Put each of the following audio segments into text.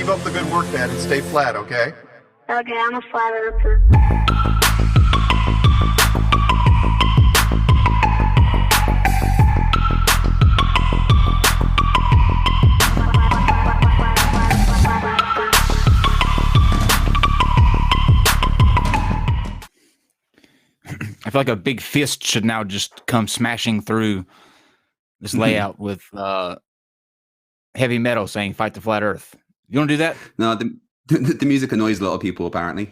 Keep up the good work, man, and stay flat, okay? Okay, I'm a flat earther. I feel like a big fist should now just come smashing through this layout with heavy metal saying "Fight the Flat Earth." You want to do that? No, the music annoys a lot of people apparently.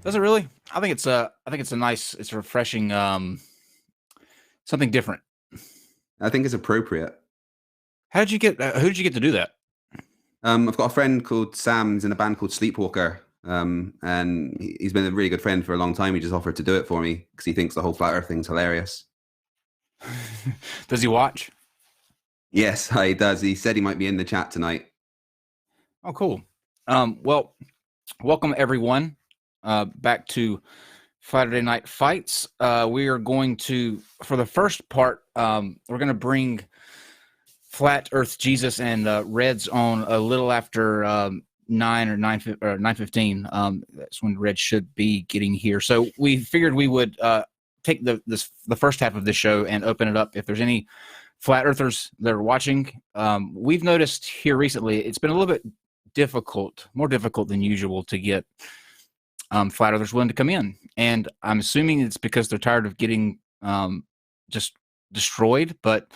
Does it really? I think it's a nice, it's refreshing, something different. I think it's appropriate. How did you get? Who did you get to do that? I've got a friend called Sam. He's in a band called Sleepwalker, and he's been a really good friend for a long time. He just offered to do it for me because he thinks the whole flat Earth thing's hilarious. Does he watch? Yes, he does. He said he might be in the chat tonight. Oh, cool. Well, welcome everyone back to Saturday Night Fights. We are going to, for the first part, we're going to bring Flat Earth Jesus and Reds on a little after 9 or 9:15. That's when Red should be getting here. So we figured we would take the first half of the show and open it up. If there's any flat earthers that are watching, we've noticed here recently it's been a little bit more difficult than usual to get flat earthers willing to come in, and I'm assuming it's because they're tired of getting just destroyed. But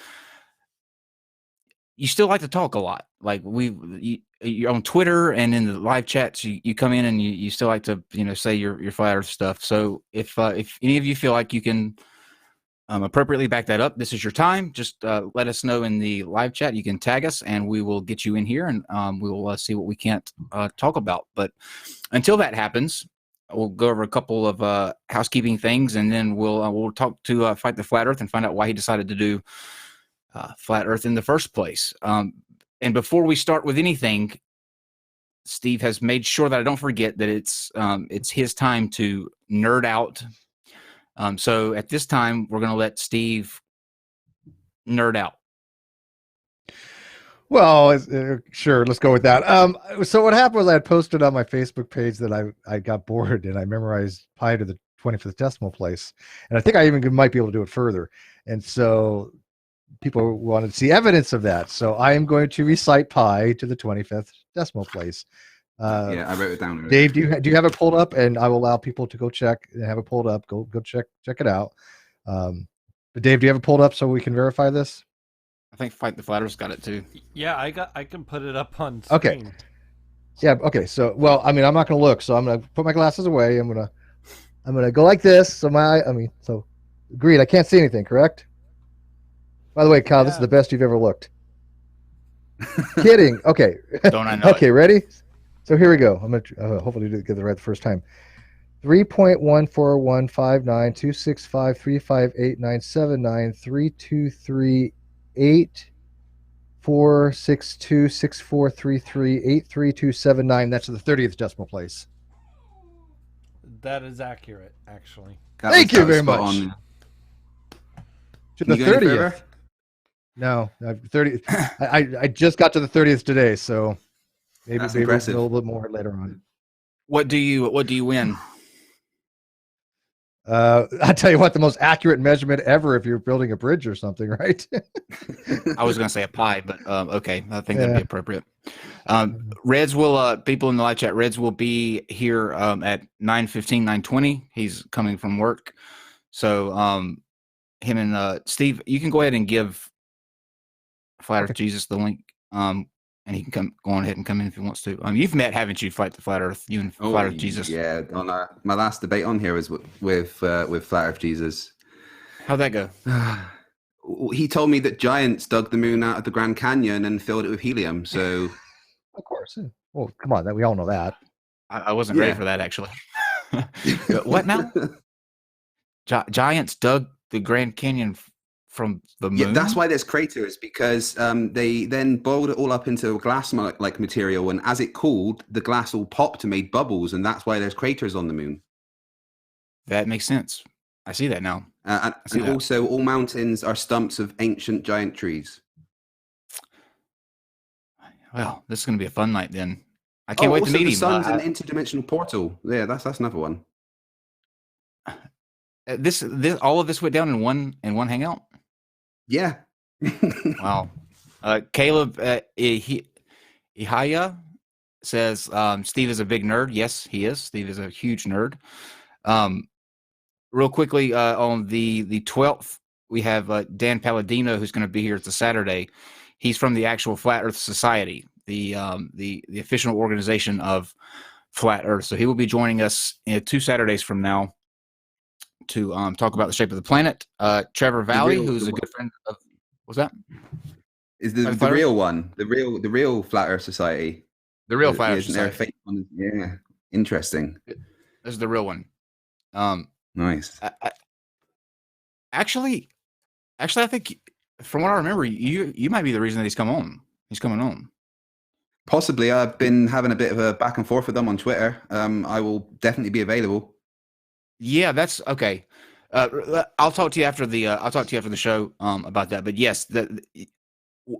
you still like to talk a lot, like you're on Twitter and in the live chats. You come in and you still like to say your flat earth stuff. So if any of you feel like you can appropriately back that up, this is your time. Just let us know in the live chat. You can tag us and we will get you in here, and we will see what we can't talk about. But until that happens, we'll go over a couple of housekeeping things, and then we'll talk to Fight the Flat Earth and find out why he decided to do Flat Earth in the first place. And before we start with anything, Steve has made sure that I don't forget that it's his time to nerd out. So at this time, we're going to let Steve nerd out. Well, sure. Let's go with that. So what happened was I had posted on my Facebook page that I got bored and I memorized pi to the 25th decimal place. And I think I even might be able to do it further. And so people wanted to see evidence of that. So I am going to recite pi to the 25th decimal place. Yeah, I wrote it down. Dave, do you have it pulled up? And I will allow people to go check and have it pulled up. Go check it out. But Dave, do you have it pulled up so we can verify this? I think Fight the Flat Earth's got it too. Yeah, I can put it up on screen. Okay. Yeah. Okay. So, well, I mean, I'm not going to look, so I'm going to put my glasses away. I'm going to go like this. So so agreed. I can't see anything, correct? By the way, Kyle, This is the best you've ever looked. Kidding. Okay. Don't I know? Okay. Ready? So here we go. I'm going to hopefully get it right the first time. 3.1415932589793238462643383279. That's the 30th decimal place. That is accurate, actually. Thank you very much. To the 30th. No, 30. I just got to the 30th today, so maybe we'll know a little bit more later on. What do you win? I'll tell you what, the most accurate measurement ever if you're building a bridge or something, right? I was going to say a pie, but okay, I think that'd be appropriate. Reds will, people in the live chat, Reds will be here at 9:15, 9:20. He's coming from work. So him and Steve, you can go ahead and give Flat Earth Jesus the link, and he can go on ahead and come in if he wants to. You've met, haven't you, Fight the Flat Earth? You and Flat Earth Jesus. Yeah, on my last debate on here was with Flat Earth Jesus. How'd that go? He told me that giants dug the moon out of the Grand Canyon and filled it with helium. So, of course. Well, come on, we all know that. I wasn't ready for that, actually. What now? Giants dug the Grand Canyon from the moon? Yeah, that's why there's craters, because they then boiled it all up into a glass-like material, and as it cooled, the glass all popped and made bubbles, and that's why there's craters on the moon. That makes sense. I see that now. And also, all mountains are stumps of ancient giant trees. Well, this is going to be a fun night then. I can't wait to also meet the him. sun's an interdimensional portal. Yeah, that's another one. This all of this went down in one hangout. Yeah. Wow. Caleb Ihaya says Steve is a big nerd. Yes, he is. Steve is a huge nerd. Real quickly, on the 12th, we have Dan Palladino, who's going to be here. It's a Saturday. He's from the actual Flat Earth Society, the official organization of Flat Earth. So he will be joining us 2 Saturdays from now to talk about the shape of the planet. Trevor Valley, who's a good friend of, what's that? Is the real one, the real Flat Earth Society. The real Flat Earth Society. Fake one? Yeah, interesting. This is the real one. Nice. Actually, I think from what I remember, you might be the reason that he's coming on. Possibly. I've been having a bit of a back and forth with them on Twitter. I will definitely be available. Yeah, that's okay. I'll talk to you after the show about that. But yes,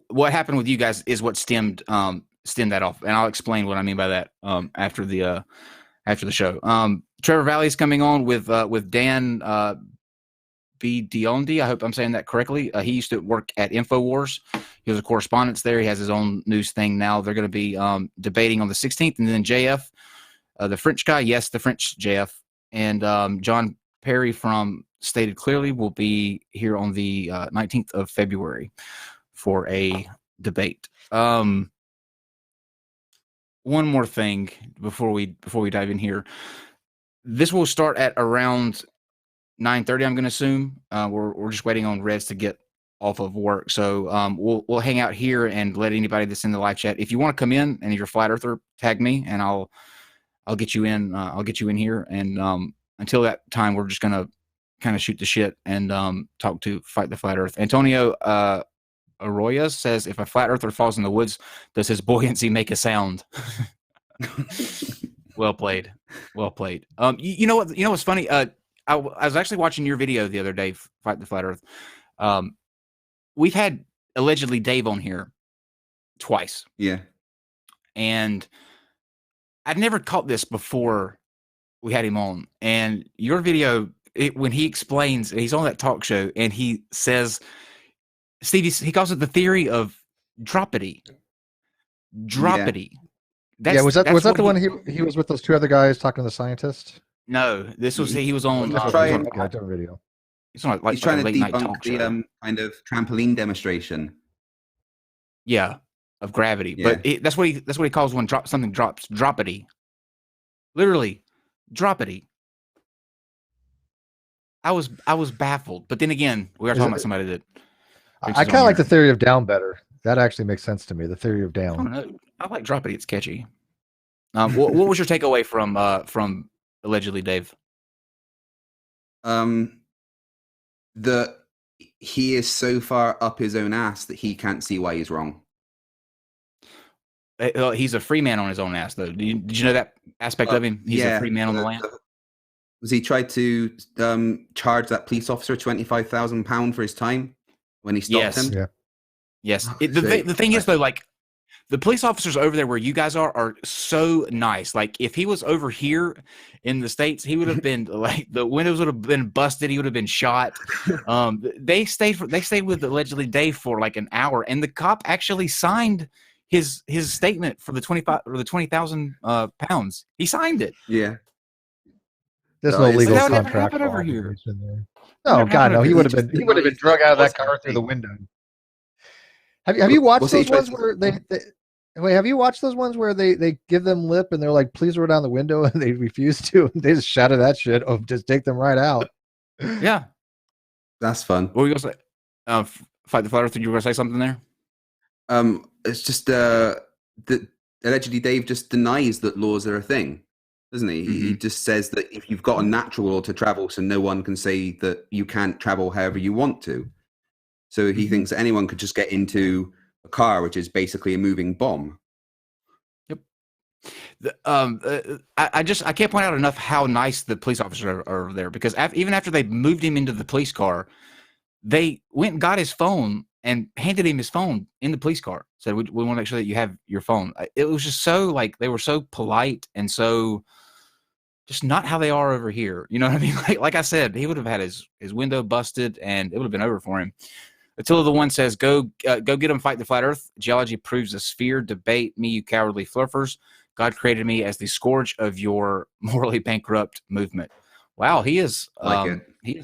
what happened with you guys is what stemmed that off, and I'll explain what I mean by that after the show. Trevor Valley's coming on with Dan B. Diondi. I hope I'm saying that correctly. He used to work at InfoWars. He was a correspondent there. He has his own news thing now. They're going to be debating on the 16th, and then JF, the French guy, yes, the French JF, and John Perry from Stated Clearly will be here on the 19th of February for a debate. One more thing before we dive in here. This will start at around 9:30. I'm going to assume we're just waiting on Reds to get off of work, so we'll hang out here and let anybody that's in the live chat. If you want to come in and you're a flat earther, tag me and I'll get you in. I'll get you in here, and until that time, we're just going to kind of shoot the shit and talk to Fight the Flat Earth. Antonio Arroyo says, if a flat earther falls in the woods, does his buoyancy make a sound? Well played. You know what's funny? I was actually watching your video the other day, Fight the Flat Earth. We've had allegedly Dave on here twice. Yeah. And I'd never caught this before we had him on. And your video, when he explains, he's on that talk show and he says, Stevie, he calls it the theory of dropity. Yeah. Was that the one he was with those two other guys talking to the scientist? No, this was he was on. Video. He's on he's trying to debunk the kind of trampoline demonstration. Yeah, of gravity, Yeah. but that's what he calls when something drops. Dropity, literally, dropity. I was baffled, but then again, we are talking about somebody that. I kind of like the theory of down better. That actually makes sense to me. The theory of I down. don't know. I like dropity. It's catchy. What was your takeaway from allegedly Dave? That he is so far up his own ass that he can't see why he's wrong. He's a free man on his own ass, though. Did you know that aspect of him? He's a free man on the land. Was he tried to charge that police officer £25,000 for his time when he stopped him? Yeah. Yes. The thing is, though, like, the police officers over there where you guys are so nice. Like, if he was over here in the States, he would have been like, the windows would have been busted. He would have been shot. They stayed with allegedly Dave for like an hour, and the cop actually signed his statement for the 25 or the 20,000 pounds. He signed it. Yeah. There's no legal that never contract happened over here. No, God, no. He would have been drug out of that car through the window. Have you watched those ones where they wait? Have you watched those ones where they give them lip and they're like, "Please roll down the window," and they refuse to? They just shouted that shit. Oh, just take them right out. Yeah, that's fun. What were you gonna say? Fight the Flat Earth. You were gonna say something there? It's just that allegedly Dave just denies that laws are a thing, doesn't he? Mm-hmm. He just says that if you've got a natural law to travel, so no one can say that you can't travel however you want to. So he thinks that anyone could just get into a car, which is basically a moving bomb. Yep. I can't point out enough how nice the police officers are there, because even after they moved him into the police car, they went and got his phone and handed him his phone in the police car. Said, we want to make sure that you have your phone. It was just so like, they were so polite and so just not how they are over here. You know what I mean? Like I said, he would have had his window busted and it would have been over for him. Attila the One says, go get him, fight the flat earth. Geology proves a sphere. Debate me, you cowardly flurfers. God created me as the scourge of your morally bankrupt movement. Wow, he is he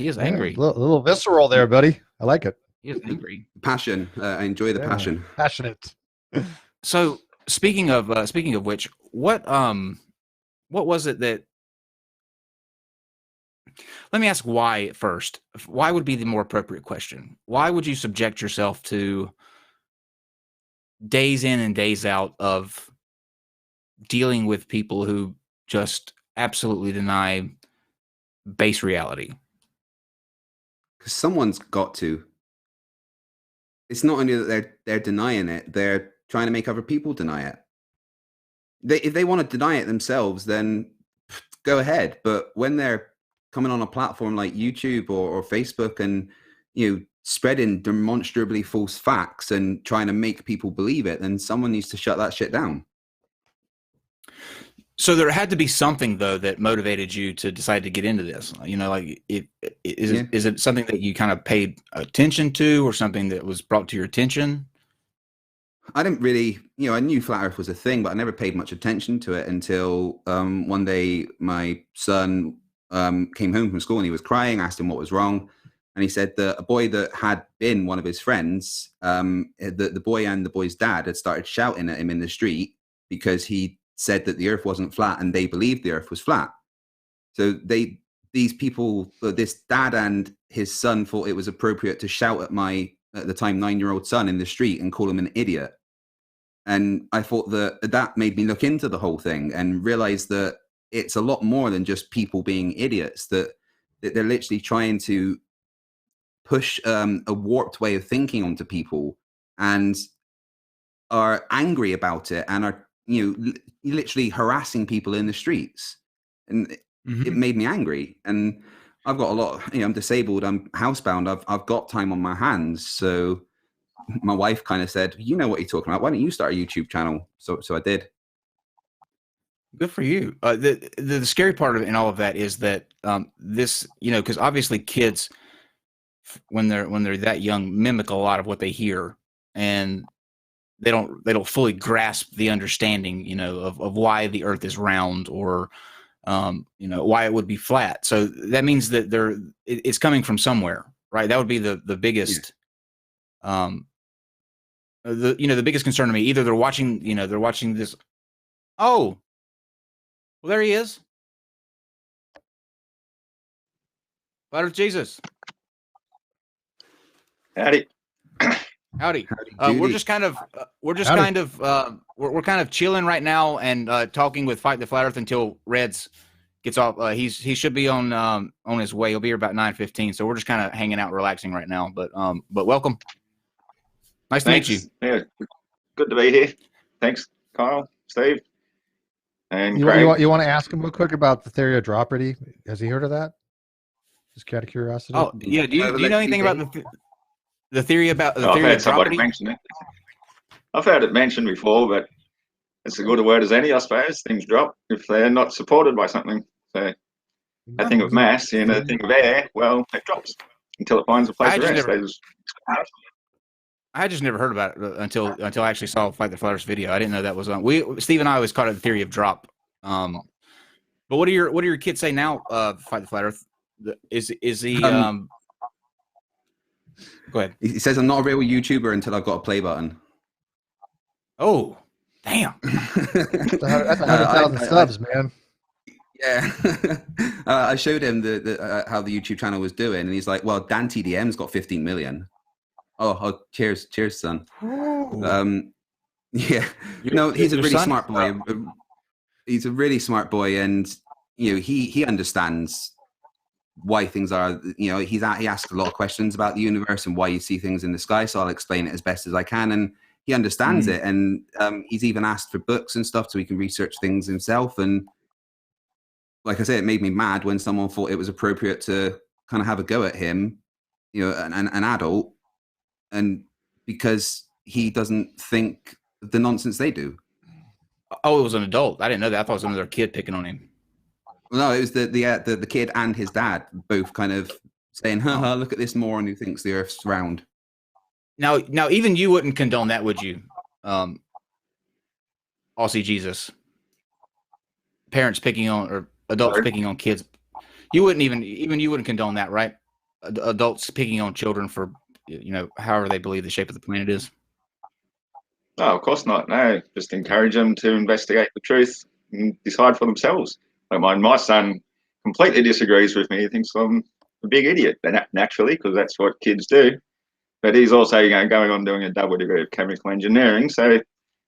is angry. A little visceral there, buddy. I like it. He is angry. Passion. I enjoy the passion. Passionate. So speaking of which, what was it that? Let me ask why first. Why would be the more appropriate question? Why would you subject yourself to days in and days out of dealing with people who just absolutely deny base reality? Because someone's got to. It's not only that they're denying it, they're trying to make other people deny it. If they want to deny it themselves, then go ahead. But when they're coming on a platform like YouTube or Facebook and, you know, spreading demonstrably false facts and trying to make people believe it, then someone needs to shut that shit down. So there had to be something, though, that motivated you to decide to get into this. You know, like, is it something that you kind of paid attention to, or something that was brought to your attention? I didn't really, you know, I knew flat earth was a thing, but I never paid much attention to it until one day my son came home from school and he was crying. I asked him what was wrong. And he said that a boy that had been one of his friends, the boy and the boy's dad had started shouting at him in the street because he said that the earth wasn't flat and they believed the earth was flat. So these people, this dad and his son, thought it was appropriate to shout at my, at the time, 9-year-old son in the street and call him an idiot. And I thought that made me look into the whole thing and realize that it's a lot more than just people being idiots, that they're literally trying to push a warped way of thinking onto people and are angry about it and are, you know, literally harassing people in the streets. And it made me angry. And I've got a lot, you know, I'm disabled, I'm housebound, I've got time on my hands. So my wife kind of said, you know what you're talking about, why don't you start a YouTube channel? So I did. Good for you. The scary part of it and all of that is that this, you know, because obviously kids, when they're that young, mimic a lot of what they hear, and they don't fully grasp the understanding, you know, of why the earth is round, or you know, why it would be flat. So that means that it's coming from somewhere, right? That would be the biggest the biggest concern to me. Either they're watching this. Oh, well, there he is. Flat Earth Jesus. Howdy. Howdy. We're kind of chilling right now and talking with Fight the Flat Earth until Reds gets off. He should be on his way. He'll be here about 9:15. So we're just kind of hanging out, relaxing right now. But welcome. Nice Thanks. to meet you. Yeah, good to be here. Thanks, Kyle, Steve, and You Craig. want to ask him real quick about the theory of dropity? Has he heard of that? Just out of curiosity. Oh yeah. Do you know anything about the theory about the I've theory heard of somebody dropity? mention it. I've heard it mentioned before, but it's as good a word as any, I suppose. Things drop if they're not supported by something. So a thing of mass and a thing of air, well, it drops until it finds a place to rest. I just never heard about it until I actually saw Fight the Flat Earth video. I didn't know that was on. Steve and I always called it the theory of drop. But what do your kids say now? Fight the Flat Earth. Is he? Go ahead. He says, I'm not a real YouTuber until I've got a play button. Oh, damn. That's 100,000 subs, man. Yeah. I showed him how the YouTube channel was doing, and he's like, well, Dan TDM's got 15 million. Oh, cheers, son. Yeah. No, he's a really smart boy. He's a really smart boy, and you know, he understands why things are, you know, he asks a lot of questions about the universe and why you see things in the sky, so I'll explain it as best as I can, and he understands it, and he's even asked for books and stuff so he can research things himself. And like I said, it made me mad when someone thought it was appropriate to kind of have a go at him, you know, an adult, and because he doesn't think the nonsense they do. Oh, it was an adult. I didn't know that. I thought it was another kid picking on him. No, it was the kid and his dad both kind of saying, "Haha, look at this moron who thinks the Earth's round." Now, even you wouldn't condone that, would you? Aussie Jesus. Parents picking on, or adults picking on kids. You wouldn't even you wouldn't condone that, right? Adults picking on children for, however they believe the shape of the planet is. No, of course not. No, just encourage them to investigate the truth and decide for themselves. Like my son completely disagrees with me. He thinks I'm a big idiot, naturally, because that's what kids do. But he's also going on doing a double degree of chemical engineering, so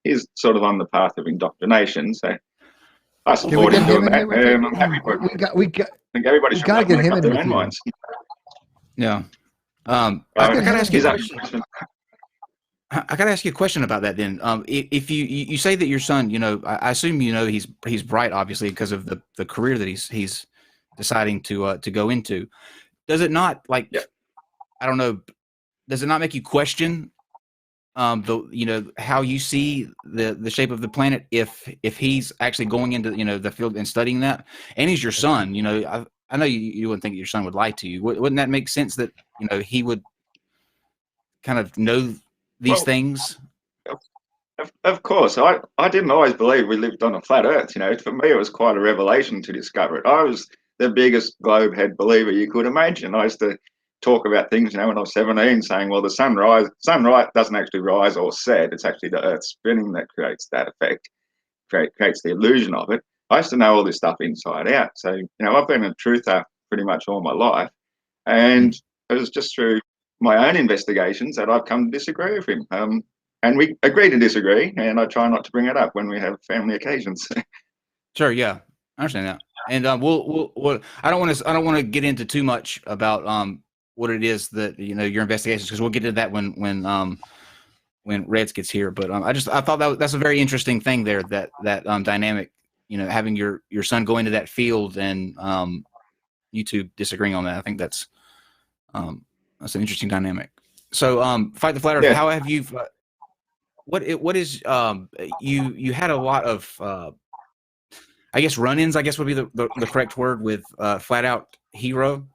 he's sort of on the path of indoctrination. So I support him doing that. I'm happy for him. I think everybody should make up their own minds. Yeah. I gotta ask you a question. I gotta ask you a question about that. Then, if you say that your son, I assume he's bright, obviously, because of the career that he's deciding to go into. Does it not I don't know? Does it not make you question how you see the shape of the planet if he's actually going into the field and studying that, and he's your son? I know you wouldn't think your son would lie to you. Wouldn't that make sense that he would kind of know these things? Of course. I didn't always believe we lived on a flat Earth. For me, it was quite a revelation to discover it. I was the biggest globe head believer you could imagine. I used to talk about things, when I was 17, saying, well, the sun doesn't actually rise or set. It's actually the Earth spinning that creates that effect, creates the illusion of it. I used to know all this stuff inside out. So, I've been a truther pretty much all my life. And it was just through my own investigations that I've come to disagree with him. And we agree to disagree, and I try not to bring it up when we have family occasions. Sure, yeah. I understand that. And we'll I don't want to get into too much about what it is that your investigations, because we'll get to that when Reds gets here. But I thought that's a very interesting thing there, that dynamic, having your son go into that field and you two disagreeing on that. I think that's an interesting dynamic. So Fight the Flat Earth, how have you what is you had a lot of I guess run-ins, I guess would be the correct word, with Flat Out Hero.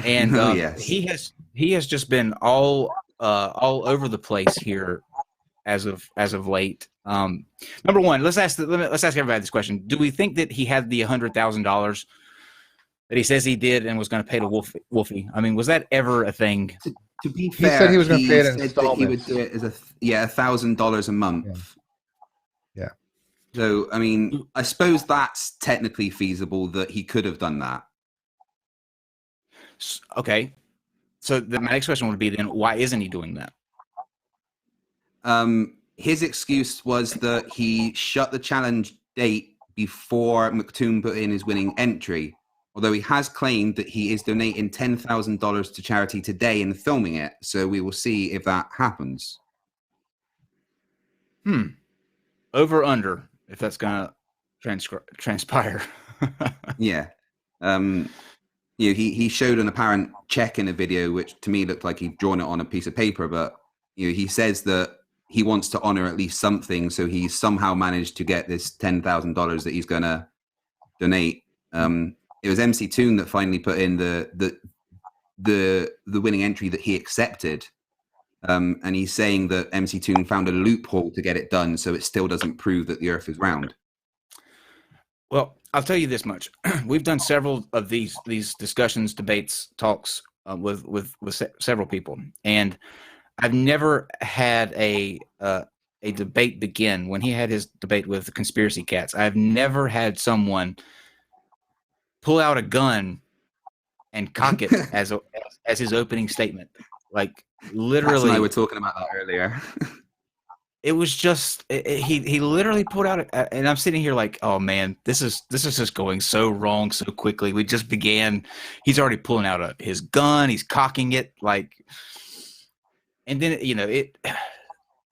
And yes. he has just been all over the place here as of late. Number one, let's ask everybody this question: do we think that he had the $100,000 that he says he did and was going to pay to Wolfie? I mean, was that ever a thing? To be fair, he said he was going to pay it in installments. He would do it as $1,000 a month. Yeah. So I mean, I suppose that's technically feasible that he could have done that. Okay, so my next question would be then, why isn't he doing that? His excuse was that he shut the challenge date before McToon put in his winning entry, although he has claimed that he is donating $10,000 to charity today and filming it, so we will see if that happens. Over under, if that's gonna transpire. Yeah. He showed an apparent check in a video, which to me looked like he'd drawn it on a piece of paper. But he says that he wants to honor at least something, so he's somehow managed to get this $10,000 that he's going to donate. It was MC Toon that finally put in the winning entry that he accepted, and he's saying that MC Toon found a loophole to get it done, so it still doesn't prove that the Earth is round. Well, I'll tell you this much: we've done several of these discussions, debates, talks with several people, and I've never had a debate begin when he had his debate with the Conspiracy Cats. I've never had someone pull out a gun and cock it as his opening statement. Like literally, Max and I were talking about that earlier. It was just he literally pulled out, and I'm sitting here like, oh man, this is just going so wrong so quickly. We just began. He's already pulling out his gun. He's cocking it and then it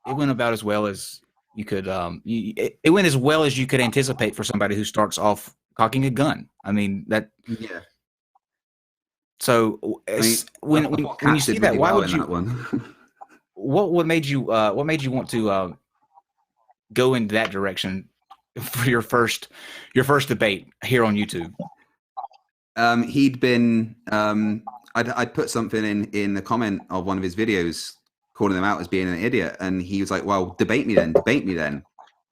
went about as well as you could. It went as well as you could anticipate for somebody who starts off cocking a gun. I mean that. Yeah. So when you see that, why would you? what made you want to go in that direction for your first debate here on YouTube? He'd been I'd put something in the comment of one of his videos calling him out as being an idiot, and he was like, well, debate me then.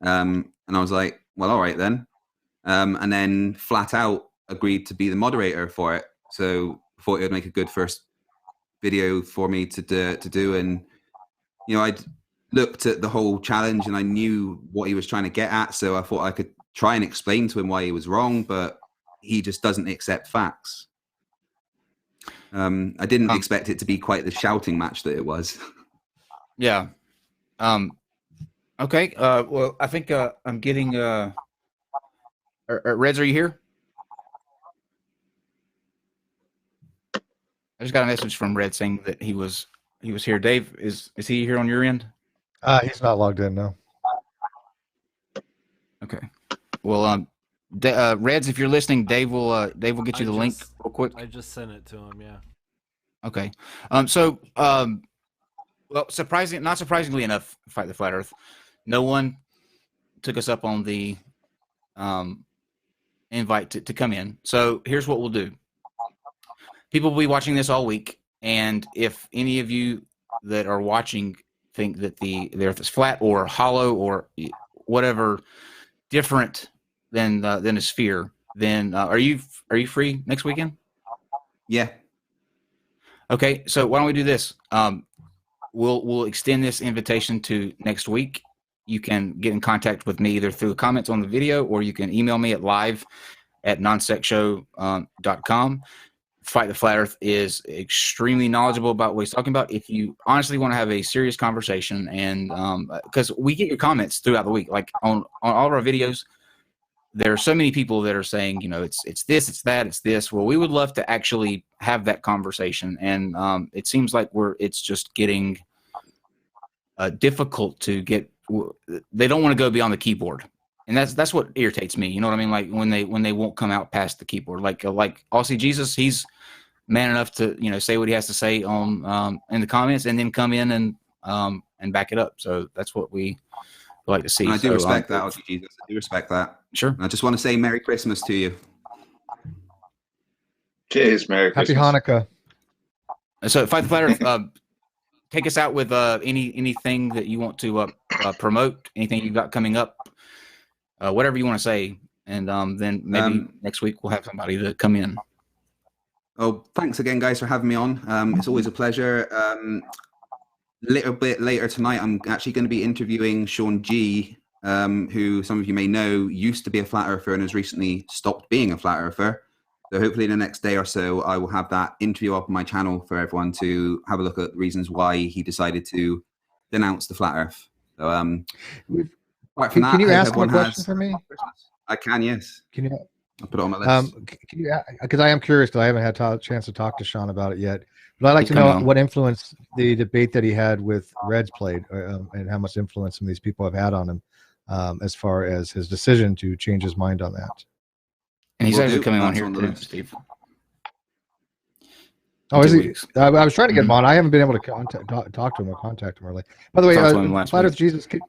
And I was like, well, all right then. And then Flat Out agreed to be the moderator for it, so I thought it would make a good first video for me to do. And I'd looked at the whole challenge and I knew what he was trying to get at, so I thought I could try and explain to him why he was wrong, but he just doesn't accept facts. I didn't expect it to be quite the shouting match that it was. Yeah. Okay. Well, I think I'm getting. Reds, are you here? I just got a message from Red saying that he was here. Dave, is he here on your end? He's not logged in, no. Okay. Well, Reds, if you're listening, Dave will get you the link real quick. I just sent it to him. Yeah. Okay. Well, not surprisingly enough, Fight the Flat Earth, no one took us up on the invite to come in. So here's what we'll do. People will be watching this all week, and if any of you that are watching think that the Earth is flat or hollow or whatever different than a sphere, then are you free next weekend? Yeah. Okay, so why don't we do this? We'll extend this invitation to next week. You can get in contact with me either through comments on the video, or you can email me at live@nonsecshow.com. Fight the Flat Earth is extremely knowledgeable about what he's talking about. If you honestly want to have a serious conversation, and because we get your comments throughout the week, like on all of our videos, there are so many people that are saying, it's this, it's that, it's this. Well, we would love to actually have that conversation, and it seems like it's just getting difficult to get. They don't want to go beyond the keyboard, and that's what irritates me. You know what I mean? Like when they won't come out past the keyboard. Like Aussie Jesus, he's man enough to say what he has to say on in the comments, and then come in and back it up. So that's what we like to see. And I do respect that, Aussie Jesus. I do respect that. Sure. And I just want to say Merry Christmas to you. Cheers, Merry Happy Christmas. Hanukkah. So Fight the Flat Earth, take us out with anything that you want to promote, anything you've got coming up, whatever you want to say, and then maybe next week we'll have somebody to come in. Oh, thanks again, guys, for having me on. It's always a pleasure. A little bit later tonight, I'm actually going to be interviewing Sean G, who some of you may know used to be a flat earther and has recently stopped being a flat earther. So hopefully in the next day or so, I will have that interview up on my channel for everyone to have a look at the reasons why he decided to denounce the flat earth. So apart from that, can you ask him a question for me? I can, yes. Can you? I'll put it on my list. Can you? Because I am curious, because I haven't had a chance to talk to Sean about it yet. But I'd like to know what influence the debate that he had with Reds played, and how much influence some of these people have had on him, as far as his decision to change his mind on that. And he's actually coming on here too, Steve. Oh, is he? I was trying to get him on. I haven't been able to talk to him or contact him really. By the way, Flat Earth Jesus, can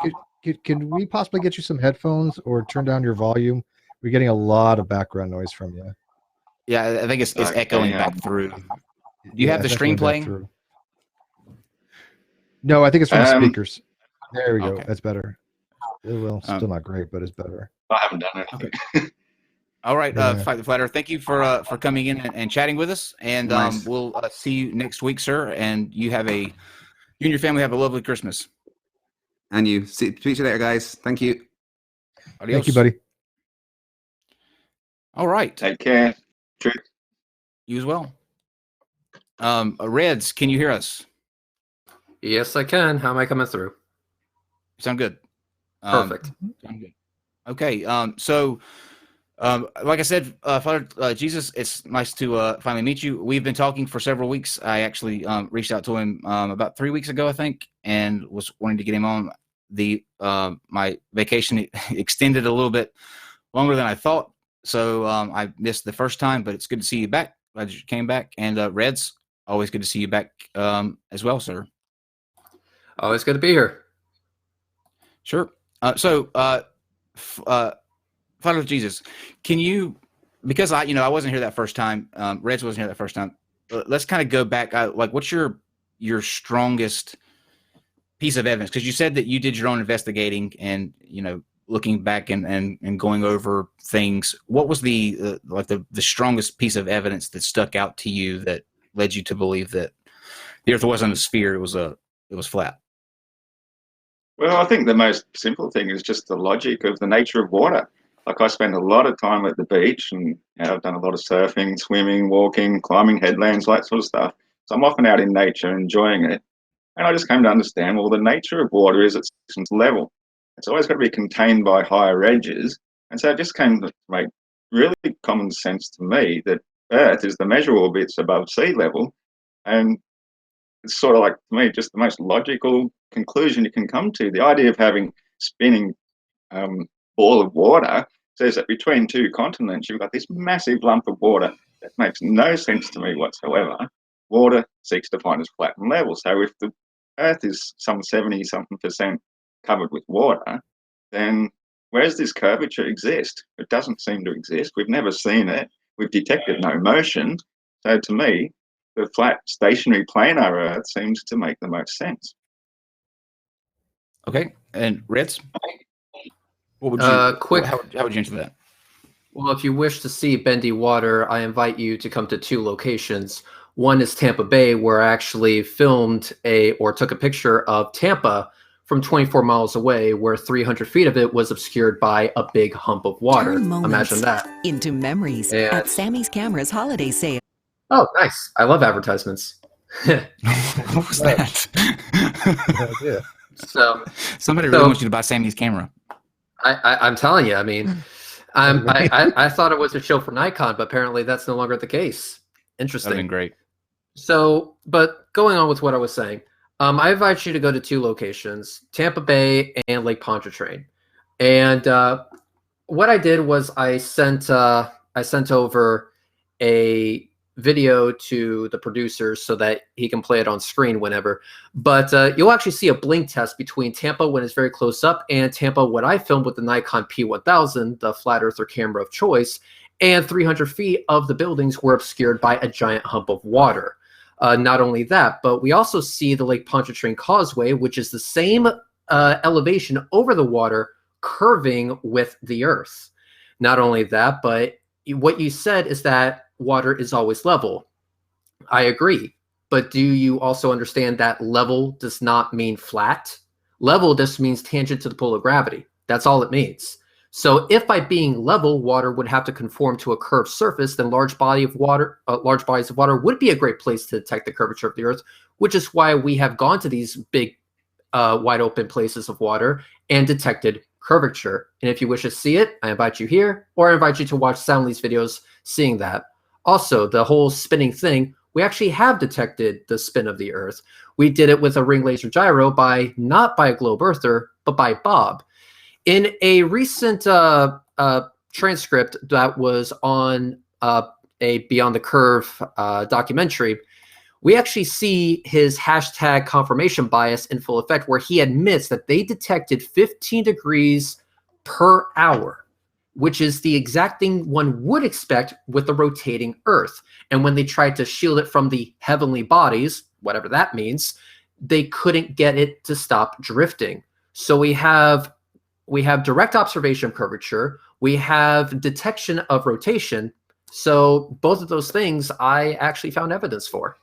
we possibly get you some headphones or turn down your volume? We're getting a lot of background noise from you. Yeah, I think it's echoing back through. Do you have the stream playing? No, I think it's from the speakers. There we go. Okay. That's better. Well, still not great, but it's better. I haven't done anything. Okay. All right, Fight the Flat Earth, thank you for coming in and chatting with us, and Nice. We'll see you next week, sir. And you and your family have a lovely Christmas. And you. Speak to you later, guys. Thank you. Adios. Thank you, buddy. All right. Take care. True. You as well. Reds, can you hear us? Yes, I can. How am I coming through? Sound good. Perfect. Sound good. Okay. Like I said, Father Jesus, it's nice to finally meet you. We've been talking for several weeks. I actually reached out to him about 3 weeks ago, I think, and was wanting to get him on. My vacation extended a little bit longer than I thought, so I missed the first time. But it's good to see you back. Glad you came back. And Reds, always good to see you back as well, sir. Always good to be here. Sure. Flat Earth Jesus, can you, because I wasn't here that first time, Reds wasn't here that first time. Let's kind of go back. Like, what's your strongest piece of evidence? Because you said that you did your own investigating and, looking back and going over things. What was the strongest piece of evidence that stuck out to you that led you to believe that the Earth wasn't a sphere, it was flat? Well, I think the most simple thing is just the logic of the nature of water. Like, I spend a lot of time at the beach, and I've done a lot of surfing, swimming, walking, climbing headlands, that sort of stuff. So I'm often out in nature enjoying it. And I just came to understand, well, the nature of water is it's level. It's always got to be contained by higher edges. And so it just came to make really common sense to me that Earth is the measurable bits above sea level. And it's sort of like, to me, just the most logical conclusion you can come to. The idea of having spinning ball of water says that between two continents, you've got this massive lump of water. That makes no sense to me whatsoever. Water seeks to find its flat and level. So if the Earth is some 70-something% covered with water, then where does this curvature exist? It doesn't seem to exist. We've never seen it. We've detected no motion. So to me, the flat, stationary, planar Earth seems to make the most sense. Okay, and Reds, what would you quick? How would you answer that? Well, if you wish to see bendy water, I invite you to come to two locations. One is Tampa Bay, where I actually filmed took a picture of Tampa from 24 miles away, where 300 feet of it was obscured by a big hump of water. Imagine that. Into memories at Sammy's Cameras holiday sale. Oh, nice. I love advertisements. What was that? Yeah. So somebody really wants you to buy Sammy's camera. I'm telling you, I mean, I thought it was a show for Nikon, but apparently that's no longer the case. Interesting. That'd been great. So, but going on with what I was saying, I invite you to go to two locations, Tampa Bay and Lake Pontchartrain. And what I did was I sent over a video to the producers so that he can play it on screen whenever. But you'll actually see a blink test between Tampa when it's very close up and Tampa what I filmed with the Nikon P1000, the flat earther camera of choice, and 300 feet of the buildings were obscured by a giant hump of water. Not only that, but we also see the Lake Pontchartrain Causeway, which is the same elevation over the water, curving with the Earth. Not only that, but what you said is that water is always level. I agree. But do you also understand that level does not mean flat? Level just means tangent to the pull of gravity. That's all it means. So if by being level, water would have to conform to a curved surface, then large bodies of water would be a great place to detect the curvature of the Earth, which is why we have gone to these big, wide open places of water and detected curvature. And if you wish to see it, I invite you here, or I invite you to watch Soundly's videos seeing that. Also, the whole spinning thing, we actually have detected the spin of the Earth. We did it with a ring laser gyro not by a globe earther, but by Bob. In a recent transcript that was on a Beyond the Curve documentary, we actually see his hashtag confirmation bias in full effect, where he admits that they detected 15 degrees per hour, which is the exact thing one would expect with the rotating Earth. And when they tried to shield it from the heavenly bodies, whatever that means, they couldn't get it to stop drifting. So we have direct observation of curvature. We have detection of rotation. So both of those things I actually found evidence for.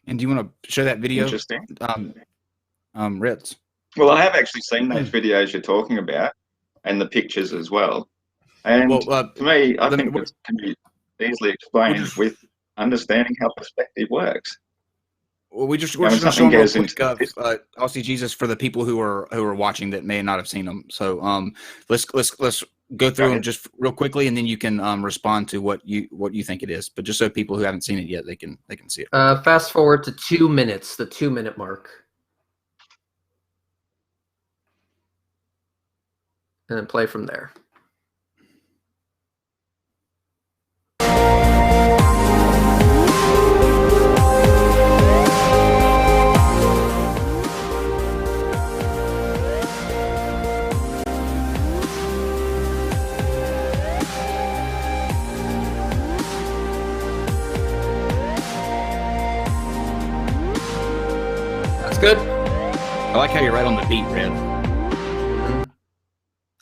And do you want to show that video? Interesting. Ritz. Well, I have actually seen those videos you're talking about and the pictures as well. And to me, I think it can be easily explained with understanding how perspective works. Well, we're just going to show them real quick, Aussie Jesus, for the people who are watching that may not have seen them. So let's go through them just real quickly, and then you can respond to what you think it is. But just so people who haven't seen it yet, they can see it. Fast forward to 2 minutes, the 2-minute mark, and then play from there. good. I like how you're right on the beat, Red.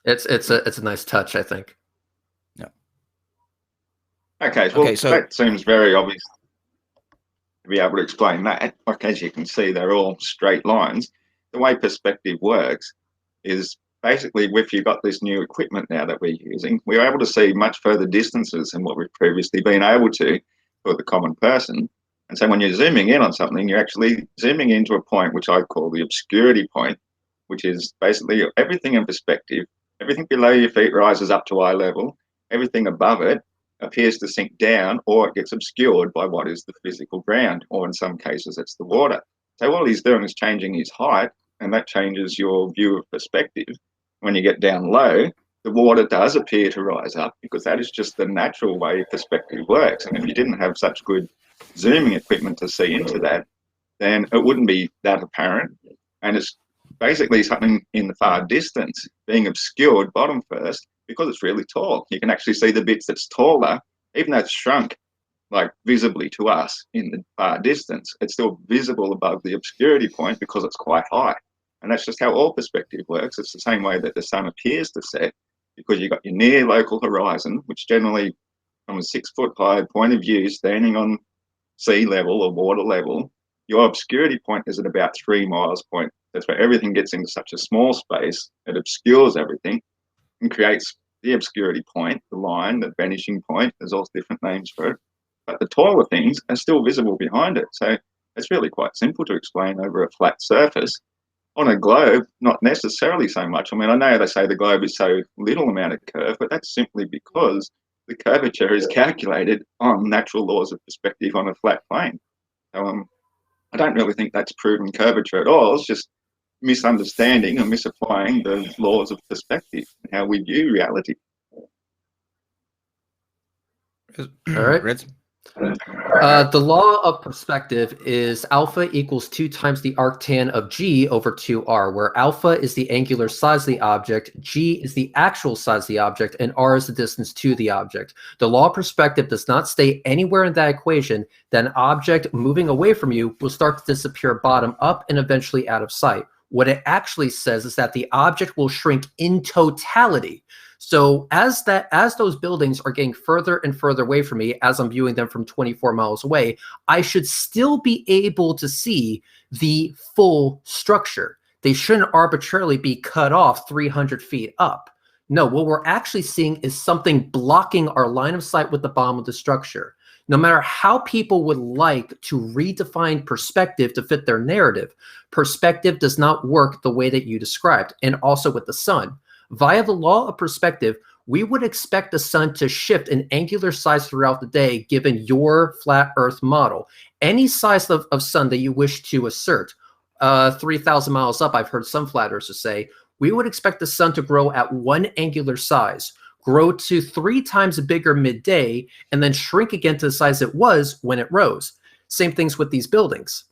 It's a nice touch, I think. Yeah. Okay, well, Okay, so that seems very obvious to be able to explain that. Like, as you can see, they're all straight lines. The way perspective works is basically, if you've got this new equipment now that we're using, we're able to see much further distances than what we've previously been able to for the common person. And so when you're zooming in on something, you're actually zooming into a point which I call the obscurity point, which is basically everything in perspective. Everything below your feet rises up to eye level. Everything above it appears to sink down, or it gets obscured by what is the physical ground, or in some cases it's the water. So all he's doing is changing his height, and that changes your view of perspective. When you get down low, the water does appear to rise up, because that is just the natural way perspective works. And if you didn't have such good zooming equipment to see into that, then it wouldn't be that apparent. And it's basically something in the far distance being obscured bottom first because it's really tall. You can actually see the bits that's taller, even though it's shrunk like visibly to us in the far distance, it's still visible above the obscurity point because it's quite high. And that's just how all perspective works. It's the same way that the sun appears to set, because you've got your near local horizon, which generally from a 6 foot high point of view, standing on sea level or water level, your obscurity point is at about 3 miles point. That's where everything gets into such a small space, it obscures everything and creates the obscurity point, the line, the vanishing point. There's all different names for it. But the taller things are still visible behind it. So it's really quite simple to explain over a flat surface. On a globe, not necessarily so much. I mean, I know they say the globe is so little amount of curve, but that's simply because the curvature is calculated on natural laws of perspective on a flat plane. So I don't really think that's proven curvature at all. It's just misunderstanding and misapplying the laws of perspective and how we view reality. All right. The law of perspective is alpha equals 2 times the arctan of g over 2r, where alpha is the angular size of the object, g is the actual size of the object, and r is the distance to the object. The law of perspective does not state anywhere in that equation that an object moving away from you will start to disappear bottom up and eventually out of sight. What it actually says is that the object will shrink in totality. So as those buildings are getting further and further away from me, as I'm viewing them from 24 miles away, I should still be able to see the full structure. They shouldn't arbitrarily be cut off 300 feet up. No, what we're actually seeing is something blocking our line of sight with the bottom of the structure. No matter how people would like to redefine perspective to fit their narrative, perspective does not work the way that you described, and also with the sun. Via the law of perspective, we would expect the sun to shift in angular size throughout the day given your flat Earth model. Any size of sun that you wish to assert, 3,000 miles up, I've heard some flat earthers say, we would expect the sun to grow at 1 angular size, grow to 3 times bigger midday, and then shrink again to the size it was when it rose. Same things with these buildings.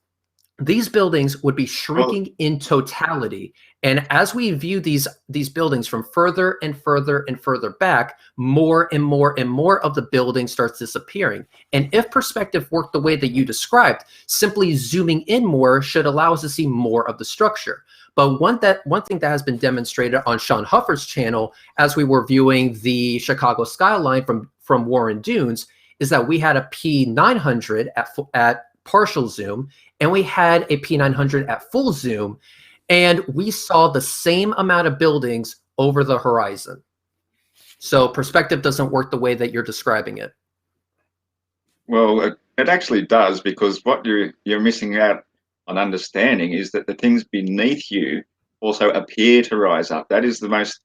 These buildings would be shrinking in totality. And as we view these buildings from further and further and further back, more and more and more of the building starts disappearing. And if perspective worked the way that you described, simply zooming in more should allow us to see more of the structure. But one thing that has been demonstrated on Sean Huffer's channel as we were viewing the Chicago skyline from Warren Dunes is that we had a P900 at partial zoom, and we had a P900 at full zoom, and we saw the same amount of buildings over the horizon. So perspective doesn't work the way that you're describing it. Well, it actually does, because what you're missing out on understanding is that the things beneath you also appear to rise up. That is the most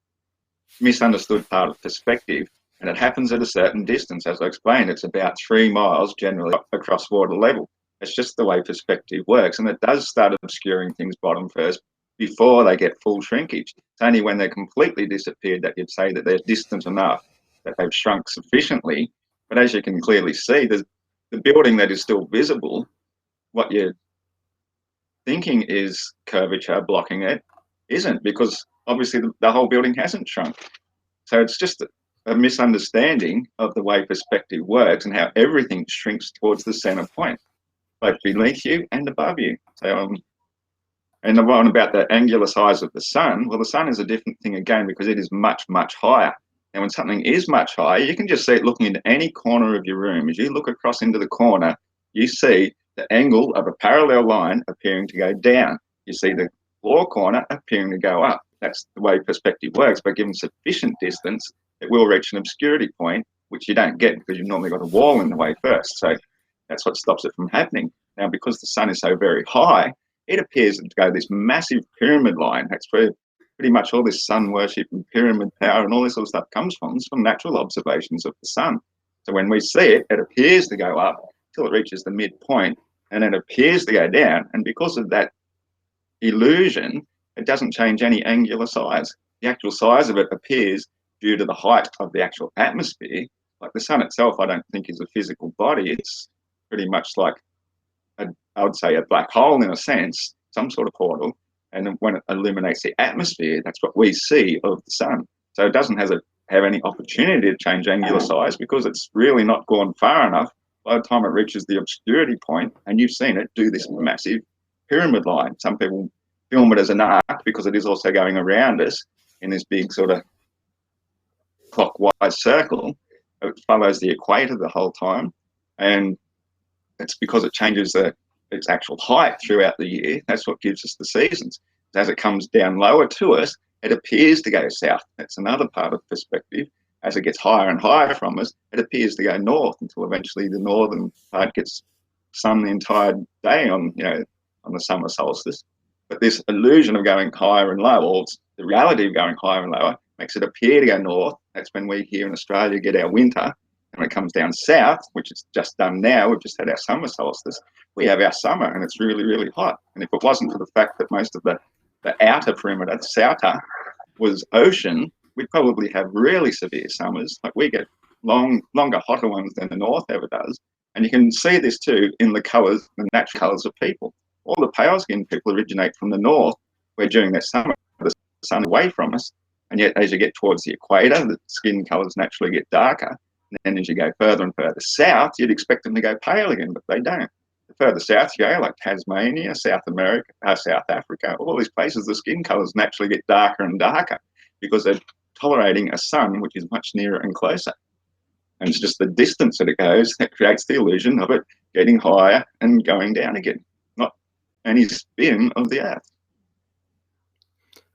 misunderstood part of perspective, and it happens at a certain distance. As I explained, it's about 3 miles generally across water level. It's just the way perspective works, and it does start obscuring things bottom first before they get full shrinkage. It's only when they're completely disappeared that you'd say that they're distant enough that they've shrunk sufficiently. But as you can clearly see, the building that is still visible, what you're thinking is curvature blocking it isn't, because obviously the whole building hasn't shrunk. So it's just a misunderstanding of the way perspective works and how everything shrinks towards the center point, both beneath you and above you. So And the one about the angular size of the sun, well, the sun is a different thing again because it is much, much higher. And when something is much higher, you can just see it looking into any corner of your room. As you look across into the corner, you see the angle of a parallel line appearing to go down. You see the floor corner appearing to go up. That's the way perspective works. But given sufficient distance, it will reach an obscurity point, which you don't get because you've normally got a wall in the way first. So that's what stops it from happening. Now, because the sun is so very high, it appears to go this massive pyramid line. That's where pretty much all this sun worship and pyramid power and all this sort of stuff comes from. It's from natural observations of the sun. So when we see it, it appears to go up till it reaches the midpoint, and it appears to go down. And because of that illusion, it doesn't change any angular size. The actual size of it appears due to the height of the actual atmosphere. Like the sun itself, I don't think is a physical body. It's pretty much like, I would say, a black hole in a sense, some sort of portal. And when it illuminates the atmosphere, that's what we see of the sun. So it doesn't have any opportunity to change angular size because it's really not gone far enough by the time it reaches the obscurity point. And you've seen it do this massive pyramid line. Some people film it as an arc because it is also going around us in this big sort of clockwise circle. It follows the equator the whole time. And it's because it changes its actual height throughout the year. That's what gives us the seasons. As it comes down lower to us, it appears to go south. That's another part of perspective. As it gets higher and higher from us, it appears to go north until eventually the northern part gets sun the entire day on the summer solstice. But this illusion of going higher and lower, or the reality of going higher and lower, makes it appear to go north. That's when we here in Australia get our winter. And when it comes down south, which is just done now, we've just had our summer solstice, we have our summer, and it's really, really hot. And if it wasn't for the fact that most of the outer perimeter, the outer, was ocean, we'd probably have really severe summers. Like we get longer, hotter ones than the north ever does. And you can see this too in the colours, the natural colours of people. All the pale-skinned people originate from the north, where during their summer, the sun is away from us. And yet as you get towards the equator, the skin colours naturally get darker. And then as you go further and further south, you'd expect them to go pale again, but they don't. The further south you go, like Tasmania, South America, South Africa, all these places, the skin colours naturally get darker and darker because they're tolerating a sun which is much nearer and closer. And it's just the distance that it goes that creates the illusion of it getting higher and going down again, not any spin of the Earth.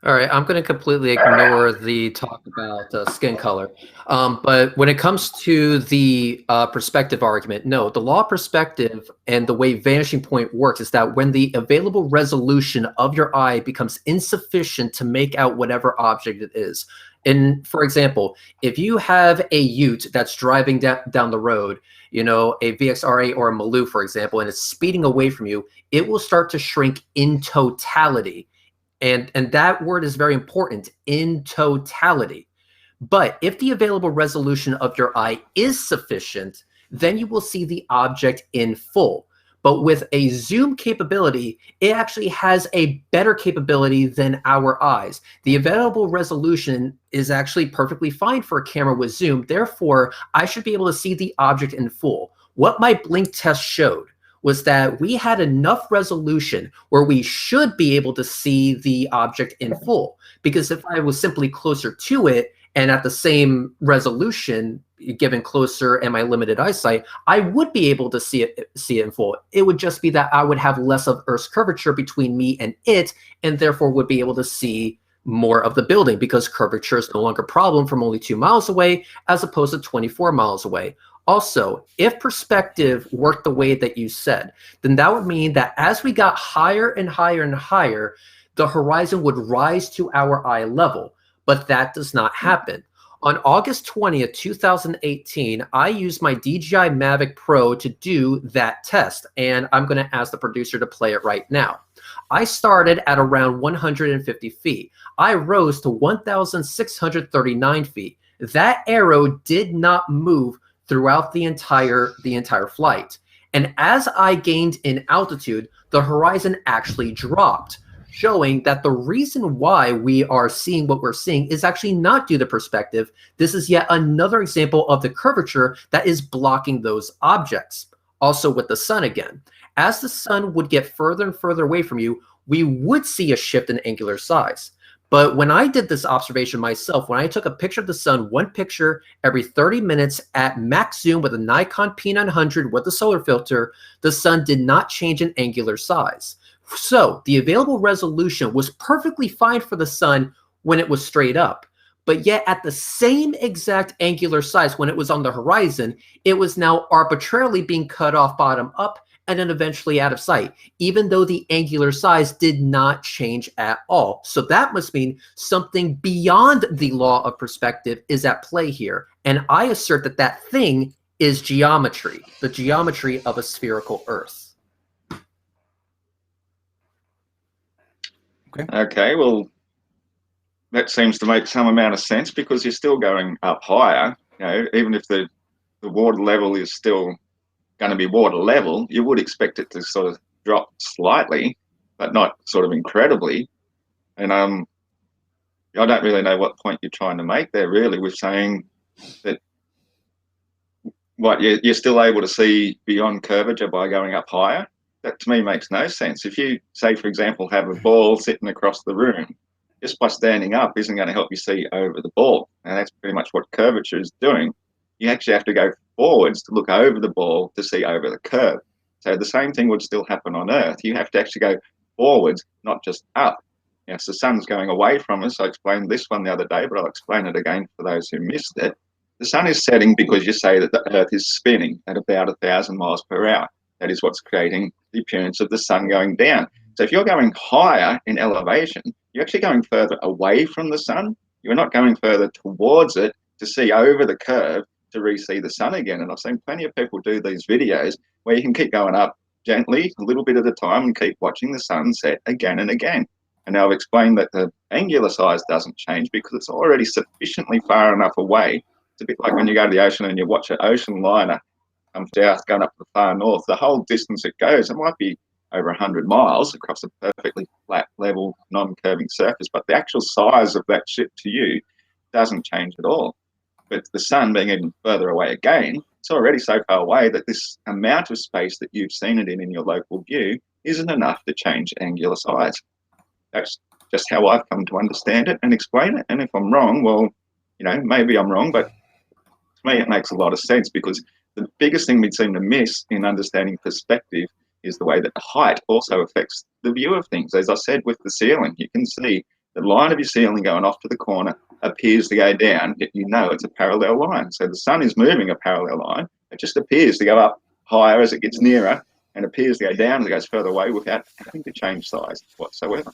All right, I'm going to completely ignore the talk about skin color. But when it comes to the perspective argument, no, the law of perspective and the way vanishing point works is that when the available resolution of your eye becomes insufficient to make out whatever object it is. And for example, if you have a ute that's driving down the road, a VXR8 or a Maloo, for example, and it's speeding away from you, it will start to shrink in totality. And that word is very important, in totality. But if the available resolution of your eye is sufficient, then you will see the object in full. But with a zoom capability, it actually has a better capability than our eyes. The available resolution is actually perfectly fine for a camera with zoom. Therefore, I should be able to see the object in full. What my blink test showed was that we had enough resolution where we should be able to see the object in full. Because if I was simply closer to it and at the same resolution, given closer and my limited eyesight, I would be able to see it in full. It would just be that I would have less of Earth's curvature between me and it, and therefore would be able to see more of the building because curvature is no longer a problem from only 2 miles away as opposed to 24 miles away. Also, if perspective worked the way that you said, then that would mean that as we got higher and higher and higher, the horizon would rise to our eye level, but that does not happen. On August 20th, 2018, I used my DJI Mavic Pro to do that test, and I'm going to ask the producer to play it right now. I started at around 150 feet. I rose to 1,639 feet. That arrow did not move throughout the entire flight. And as I gained in altitude, the horizon actually dropped, showing that the reason why we are seeing what we're seeing is actually not due to perspective. This is yet another example of the curvature that is blocking those objects. Also with the sun again. As the sun would get further and further away from you, we would see a shift in angular size. But when I did this observation myself, when I took a picture of the sun, one picture every 30 minutes at max zoom with a Nikon P900 with a solar filter, the sun did not change in angular size. So the available resolution was perfectly fine for the sun when it was straight up. But yet at the same exact angular size when it was on the horizon, it was now arbitrarily being cut off bottom up and then eventually out of sight, even though the angular size did not change at all. So that must mean something beyond the law of perspective is at play here. And I assert that that thing is geometry, the geometry of a spherical Earth. Okay, well, that seems to make some amount of sense because you're still going up higher. You know, even if the water level is still going to be water level, you would expect it to sort of drop slightly, but not sort of incredibly. And I don't really know what point you're trying to make there, really, with saying that what you're still able to see beyond curvature by going up higher. That to me makes no sense. If you say, for example, have a ball sitting across the room, just by standing up isn't going to help you see over the ball, and that's pretty much what curvature is doing. You actually have to go forwards to look over the ball to see over the curve. So the same thing would still happen on Earth. You have to actually go forwards, not just up. Yes, the sun's going away from us. I explained this one the other day, but I'll explain it again for those who missed it. The sun is setting because you say that the Earth is spinning at about 1,000 miles per hour. That is what's creating the appearance of the sun going down. So if you're going higher in elevation, you're actually going further away from the sun. You're not going further towards it to see over the curve to re-see the sun again. And I've seen plenty of people do these videos where you can keep going up gently, a little bit at a time, and keep watching the sun set again and again. And now I've explained that the angular size doesn't change because it's already sufficiently far enough away. It's a bit like when you go to the ocean and you watch an ocean liner come south going up to the far north. The whole distance it goes, it might be over 100 miles across a perfectly flat, level, non-curving surface, but the actual size of that ship to you doesn't change at all. But the sun being even further away again, it's already so far away that this amount of space that you've seen it in your local view isn't enough to change angular size. That's just how I've come to understand it and explain it. And if I'm wrong, well, you know, maybe I'm wrong, but to me it makes a lot of sense because the biggest thing we seem to miss in understanding perspective is the way that the height also affects the view of things. As I said with the ceiling, you can see the line of your ceiling going off to the corner appears to go down, yet you know it's a parallel line. So the sun is moving a parallel line. It just appears to go up higher as it gets nearer and appears to go down as it goes further away without having to change size whatsoever.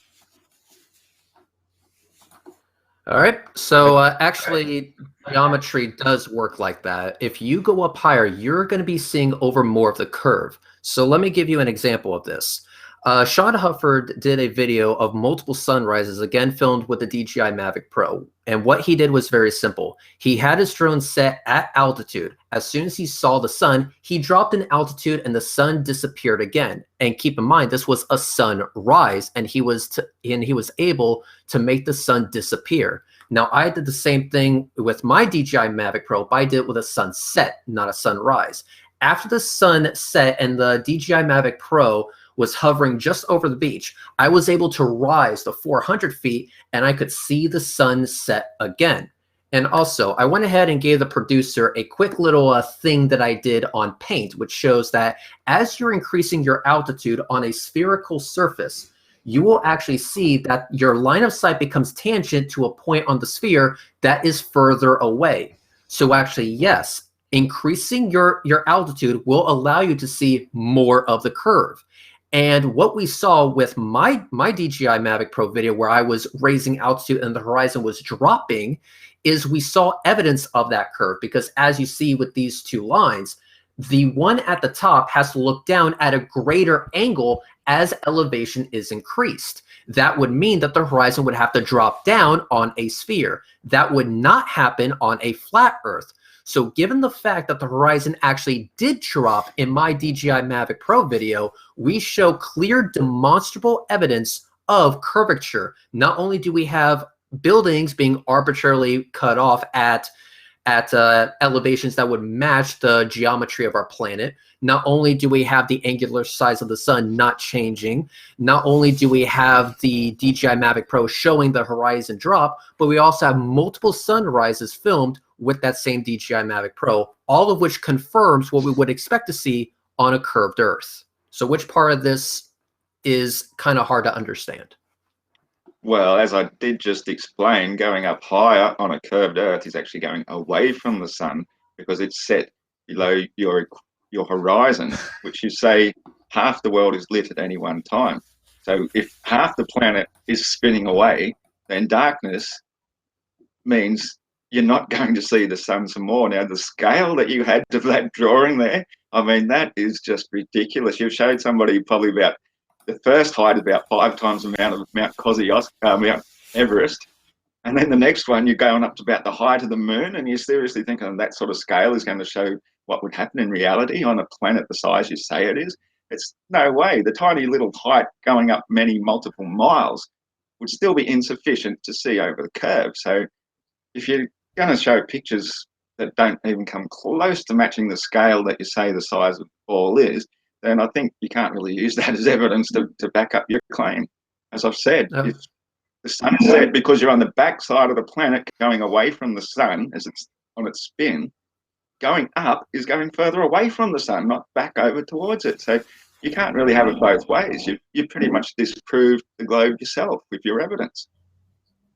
All right. So actually, geometry does work like that. If you go up higher, you're going to be seeing over more of the curve. So let me give you an example of this. Sean Hufford did a video of multiple sunrises, again filmed with the DJI Mavic Pro. And what he did was very simple. He had his drone set at altitude. As soon as he saw the sun, he dropped in altitude and the sun disappeared again. And keep in mind, this was a sunrise, and he was able to make the sun disappear. Now, I did the same thing with my DJI Mavic Pro, but I did it with a sunset, not a sunrise. After the sun set and the DJI Mavic Pro was hovering just over the beach, I was able to rise to 400 feet and I could see the sun set again. And also, I went ahead and gave the producer a quick little thing that I did on Paint, which shows that as you're increasing your altitude on a spherical surface, you will actually see that your line of sight becomes tangent to a point on the sphere that is further away. So actually, yes, increasing your altitude will allow you to see more of the curve. And what we saw with my DJI Mavic Pro video, where I was raising altitude and the horizon was dropping, is we saw evidence of that curve. Because as you see with these two lines, the one at the top has to look down at a greater angle as elevation is increased. That would mean that the horizon would have to drop down on a sphere. That would not happen on a flat Earth. So given the fact that the horizon actually did drop in my DJI Mavic Pro video, we show clear demonstrable evidence of curvature. Not only do we have buildings being arbitrarily cut off at at elevations that would match the geometry of our planet. Not only do we have the angular size of the sun not changing, not only do we have the DJI Mavic Pro showing the horizon drop, but we also have multiple sunrises filmed with that same DJI Mavic Pro, all of which confirms what we would expect to see on a curved Earth. So which part of this is kind of hard to understand? Well, as I did just explain, going up higher on a curved Earth is actually going away from the sun because it's set below your horizon, which you say half the world is lit at any one time. So if half the planet is spinning away, then darkness means you're not going to see the sun some more. Now, the scale that you had to that drawing there, I mean, that is just ridiculous. You've showed somebody probably about the first height about 5 times the amount of Mount Everest. And then the next one, you're going up to about the height of the moon, and you're seriously thinking that sort of scale is going to show what would happen in reality on a planet the size you say it is. It's no way. The tiny little height going up multiple miles would still be insufficient to see over the curve. So if you're going to show pictures that don't even come close to matching the scale that you say the size of the ball is, then I think you can't really use that as evidence to back up your claim. As I've said, if the sun is set because you're on the back side of the planet going away from the sun as it's on its spin, going up is going further away from the sun, not back over towards it. So you can't really have it both ways. You pretty much disproved the globe yourself with your evidence.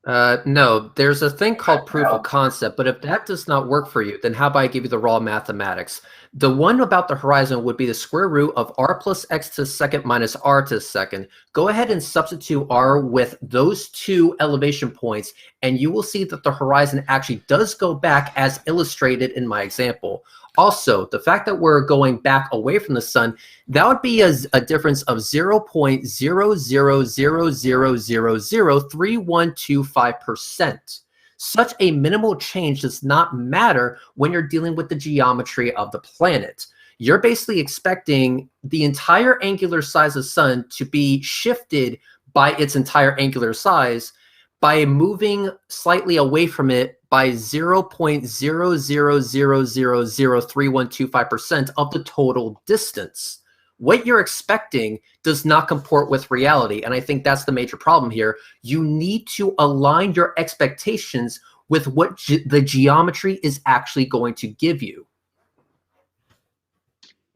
No, there's a thing called proof of concept, but if that does not work for you, then how about I give you the raw mathematics? The one about the horizon would be the square root of r plus x to the second minus r to the second. Go ahead and substitute r with those two elevation points, and you will see that the horizon actually does go back as illustrated in my example. Also, the fact that we're going back away from the sun, that would be a difference of 0.0000003125%. Such a minimal change does not matter when you're dealing with the geometry of the planet. You're basically expecting the entire angular size of the sun to be shifted by its entire angular size by moving slightly away from it by 0.00003125% of the total distance. What you're expecting does not comport with reality, and I think that's the major problem here. You need to align your expectations with what the geometry is actually going to give you.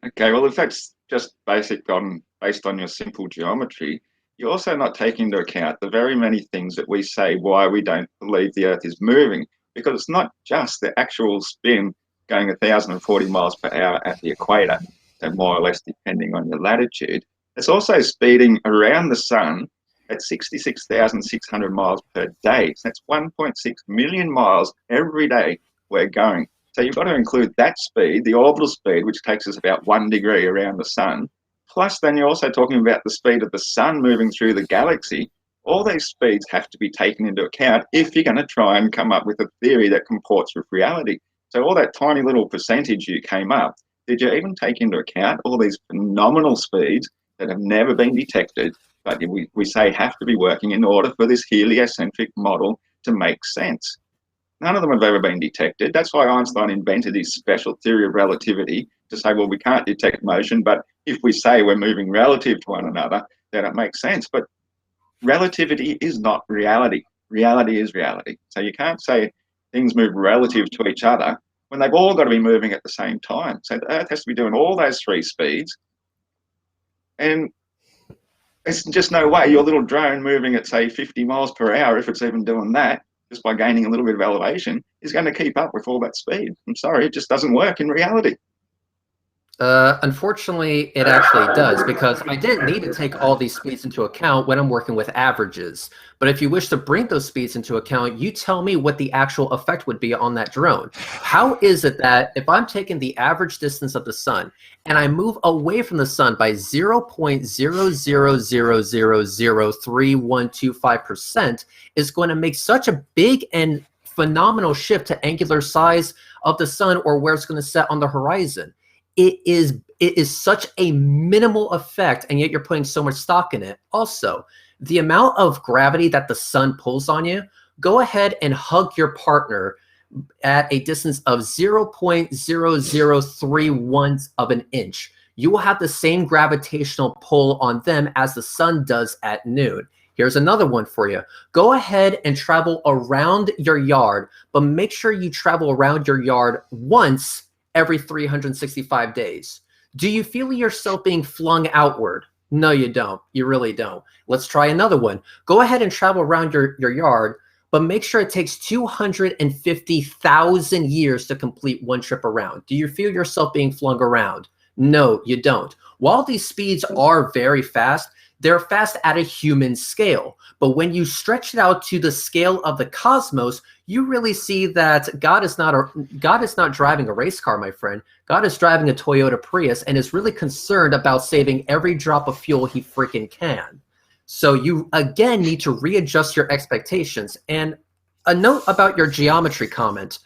Okay, well, if that's just based on your simple geometry, you're also not taking into account the very many things that we say why we don't believe the Earth is moving, because it's not just the actual spin going 1,040 miles per hour at the equator, so more or less depending on your latitude. It's also speeding around the sun at 66,600 miles per day. So that's 1.6 million miles every day we're going. So you've got to include that speed, the orbital speed, which takes us about 1 degree around the sun. Plus, then you're also talking about the speed of the sun moving through the galaxy. All these speeds have to be taken into account if you're going to try and come up with a theory that comports with reality. So all that tiny little percentage you came up, did you even take into account all these phenomenal speeds that have never been detected, but we say have to be working in order for this heliocentric model to make sense? None of them have ever been detected. That's why Einstein invented his special theory of relativity to say, well, we can't detect motion, but if we say we're moving relative to one another, then it makes sense. But relativity is not reality. Reality is reality. So you can't say things move relative to each other when they've all got to be moving at the same time. So the Earth has to be doing all those three speeds. And there's just no way your little drone moving at, say, 50 miles per hour, if it's even doing that, just by gaining a little bit of elevation, is going to keep up with all that speed. I'm sorry, it just doesn't work in reality. Unfortunately, it actually does, because I didn't need to take all these speeds into account when I'm working with averages. But if you wish to bring those speeds into account, you tell me what the actual effect would be on that drone. How is it that if I'm taking the average distance of the sun and I move away from the sun by 0.00003125% is going to make such a big and phenomenal shift to angular size of the sun or where it's going to set on the horizon? It is such a minimal effect, and yet you're putting so much stock in it. Also, the amount of gravity that the sun pulls on you, go ahead and hug your partner at a distance of 0.0031 of an inch, you will have the same gravitational pull on them as the sun does at noon. Here's another one for you. Go ahead and travel around your yard, but make sure you travel around your yard once every 365 days. Do you feel yourself being flung outward? No, you don't. You really don't. Let's try another one. Go ahead and travel around your yard, but make sure it takes 250,000 years to complete one trip around. Do you feel yourself being flung around? No, you don't. While these speeds are very fast, they're fast at a human scale. But when you stretch it out to the scale of the cosmos, you really see that God is not driving a race car, my friend. God is driving a Toyota Prius and is really concerned about saving every drop of fuel he freaking can. So you, again, need to readjust your expectations. And a note about your geometry comment.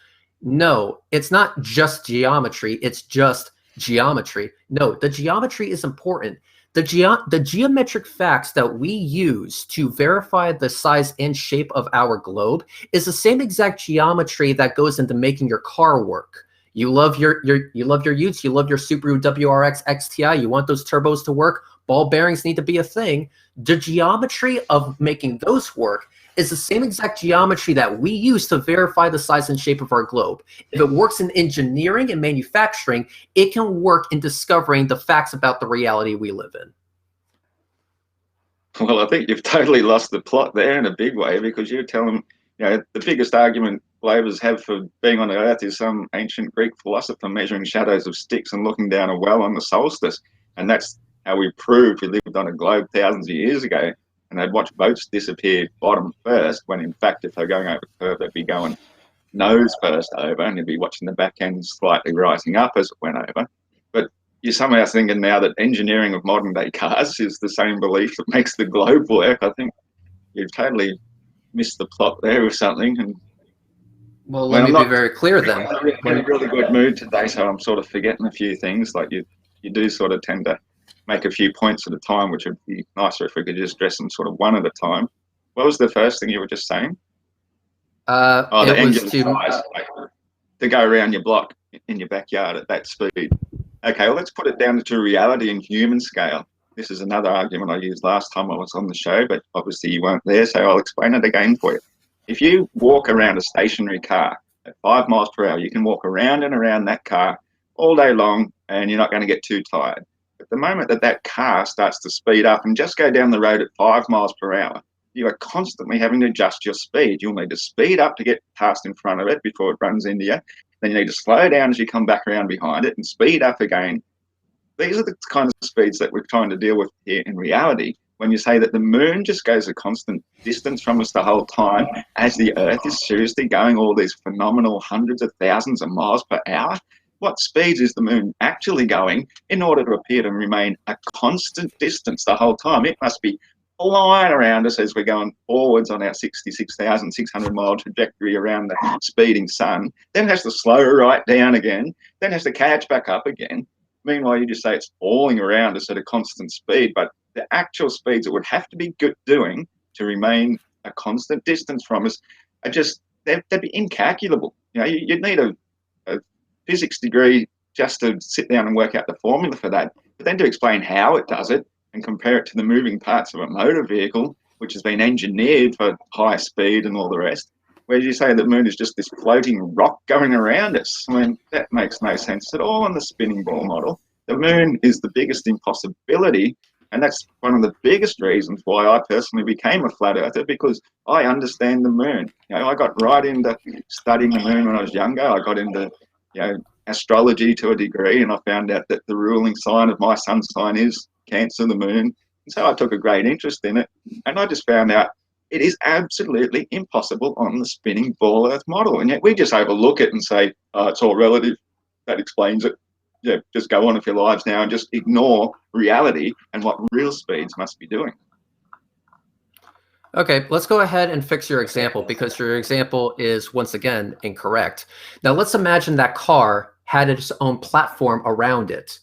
No, it's not just geometry. It's just geometry. No, the geometry is important. The geometric facts that we use to verify the size and shape of our globe is the same exact geometry that goes into making your car work. You love your Utes, you love your Subaru WRX XTI, you want those turbos to work, ball bearings need to be a thing. The geometry of making those work is the same exact geometry that we use to verify the size and shape of our globe. If it works in engineering and manufacturing, it can work in discovering the facts about the reality we live in. Well, I think you've totally lost the plot there in a big way, because you're telling, the biggest argument believers have for being on the Earth is some ancient Greek philosopher measuring shadows of sticks and looking down a well on the solstice. And that's how we proved we lived on a globe thousands of years ago. And they'd watch boats disappear bottom first, when in fact, if they're going over the curve, they'd be going nose first over, and you'd be watching the back end slightly rising up as it went over. But you're somehow thinking now that engineering of modern day cars is the same belief that makes the globe work. I think you've totally missed the plot there with something. And well, let me be very clear then. I'm in a really good mood today, so I'm sort of forgetting a few things. Like you do sort of tend to make a few points at a time, which would be nicer if we could just address them sort of one at a time. What was the first thing you were just saying? The engine size, like, to go around your block in your backyard at that speed. Okay, well, let's put it down to reality and human scale. This is another argument I used last time I was on the show, but obviously you weren't there, so I'll explain it again for you. If you walk around a stationary car at 5 miles per hour, you can walk around and around that car all day long, and you're not going to get too tired. But the moment that that car starts to speed up and just go down the road at 5 miles per hour, you are constantly having to adjust your speed. You'll need to speed up to get past in front of it before it runs into you. Then you need to slow down as you come back around behind it and speed up again. These are the kind of speeds that we're trying to deal with here in reality. When you say that the moon just goes a constant distance from us the whole time, as the Earth is seriously going all these phenomenal hundreds of thousands of miles per hour, what speeds is the moon actually going in order to appear to remain a constant distance the whole time? It must be flying around us as we're going forwards on our 66,600 mile trajectory around the speeding sun, then has to slow right down again, then has to catch back up again. Meanwhile, you just say it's falling around us at a constant speed, but the actual speeds it would have to be doing to remain a constant distance from us are just, they'd be incalculable. You'd need a physics degree just to sit down and work out the formula for that. But then to explain how it does it and compare it to the moving parts of a motor vehicle, which has been engineered for high speed and all the rest, where you say the moon is just this floating rock going around us. I mean, that makes no sense at all in the spinning ball model. The moon is the biggest impossibility, and that's one of the biggest reasons why I personally became a flat earther, because I understand the moon. I got right into studying the moon when I was younger. I got into astrology to a degree, and I found out that the ruling sign of my sun sign is Cancer, the moon. And so I took a great interest in it, and I just found out it is absolutely impossible on the spinning ball Earth model. And yet we just overlook it and say, oh, it's all relative. That explains it. Yeah, just go on with your lives now and just ignore reality and what real speeds must be doing. Okay, let's go ahead and fix your example, because your example is, once again, incorrect. Now, let's imagine that car had its own platform around it.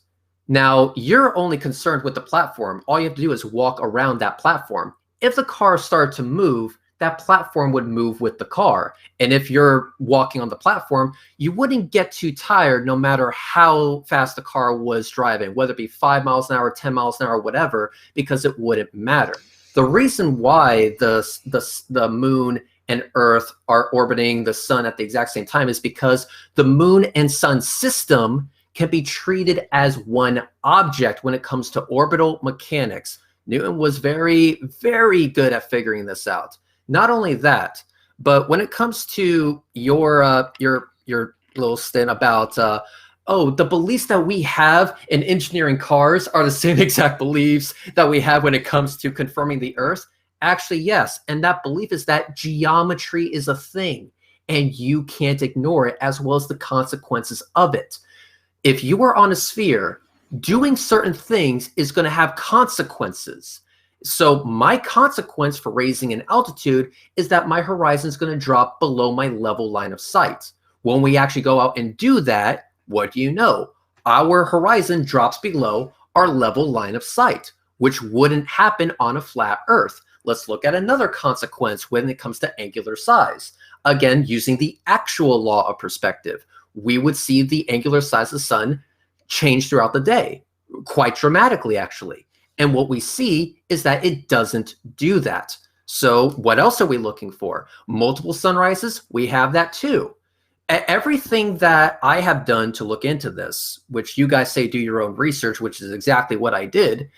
Now, you're only concerned with the platform. All you have to do is walk around that platform. If the car started to move, that platform would move with the car. And if you're walking on the platform, you wouldn't get too tired no matter how fast the car was driving, whether it be 5 miles an hour, 10 miles an hour, whatever, because it wouldn't matter. The reason why the moon and Earth are orbiting the sun at the exact same time is because the moon and sun system can be treated as one object when it comes to orbital mechanics. Newton was very, very good at figuring this out. Not only that, but when it comes to your little stint about oh, the beliefs that we have in engineering cars are the same exact beliefs that we have when it comes to confirming the Earth. Actually, yes, and that belief is that geometry is a thing, and you can't ignore it, as well as the consequences of it. If you are on a sphere, doing certain things is going to have consequences. So my consequence for raising an altitude is that my horizon is going to drop below my level line of sight. When we actually go out and do that, what do you know? Our horizon drops below our level line of sight, which wouldn't happen on a flat Earth. Let's look at another consequence when it comes to angular size. Again, using the actual law of perspective, we would see the angular size of the sun change throughout the day, quite dramatically, actually. And what we see is that it doesn't do that. So what else are we looking for? Multiple sunrises, we have that too. Everything that I have done to look into this, which you guys say do your own research, which is exactly what I did,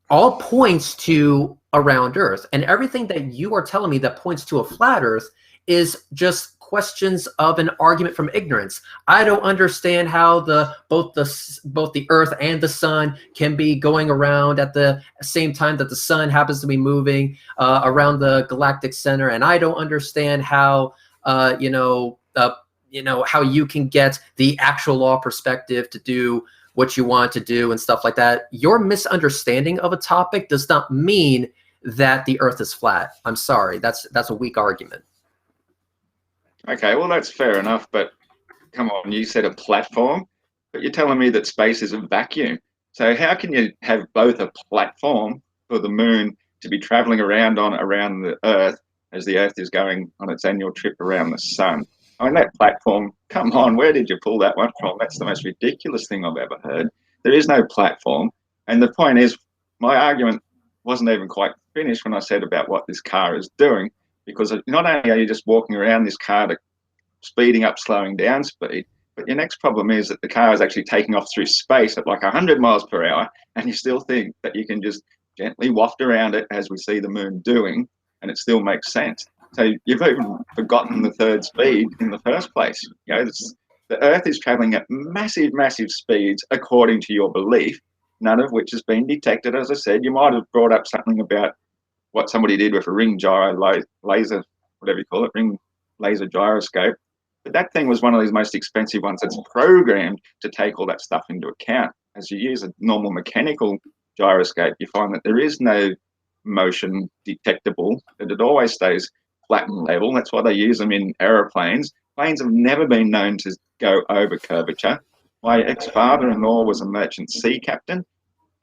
all points to a round Earth. And everything that you are telling me that points to a flat Earth is just questions of an argument from ignorance. I don't understand how both the Earth and the sun can be going around at the same time that the sun happens to be moving around the galactic center, and I don't understand how how you can get the actual law perspective to do what you want to do and stuff like that. Your misunderstanding of a topic does not mean that the Earth is flat. I'm sorry, that's a weak argument. Okay, well, that's fair enough, but come on, you said a platform, but you're telling me that space is a vacuum. So how can you have both a platform for the moon to be traveling around the Earth as the Earth is going on its annual trip around the sun? I mean, that platform, come on, where did you pull that one from? That's the most ridiculous thing I've ever heard. There is no platform. And the point is, my argument wasn't even quite finished when I said about what this car is doing. Because not only are you just walking around this car to speeding up, slowing down speed, but your next problem is that the car is actually taking off through space at like 100 miles per hour, and you still think that you can just gently waft around it as we see the moon doing, and it still makes sense. So you've even forgotten the third speed in the first place. You know, the Earth is traveling at massive, massive speeds according to your belief, none of which has been detected. As I said, you might have brought up something about what somebody did with a ring gyro laser, whatever you call it, ring laser gyroscope. But that thing was one of these most expensive ones that's programmed to take all that stuff into account. As you use a normal mechanical gyroscope, you find that there is no motion detectable, that it always stays flat and level. That's why they use them in aeroplanes. Planes have never been known to go over curvature. My ex-father-in-law was a merchant sea captain.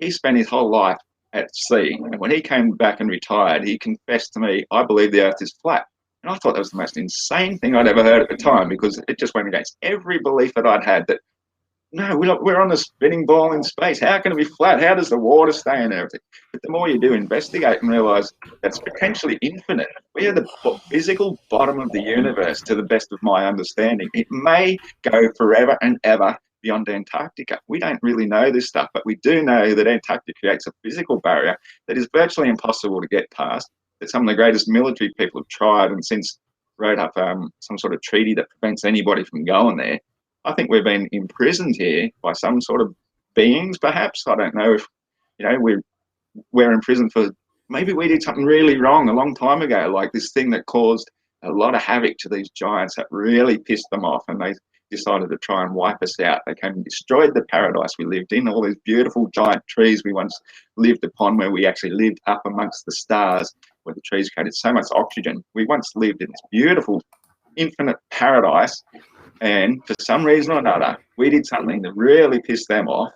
He spent his whole life at sea, and when he came back and retired, he confessed to me, I believe the Earth is flat. And I thought that was the most insane thing I'd ever heard at the time, because it just went against every belief that I'd had, that no, we're on a spinning ball in space. How can it be flat? How does the water stay in everything? But the more you do investigate and realize that's potentially infinite. We are the physical bottom of the universe, to the best of my understanding. It may go forever and ever beyond Antarctica. We don't really know this stuff, but we do know that Antarctica creates a physical barrier that is virtually impossible to get past, that some of the greatest military people have tried and since wrote up some sort of treaty that prevents anybody from going there. I think we've been imprisoned here by some sort of beings, perhaps. I don't know if, we're imprisoned for, maybe we did something really wrong a long time ago, like this thing that caused a lot of havoc to these giants that really pissed them off, and they decided to try and wipe us out. They came and destroyed the paradise we lived in, all these beautiful giant trees we once lived upon, where we actually lived up amongst the stars, where the trees created so much oxygen. We once lived in this beautiful, infinite paradise, and for some reason or another, we did something that really pissed them off.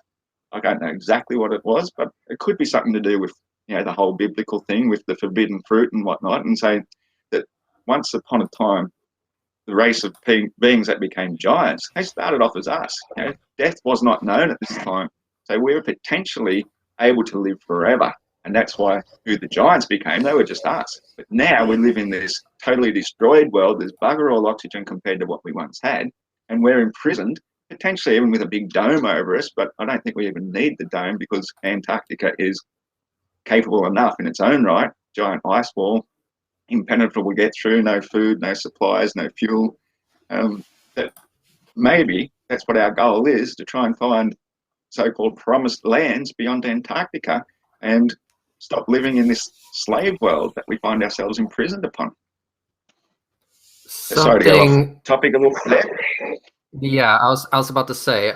I don't know exactly what it was, but it could be something to do with, the whole biblical thing with the forbidden fruit and whatnot, and say that once upon a time, the race of beings that became giants, they started off as us. You know, death was not known at this time. So we were potentially able to live forever. And that's why who the giants became, they were just us. But now we live in this totally destroyed world. There's bugger all oxygen compared to what we once had. And we're imprisoned, potentially even with a big dome over us. But I don't think we even need the dome because Antarctica is capable enough in its own right. Giant ice wall, impenetrable get through, no food, no supplies, no fuel. That maybe that's what our goal is, to try and find so-called promised lands beyond Antarctica and stop living in this slave world that we find ourselves imprisoned upon. Sorry to go off topic a little bit there. Yeah, I was about to say,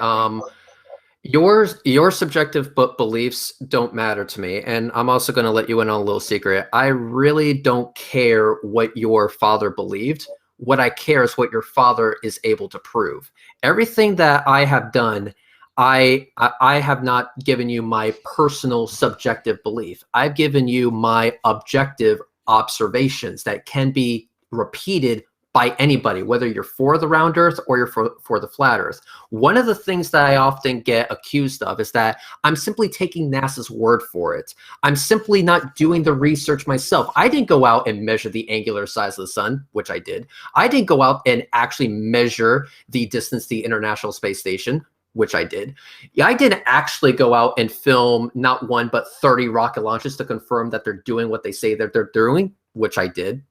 your subjective beliefs don't matter to me, and I'm also going to let you in on a little secret. I really don't care what your father believed. What I care is what your father is able to prove. Everything that I have done, I have not given you my personal subjective belief. I've given you my objective observations that can be repeated by anybody, whether you're for the round earth or you're for the flat earth. One of the things that I often get accused of is that I'm simply taking NASA's word for it. I'm simply not doing the research myself. I didn't go out and measure the angular size of the sun, which I did. I didn't go out and actually measure the distance to the International Space Station, which I did. Yeah, I didn't actually go out and film not one, but 30 rocket launches to confirm that they're doing what they say that they're doing, which I did.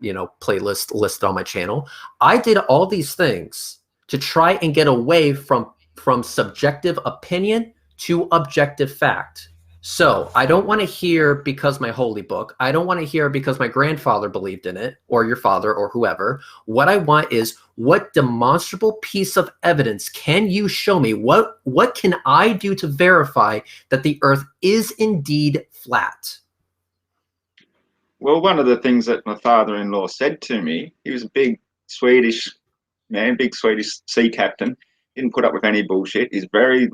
You know, playlist listed on my channel. I did all these things to try and get away from subjective opinion to objective fact. So I don't want to hear because my holy book. I don't want to hear because my grandfather believed in it, or your father, or whoever. What I want is, what demonstrable piece of evidence can you show me? What can I do to verify that the earth is indeed flat? Well, one of the things that my father-in-law said to me, he was a big Swedish man, big Swedish sea captain, didn't put up with any bullshit. He's very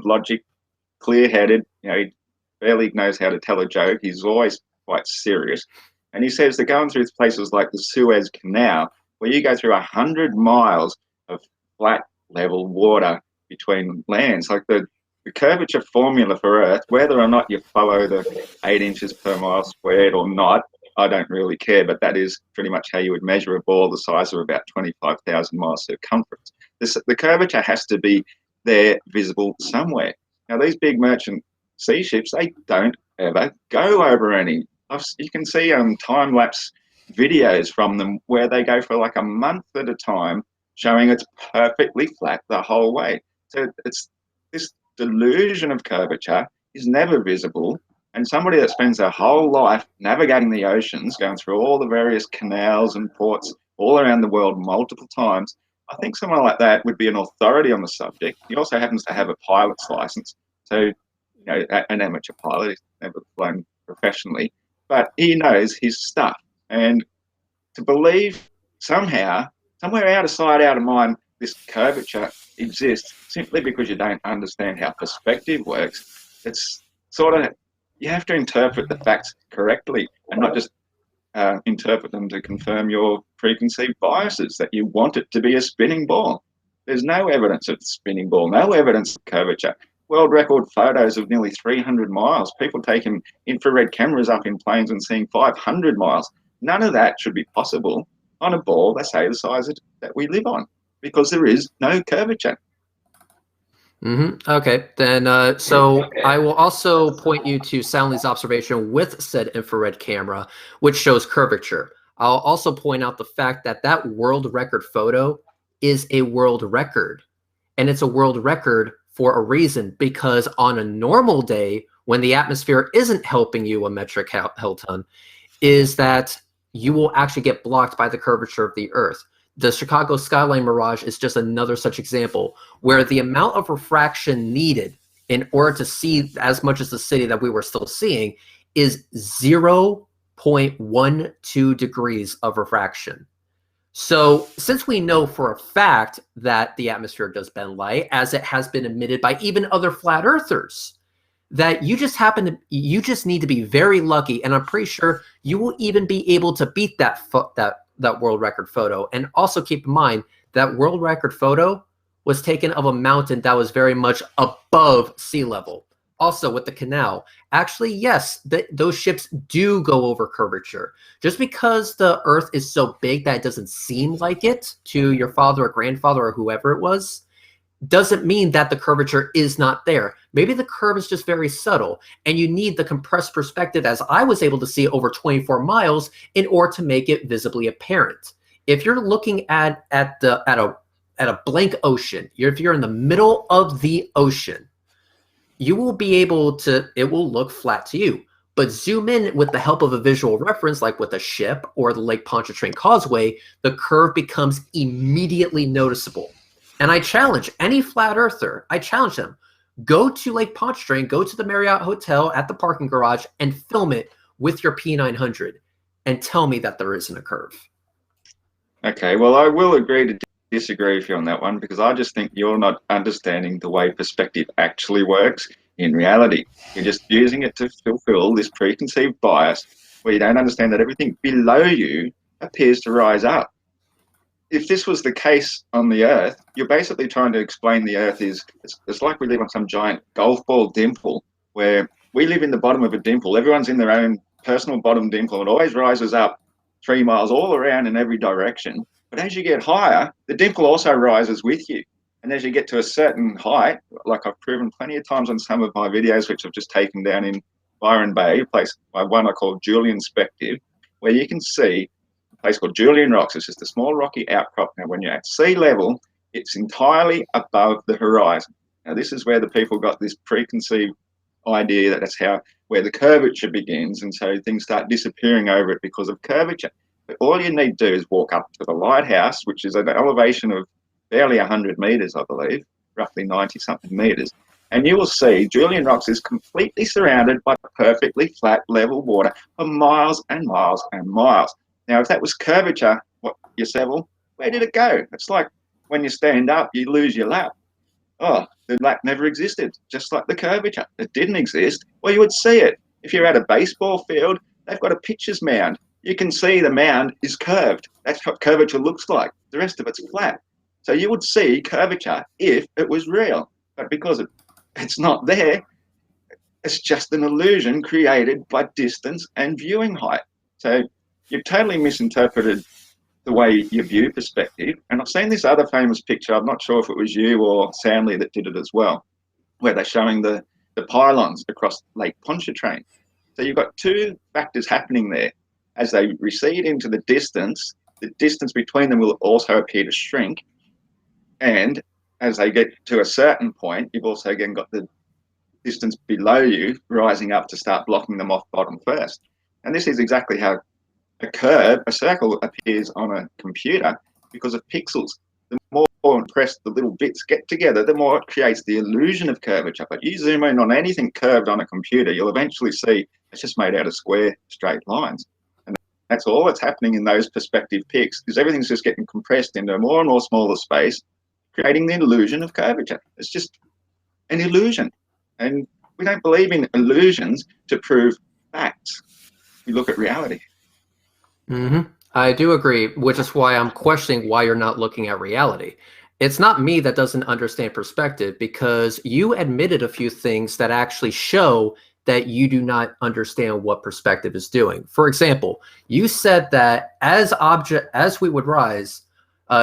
clear-headed, you know, he barely knows how to tell a joke. He's always quite serious. And he says they're going through places like the Suez Canal, where you go through 100 miles of flat level water between lands. Like the curvature formula for Earth, whether or not you follow the 8 inches per mile squared or not, I don't really care, but that is pretty much how you would measure a ball the size of about 25,000 miles circumference. The curvature has to be there, visible somewhere. Now, these big merchant sea ships, they don't ever go over any. You can see time-lapse videos from them where they go for like a month at a time, showing it's perfectly flat the whole way. So it's this delusion of curvature is never visible. And somebody that spends their whole life navigating the oceans, going through all the various canals and ports all around the world multiple times, I think someone like that would be an authority on the subject. He also happens to have a pilot's license. So, you know, an amateur pilot, he's never flown professionally, but he knows his stuff. And to believe somehow, somewhere out of sight, out of mind, this curvature exists simply because you don't understand how perspective works, it's sort of, you have to interpret the facts correctly and not just interpret them to confirm your preconceived biases that you want it to be a spinning ball. There's no evidence of the spinning ball, no evidence of curvature. World record photos of nearly 300 miles. People taking infrared cameras up in planes and seeing 500 miles. None of that should be possible on a ball, they say, the size that we live on, because there is no curvature. Okay, then so I will also point you to Soundly's observation with said infrared camera, which shows curvature. I'll also point out the fact that that world record photo is a world record, and it's a world record for a reason, because on a normal day when the atmosphere isn't helping you a metric Helton, is that you will actually get blocked by the curvature of the Earth. The Chicago skyline mirage is just another such example where the amount of refraction needed in order to see as much as the city that we were still seeing is 0.12 degrees of refraction. So since we know for a fact that the atmosphere does bend light, as it has been admitted by even other flat earthers, that you just need to be very lucky, and I'm pretty sure you will even be able to beat that that world record photo. And also keep in mind that world record photo was taken of a mountain that was very much above sea level. Also with the canal, actually, yes, those ships do go over curvature. Just because the Earth is so big that it doesn't seem like it to your father or grandfather or whoever it was, doesn't mean that the curvature is not there. Maybe the curve is just very subtle, and you need the compressed perspective, as I was able to see over 24 miles, in order to make it visibly apparent. If you're looking at a blank ocean, if you're in the middle of the ocean, you will be able to, it will look flat to you. But zoom in with the help of a visual reference, like with a ship or the Lake Pontchartrain Causeway, the curve becomes immediately noticeable. And I challenge any flat earther, I challenge them, go to Lake Pontchartrain, go to the Marriott Hotel at the parking garage and film it with your P900 and tell me that there isn't a curve. Okay, well, I will agree to disagree with you on that one, because I just think you're not understanding the way perspective actually works in reality. You're just using it to fulfill this preconceived bias where you don't understand that everything below you appears to rise up. If this was the case on the Earth, you're basically trying to explain the Earth is, it's like we live on some giant golf ball dimple, where we live in the bottom of a dimple. Everyone's in their own personal bottom dimple. It always rises up 3 miles all around in every direction. But as you get higher, the dimple also rises with you. And as you get to a certain height, like I've proven plenty of times on some of my videos, which I've just taken down in Byron Bay, a place, one I call Julian Spective, where you can see a place called Julian Rocks. It's just a small rocky outcrop. Now, when you're at sea level, it's entirely above the horizon. Now, this is where the people got this preconceived idea that that's where the curvature begins, and so things start disappearing over it because of curvature. But all you need to do is walk up to the lighthouse, which is at an elevation of barely 100 meters, I believe, roughly 90-something meters, and you will see Julian Rocks is completely surrounded by perfectly flat, level water for miles and miles and miles. Now, if that was curvature, where did it go? It's like when you stand up, you lose your lap. Oh, the lap never existed, just like the curvature. It didn't exist. Well, you would see it. If you're at a baseball field, they've got a pitcher's mound. You can see the mound is curved. That's what curvature looks like. The rest of it's flat. So you would see curvature if it was real. But because it's not there, it's just an illusion created by distance and viewing height. So you've totally misinterpreted the way you view perspective. And I've seen this other famous picture, I'm not sure if it was you or Samley that did it as well, where they're showing the pylons across Lake Pontchartrain. So you've got two factors happening there. As they recede into the distance between them will also appear to shrink. And as they get to a certain point, you've also again got the distance below you rising up to start blocking them off bottom first. And this is exactly how a circle appears on a computer because of pixels. The more compressed the little bits get together, the more it creates the illusion of curvature. But you zoom in on anything curved on a computer, you'll eventually see it's just made out of square, straight lines. And that's all that's happening in those perspective pics, is everything's just getting compressed into a more and more smaller space, creating the illusion of curvature. It's just an illusion. And we don't believe in illusions to prove facts. We look at reality. Mm-hmm. I do agree, which is why I'm questioning why you're not looking at reality. It's not me that doesn't understand perspective, because you admitted a few things that actually show that you do not understand what perspective is doing. For example, you said that as we would rise,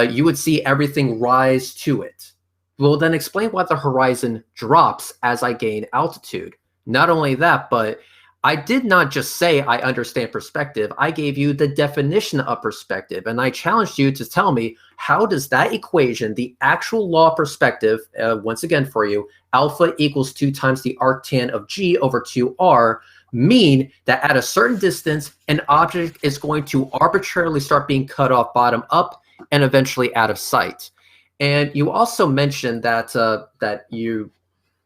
you would see everything rise to it. Well, then explain why the horizon drops as I gain altitude. Not only that, but I did not just say I understand perspective. I gave you the definition of perspective, and I challenged you to tell me, how does that equation, the actual law of perspective, once again for you, alpha equals 2 times the arctan of g over 2r, mean that at a certain distance, an object is going to arbitrarily start being cut off bottom up and eventually out of sight. And you also mentioned that that you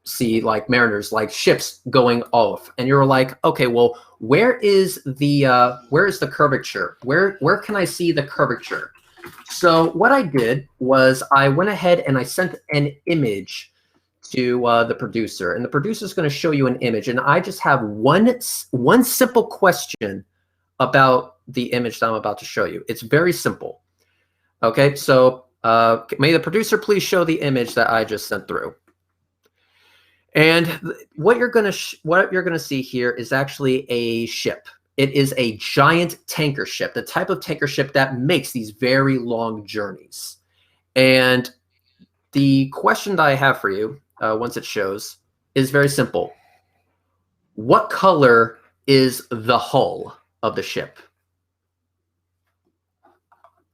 see like mariners, like ships going off, and you're like, okay, well, where is the curvature? Where can I see the curvature? So what I did was I went ahead and I sent an image to the producer, and the producer is going to show you an image, and I just have one simple question about the image that I'm about to show you. It's very simple. Okay, so may the producer please show the image that I just sent through. And what you're gonna see here is actually a ship. It is a giant tanker ship, the type of tanker ship that makes these very long journeys. And the question that I have for you, once it shows, is very simple. What color is the hull of the ship?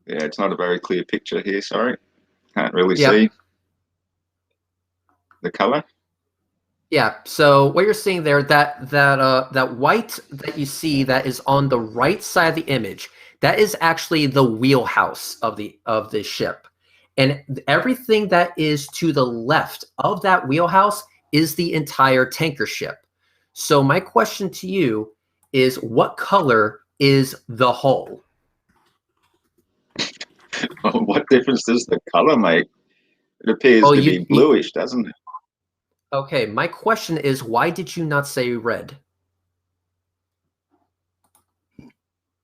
Yeah, it's not a very clear picture here, sorry. Can't really see the color. Yeah, so what you're seeing there, that white that you see that is on the right side of the image, that is actually the wheelhouse of the ship. And everything that is to the left of that wheelhouse is the entire tanker ship. So my question to you is, what color is the hull? Well, what difference does the color make? It appears to be bluish, doesn't it? Okay, my question is, why did you not say red?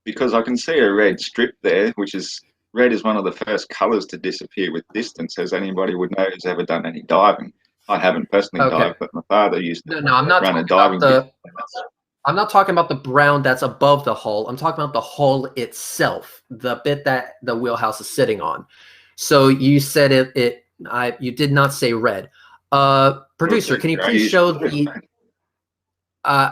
Because I can see a red strip there, which is, red is one of the first colors to disappear with distance, as anybody would know who's ever done any diving. I haven't personally dived, but my father used to run a diving business. I'm not talking about the brown that's above the hull. I'm talking about the hull itself, the bit that the wheelhouse is sitting on. So you said you did not say red. Producer, can you please show the...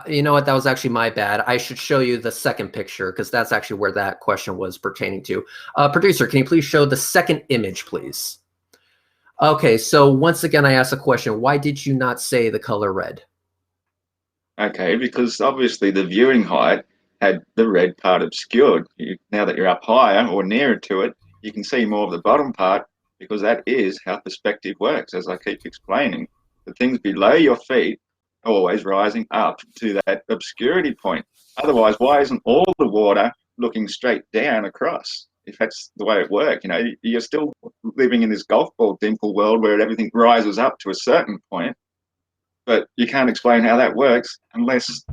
you know what? That was actually my bad. I should show you the second picture because that's actually where that question was pertaining to. Producer, can you please show the second image, please? Okay, so once again, I asked a question. Why did you not say the color red? Okay, because obviously the viewing height had the red part obscured. Now that you're up higher or nearer to it, you can see more of the bottom part because that is how perspective works, as I keep explaining. The things below your feet are always rising up to that obscurity point. Otherwise, why isn't all the water looking straight down across? If that's the way it works, you know, you're still living in this golf ball dimple world where everything rises up to a certain point. But you can't explain how that works unless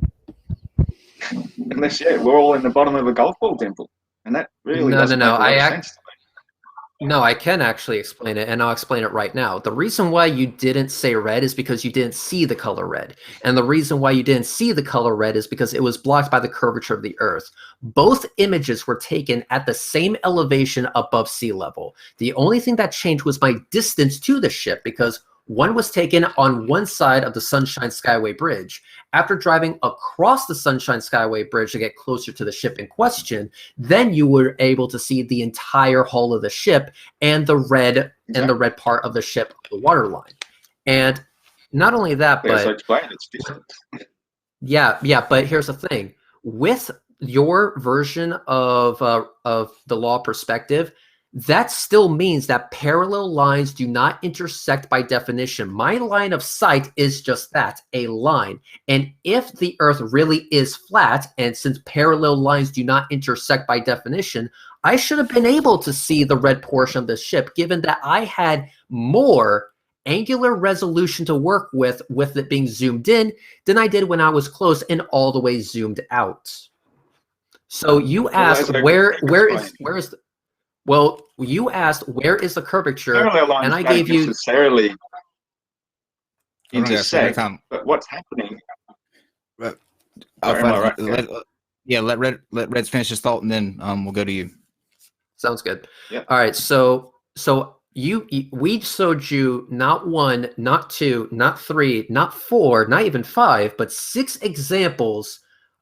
we're all in the bottom of a golf ball dimple, and that really doesn't make a lot of sense to me. No, I can actually explain it, and I'll explain it right now. The reason why you didn't say red is because you didn't see the color red, and the reason why you didn't see the color red is because it was blocked by the curvature of the Earth. Both images were taken at the same elevation above sea level. The only thing that changed was my distance to the ship, because one was taken on one side of the Sunshine Skyway Bridge. After driving across the Sunshine Skyway Bridge to get closer to the ship in question, then you were able to see the entire hull of the ship and the red part of the ship, the water line. And not only that, but explain its distance. yeah. But here's the thing: with your version of the law perspective, that still means that parallel lines do not intersect by definition. My line of sight is just that, a line. And if the Earth really is flat, and since parallel lines do not intersect by definition, I should have been able to see the red portion of the ship, given that I had more angular resolution to work with it being zoomed in than I did when I was close and all the way zoomed out. So you asked, well, you asked where is the curvature, and I gave you necessarily intersect. But what's happening? Let Reds finish his thought, and then we'll go to you. Sounds good. Yeah. All right. So we showed you not one, not two, not three, not four, not even five, but 6 examples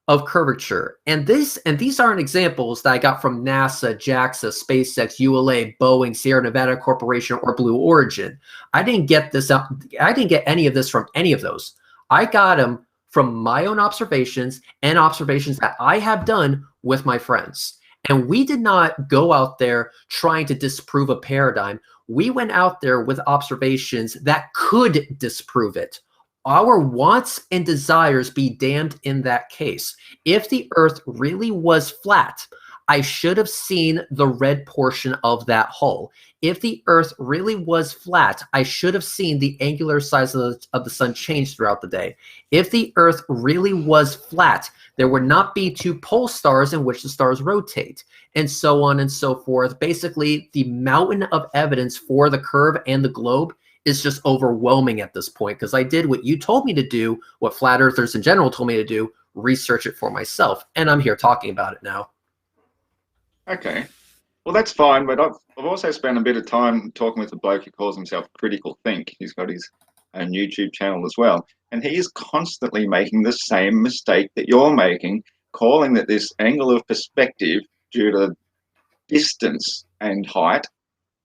of curvature, and these aren't examples that I got from NASA, JAXA, SpaceX, ULA, Boeing, Sierra Nevada Corporation, or Blue Origin. I didn't get any of this from any of those. I got them from my own observations and observations that I have done with my friends. And we did not go out there trying to disprove a paradigm. We went out there with observations that could disprove it. Our wants and desires be damned in that case. If the Earth really was flat, I should have seen the red portion of that hull. If the Earth really was flat, I should have seen the angular size of the sun change throughout the day. If the Earth really was flat, there would not be two pole stars in which the stars rotate, and so on and so forth. Basically, the mountain of evidence for the curve and the globe is just overwhelming at this point, because I did what you told me to do, what flat earthers in general told me to do, research it for myself, and I'm here talking about it now. Okay. Well, that's fine, but I've also spent a bit of time talking with a bloke who calls himself Critical Think. He's got his own YouTube channel as well, and he is constantly making the same mistake that you're making, calling that this angle of perspective due to distance and height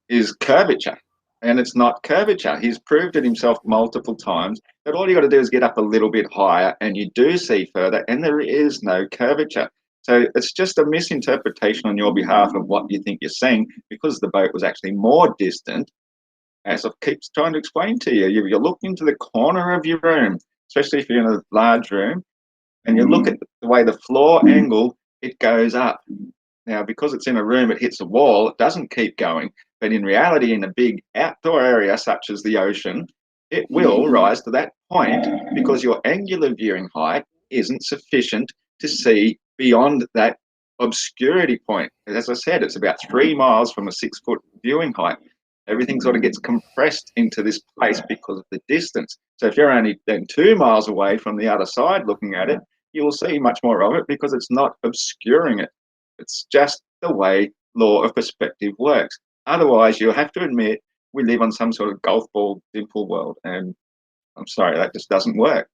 is curvature. And it's not curvature. He's proved it himself multiple times that all you got to do is get up a little bit higher and you do see further, and there is no curvature. So it's just a misinterpretation on your behalf of what you think you're seeing, because the boat was actually more distant. As I keep trying to explain to you, you look into the corner of your room, especially if you're in a large room, and you look at the way the floor angle, it goes up. Now, because it's in a room, it hits a wall, it doesn't keep going. But in reality, in a big outdoor area such as the ocean, it will rise to that point because your angular viewing height isn't sufficient to see beyond that obscurity point. As I said, it's about 3 miles from a 6-foot viewing height. Everything sort of gets compressed into this place because of the distance. So if you're only then 2 miles away from the other side looking at it, you will see much more of it because it's not obscuring it. It's just the way law of perspective works. Otherwise, you'll have to admit we live on some sort of golf ball dimple world, and I'm sorry, that just doesn't work.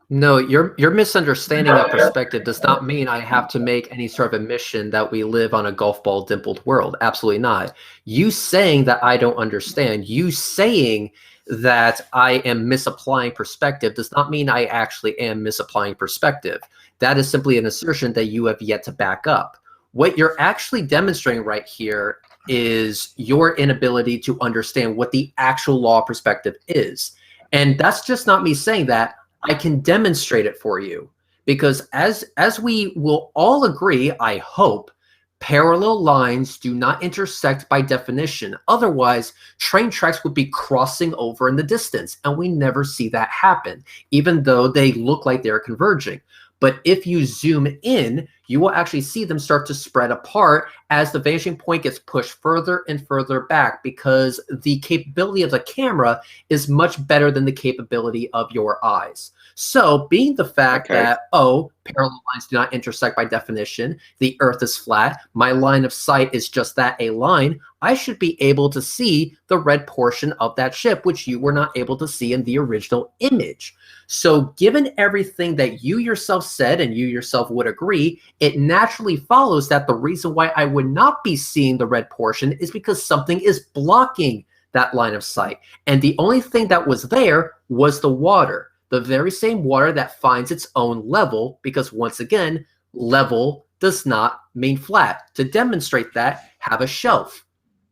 No, your misunderstanding of perspective does not mean I have to make any sort of admission that we live on a golf ball dimpled world. Absolutely not. You saying that I don't understand, you saying that I am misapplying perspective does not mean I actually am misapplying perspective. That is simply an assertion that you have yet to back up. What you're actually demonstrating right here is your inability to understand what the actual law of perspective is. And that's just not me saying that. I can demonstrate it for you, because as we will all agree, I hope, parallel lines do not intersect by definition. Otherwise, train tracks would be crossing over in the distance, and we never see that happen, even though they look like they're converging. But if you zoom in, you will actually see them start to spread apart as the vanishing point gets pushed further and further back, because the capability of the camera is much better than the capability of your eyes. So being the fact that, oh, parallel lines do not intersect by definition, the Earth is flat, my line of sight is just that, a line, I should be able to see the red portion of that ship, which you were not able to see in the original image. So given everything that you yourself said, and you yourself would agree, it naturally follows that the reason why I would not be seeing the red portion is because something is blocking that line of sight. And the only thing that was there was the water, the very same water that finds its own level, because once again, level does not mean flat. To demonstrate that, have a shelf.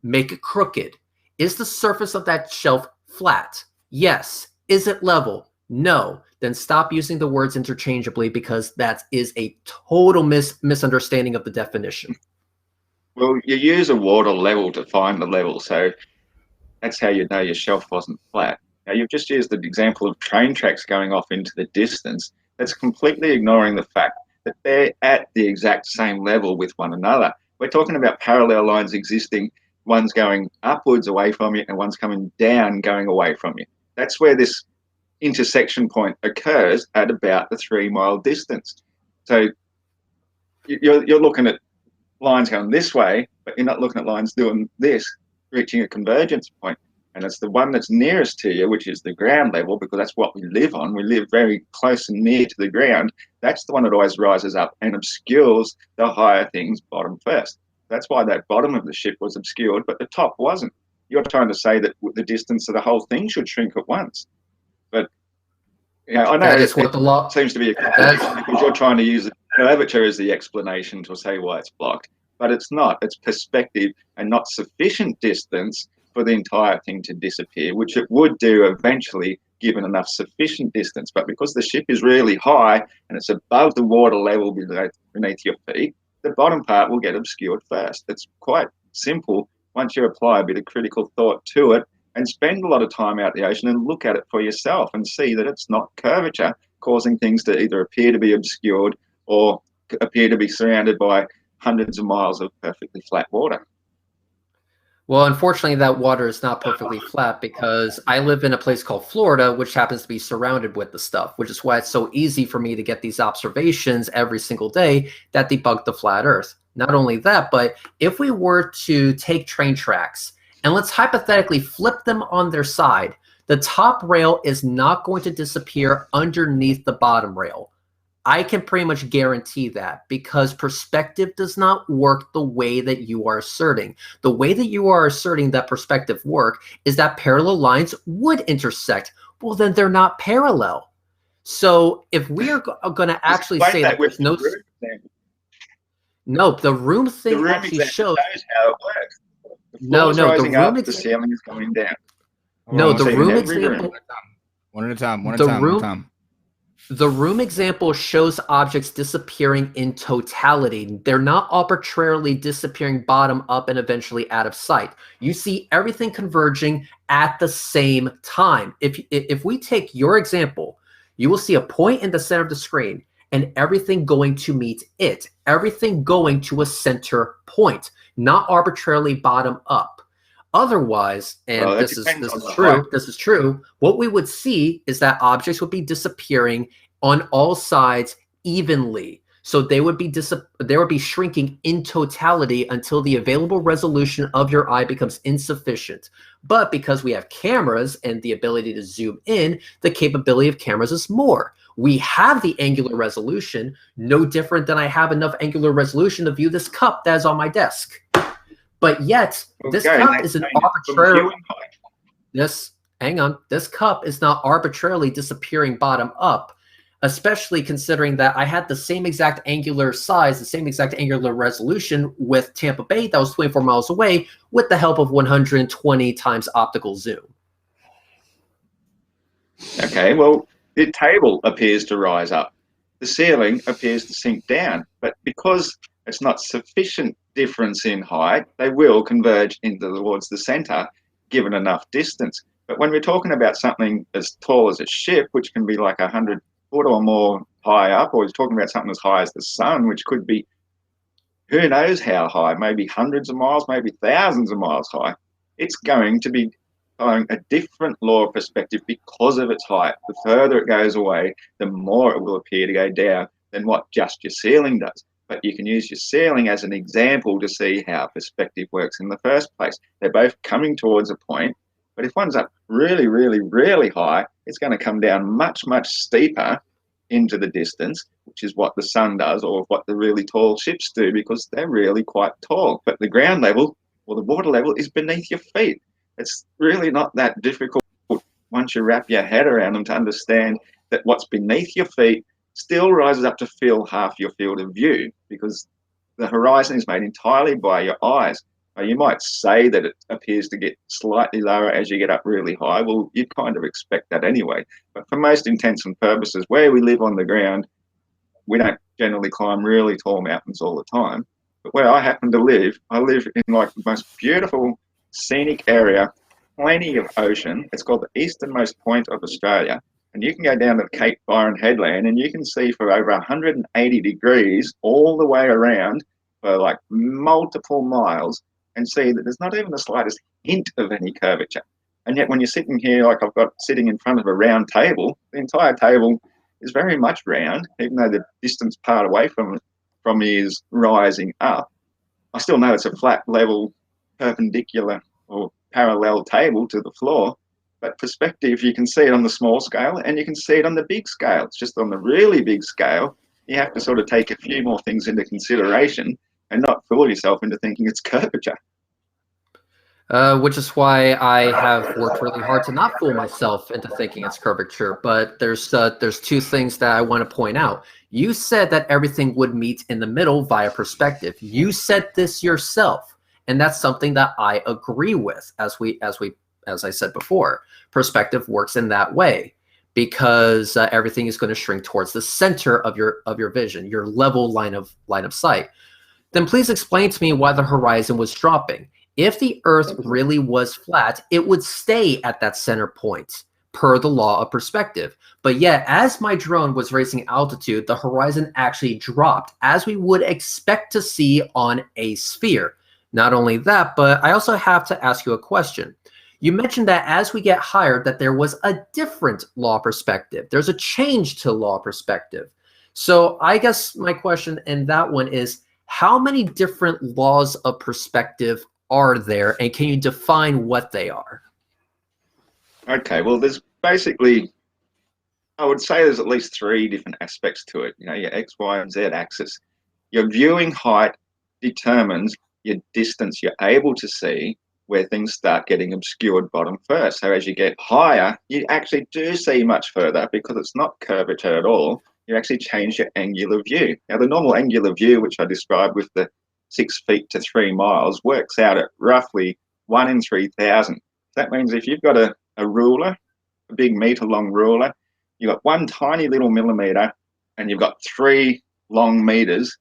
Make it crooked. Is the surface of that shelf flat? Yes. Is it level? No. Then stop using the words interchangeably, because that is a total misunderstanding of the definition. Well, you use a water level to find the level, so that's how you know your shelf wasn't flat. Now, you've just used the example of train tracks going off into the distance. That's completely ignoring the fact that they're at the exact same level with one another. We're talking about parallel lines existing, one's going upwards away from you and one's coming down going away from you. That's where this intersection point occurs at about the 3 mile distance. So you're looking at lines going this way, but you're not looking at lines doing this, reaching a convergence point. And it's the one that's nearest to you, which is the ground level, because that's what we live on. We live very close and near to the ground. That's the one that always rises up and obscures the higher things bottom first. That's why that bottom of the ship was obscured, but the top wasn't. You're trying to say that the distance of the whole thing should shrink at once. But yeah, I know that is what the law seems to be a contradiction, because you're trying to use curvature as the explanation to say why it's blocked. But it's not. It's perspective and not sufficient distance for the entire thing to disappear, which it would do eventually given enough sufficient distance. But because the ship is really high and it's above the water level beneath your feet, the bottom part will get obscured first. It's quite simple once you apply a bit of critical thought to it and spend a lot of time out in the ocean and look at it for yourself and see that it's not curvature causing things to either appear to be obscured or appear to be surrounded by hundreds of miles of perfectly flat water. Well, unfortunately, that water is not perfectly flat because I live in a place called Florida, which happens to be surrounded with the stuff, which is why it's so easy for me to get these observations every single day that debunk the flat Earth. Not only that, but if we were to take train tracks and let's hypothetically flip them on their side, the top rail is not going to disappear underneath the bottom rail. I can pretty much guarantee that because perspective does not work the way that you are asserting. The way that you are asserting that perspective work is that parallel lines would intersect. Well, then they're not parallel. So if we are going to actually say that there's no... No, the room thing actually shows how it works. No, the room the ceiling is going down. No, the room example... One at a time. The room example shows objects disappearing in totality. They're not arbitrarily disappearing bottom up and eventually out of sight. You see everything converging at the same time. If we take your example, you will see a point in the center of the screen and everything going to meet it. Everything going to a center point, not arbitrarily bottom up. Otherwise, and this is true, what we would see is that objects would be disappearing on all sides evenly. So they would be shrinking in totality until the available resolution of your eye becomes insufficient. But because we have cameras and the ability to zoom in, the capability of cameras is more. We have the angular resolution, no different than I have enough angular resolution to view this cup that is on my desk. But yet, this cup is an arbitrary... This cup is not arbitrarily disappearing bottom up, especially considering that I had the same exact angular size, the same exact angular resolution with Tampa Bay that was 24 miles away with the help of 120 times optical zoom. Okay, well, the table appears to rise up. The ceiling appears to sink down, but because it's not sufficient difference in height, they will converge towards the center given enough distance. But when we're talking about something as tall as a ship, which can be like 100 foot or more high up, or we're talking about something as high as the sun, which could be who knows how high, maybe hundreds of miles, maybe thousands of miles high, it's going to be following a different law of perspective because of its height. The further it goes away, the more it will appear to go down than what just your ceiling does. But you can use your ceiling as an example to see how perspective works in the first place. They're both coming towards a point, but if one's up really, really, really high, it's going to come down much, much steeper into the distance, which is what the sun does or what the really tall ships do because they're really quite tall. But the ground level or the water level is beneath your feet. It's really not that difficult once you wrap your head around them to understand that what's beneath your feet still rises up to fill half your field of view because the horizon is made entirely by your eyes. Now, you might say that it appears to get slightly lower as you get up really high. Well, you'd kind of expect that anyway. But for most intents and purposes, where we live on the ground, we don't generally climb really tall mountains all the time. But where I happen to live, I live in like the most beautiful scenic area, plenty of ocean. It's called the easternmost point of Australia. And you can go down to Cape Byron headland and you can see for over 180 degrees all the way around for like multiple miles and see that there's not even the slightest hint of any curvature. And yet when you're sitting here, like I've got sitting in front of a round table, the entire table is very much round, even though the distance part away from me is rising up. I still know it's a flat, level, perpendicular or parallel table to the floor. But perspective, you can see it on the small scale and you can see it on the big scale. It's just on the really big scale, you have to sort of take a few more things into consideration and not fool yourself into thinking it's curvature. Which is why I have worked really hard to not fool myself into thinking it's curvature. But there's two things that I want to point out. You said that everything would meet in the middle via perspective. You said this yourself, and that's something that I agree with. As I said before, perspective works in that way because everything is going to shrink towards the center of your vision, your level line of sight. then please explain to me why the horizon was dropping. If the Earth really was flat, it would stay at that center point, per the law of perspective. But yet, as my drone was raising altitude, the horizon actually dropped, as we would expect to see on a sphere. Not only that, but I also have to ask you a question. You mentioned that as we get higher, that there was a different law perspective. There's a change to law perspective. So I guess my question in that one is, how many different laws of perspective are there, and can you define what they are? Okay, well, there's basically, I would say there's at least 3 different aspects to it. You know, your X, Y, and Z axis. Your viewing height determines your distance you're able to see, where things start getting obscured bottom first. So as you get higher, you actually do see much further because it's not curvature at all. You actually change your angular view. Now, the normal angular view, which I described with the 6 feet to 3 miles, works out at roughly 1 in 3,000. That means if you've got a ruler, a big meter-long ruler, you've got 1 tiny little millimeter, and you've got 3 long meters.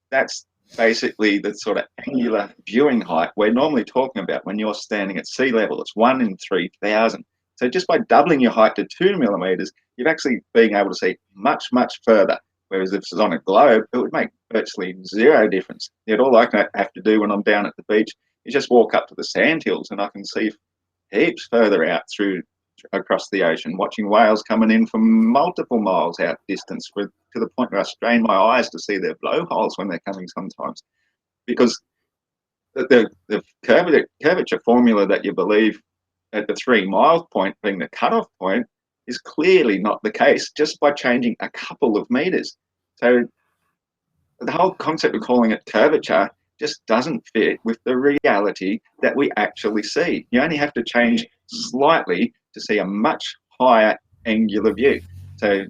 That's basically the sort of angular viewing height we're normally talking about when you're standing at sea level. It's 1 in 3,000. So just by doubling your height to 2 millimeters, you're actually being able to see much, much further. Whereas if it's on a globe, it would make virtually 0 difference. Yet all I have to do when I'm down at the beach is just walk up to the sandhills, and I can see heaps further out across the ocean, watching whales coming in from multiple miles out distance, to the point where I strain my eyes to see their blowholes when they're coming sometimes. Because the curvature formula that you believe at the 3 mile point being the cutoff point is clearly not the case, just by changing a couple of meters. So the whole concept of calling it curvature just doesn't fit with the reality that we actually see. You only have to change slightly to see a much higher angular view. So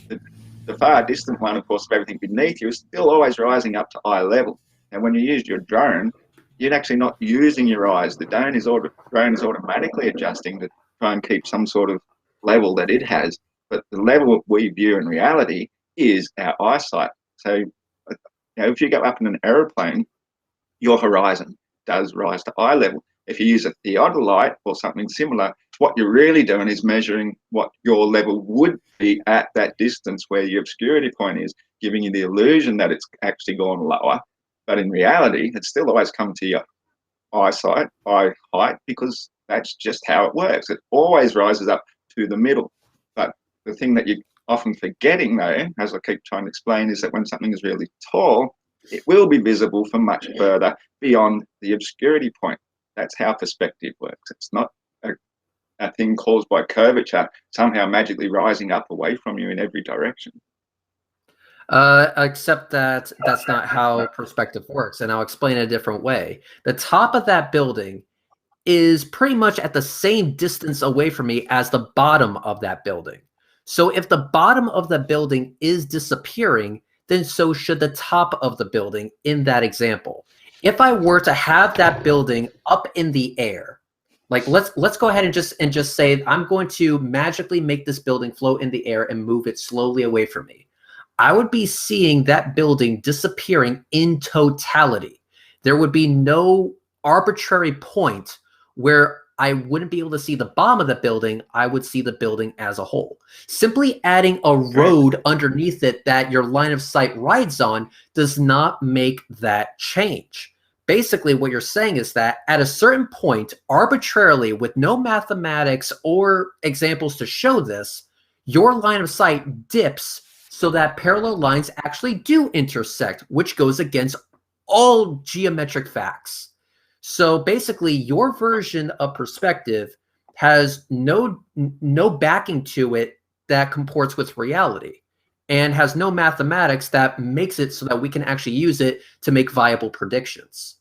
the far distant one, of course, of everything beneath you is still always rising up to eye level. And when you use your drone, you're actually not using your eyes. The drone is automatically adjusting to try and keep some sort of level that it has. But the level we view in reality is our eyesight. So, you know, if you go up in an aeroplane, your horizon does rise to eye level. If you use a theodolite or something similar, what you're really doing is measuring what your level would be at that distance where your obscurity point is, giving you the illusion that it's actually gone lower. But in reality, it's still always come to your eyesight, eye height, because that's just how it works. It always rises up to the middle. But the thing that you're often forgetting, though, as I keep trying to explain, is that when something is really tall, it will be visible for much further beyond the obscurity point. That's how perspective works. It's not a thing caused by curvature somehow magically rising up away from you in every direction. Except that that's not how perspective works, and I'll explain it a different way. The top of that building is pretty much at the same distance away from me as the bottom of that building. So if the bottom of the building is disappearing, then so should the top of the building in that example. If I were to have that building up in the air, like let's go ahead and just say I'm going to magically make this building float in the air and move it slowly away from me, I would be seeing that building disappearing in totality. There would be no arbitrary point where I wouldn't be able to see the bottom of the building. I would see the building as a whole. Simply adding a road underneath it that your line of sight rides on does not make that change. Basically, what you're saying is that at a certain point, arbitrarily, with no mathematics or examples to show this, your line of sight dips so that parallel lines actually do intersect, which goes against all geometric facts. So basically, your version of perspective has no backing to it that comports with reality, and has no mathematics that makes it so that we can actually use it to make viable predictions.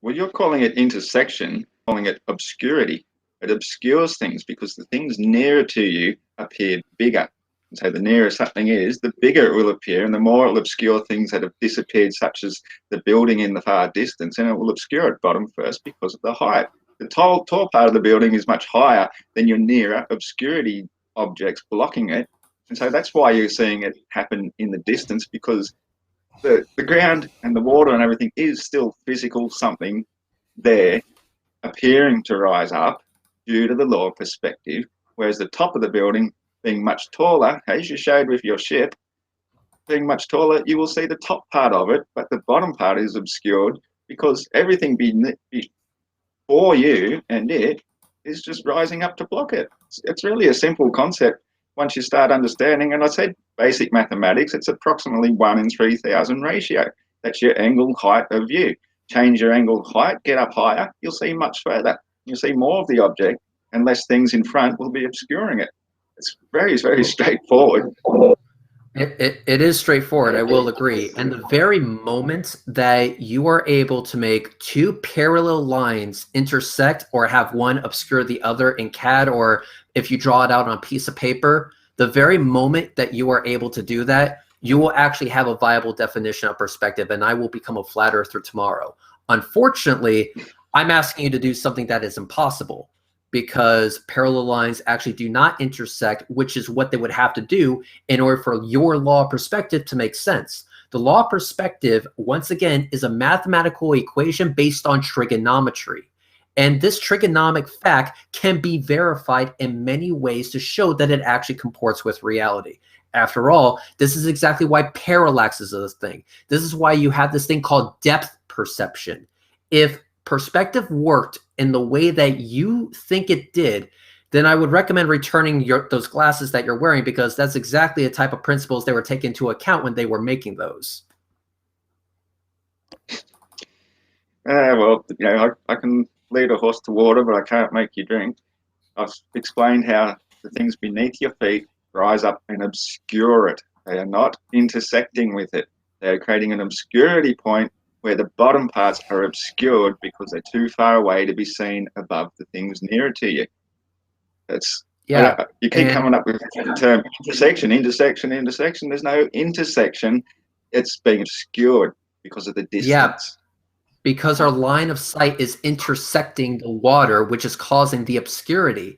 Well, you're calling it intersection, calling it obscurity. It obscures things because the things nearer to you appear bigger. And so the nearer something is, the bigger it will appear, and the more it will obscure things that have disappeared, such as the building in the far distance, and it will obscure it bottom first because of the height. The tall part of the building is much higher than your nearer obscurity objects blocking it. And so that's why you're seeing it happen in the distance, because the ground and the water and everything is still physical something there appearing to rise up due to the law of perspective, whereas the top of the building being much taller, as you showed with your ship, being much taller, you will see the top part of it, but the bottom part is obscured because everything before you and it is just rising up to block it. It's really a simple concept once you start understanding. And I said basic mathematics, it's approximately 1 in 3,000 ratio. That's your angle height of view. Change your angle height, get up higher, you'll see much further. You'll see more of the object and less things in front will be obscuring it. It's very, very straightforward. It is straightforward, I will agree. And the very moment that you are able to make two parallel lines intersect or have one obscure the other in CAD, or if you draw it out on a piece of paper, the very moment that you are able to do that, you will actually have a viable definition of perspective, and I will become a flat earther tomorrow. Unfortunately, I'm asking you to do something that is impossible, because parallel lines actually do not intersect, which is what they would have to do in order for your law of perspective to make sense. The law of perspective, once again, is a mathematical equation based on trigonometry. And this trigonomic fact can be verified in many ways to show that it actually comports with reality. After all, this is exactly why parallax is a thing. This is why you have this thing called depth perception. If perspective worked in the way that you think it did, then I would recommend returning those glasses that you're wearing, because that's exactly the type of principles they were taking into account when they were making those. Well, you know, I can lead a horse to water, but I can't make you drink. I've explained how the things beneath your feet rise up and obscure it. They are not intersecting with it. They are creating an obscurity point where the bottom parts are obscured because they're too far away to be seen above the things nearer to you. That's, yeah. You keep coming up with the term intersection. There's no intersection. It's being obscured because of the distance. Yeah, because our line of sight is intersecting the water, which is causing the obscurity.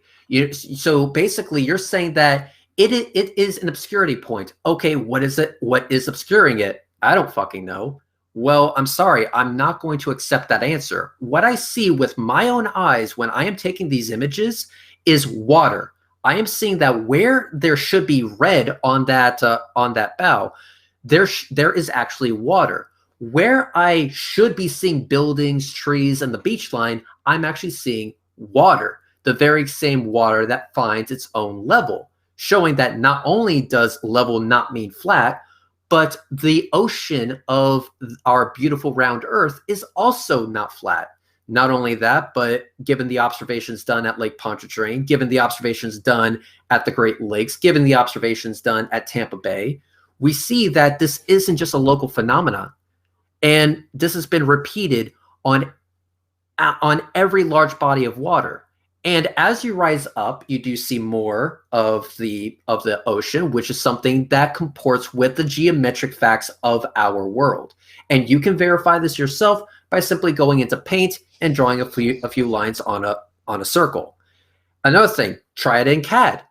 So basically, you're saying that it is an obscurity point. Okay, what is it? What is obscuring it? I don't fucking know. Well, I'm sorry, I'm not going to accept that answer. What I see with my own eyes when I am taking these images is water. I am seeing that where there should be red on that bow, there is actually water. Where I should be seeing buildings, trees, and the beach line, I'm actually seeing water, the very same water that finds its own level, showing that not only does level not mean flat, but the ocean of our beautiful round Earth is also not flat. Not only that, but given the observations done at Lake Pontchartrain, given the observations done at the Great Lakes, given the observations done at Tampa Bay, we see that this isn't just a local phenomenon. And this has been repeated on every large body of water. And as you rise up, you do see more of the ocean, which is something that comports with the geometric facts of our world. And you can verify this yourself by simply going into Paint and drawing a few lines on a circle. Another thing, try it in CAD.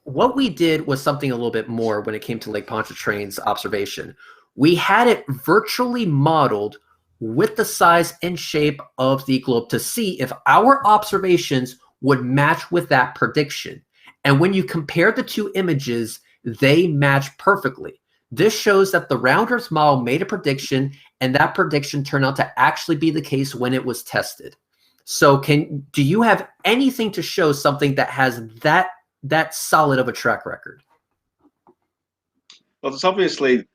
What we did was something a little bit more when it came to Lake Pontchartrain's observation. We had it virtually modeled with the size and shape of the globe to see if our observations would match with that prediction. And when you compare the two images, they match perfectly. This shows that the round Earth model made a prediction, and that prediction turned out to actually be the case when it was tested. So do you have anything to show something that has that solid of a track record? Well, it's obviously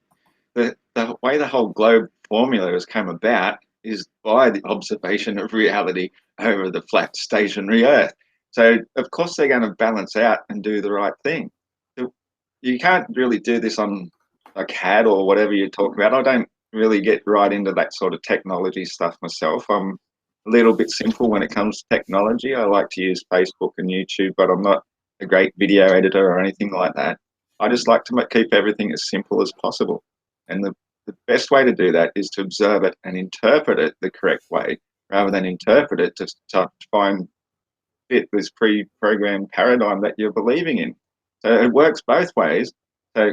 the way the whole globe formula has come about is by the observation of reality over the flat stationary Earth. So of course they're going to balance out and do the right thing. You can't really do this on a CAD or whatever you talk about. I don't really get right into that sort of technology stuff myself. I'm a little bit simple when it comes to technology. I like to use Facebook and YouTube, but I'm not a great video editor or anything like that. I just like to keep everything as simple as possible. And the best way to do that is to observe it and interpret it the correct way, rather than interpret it to find fit this pre-programmed paradigm that you're believing in. So it works both ways. So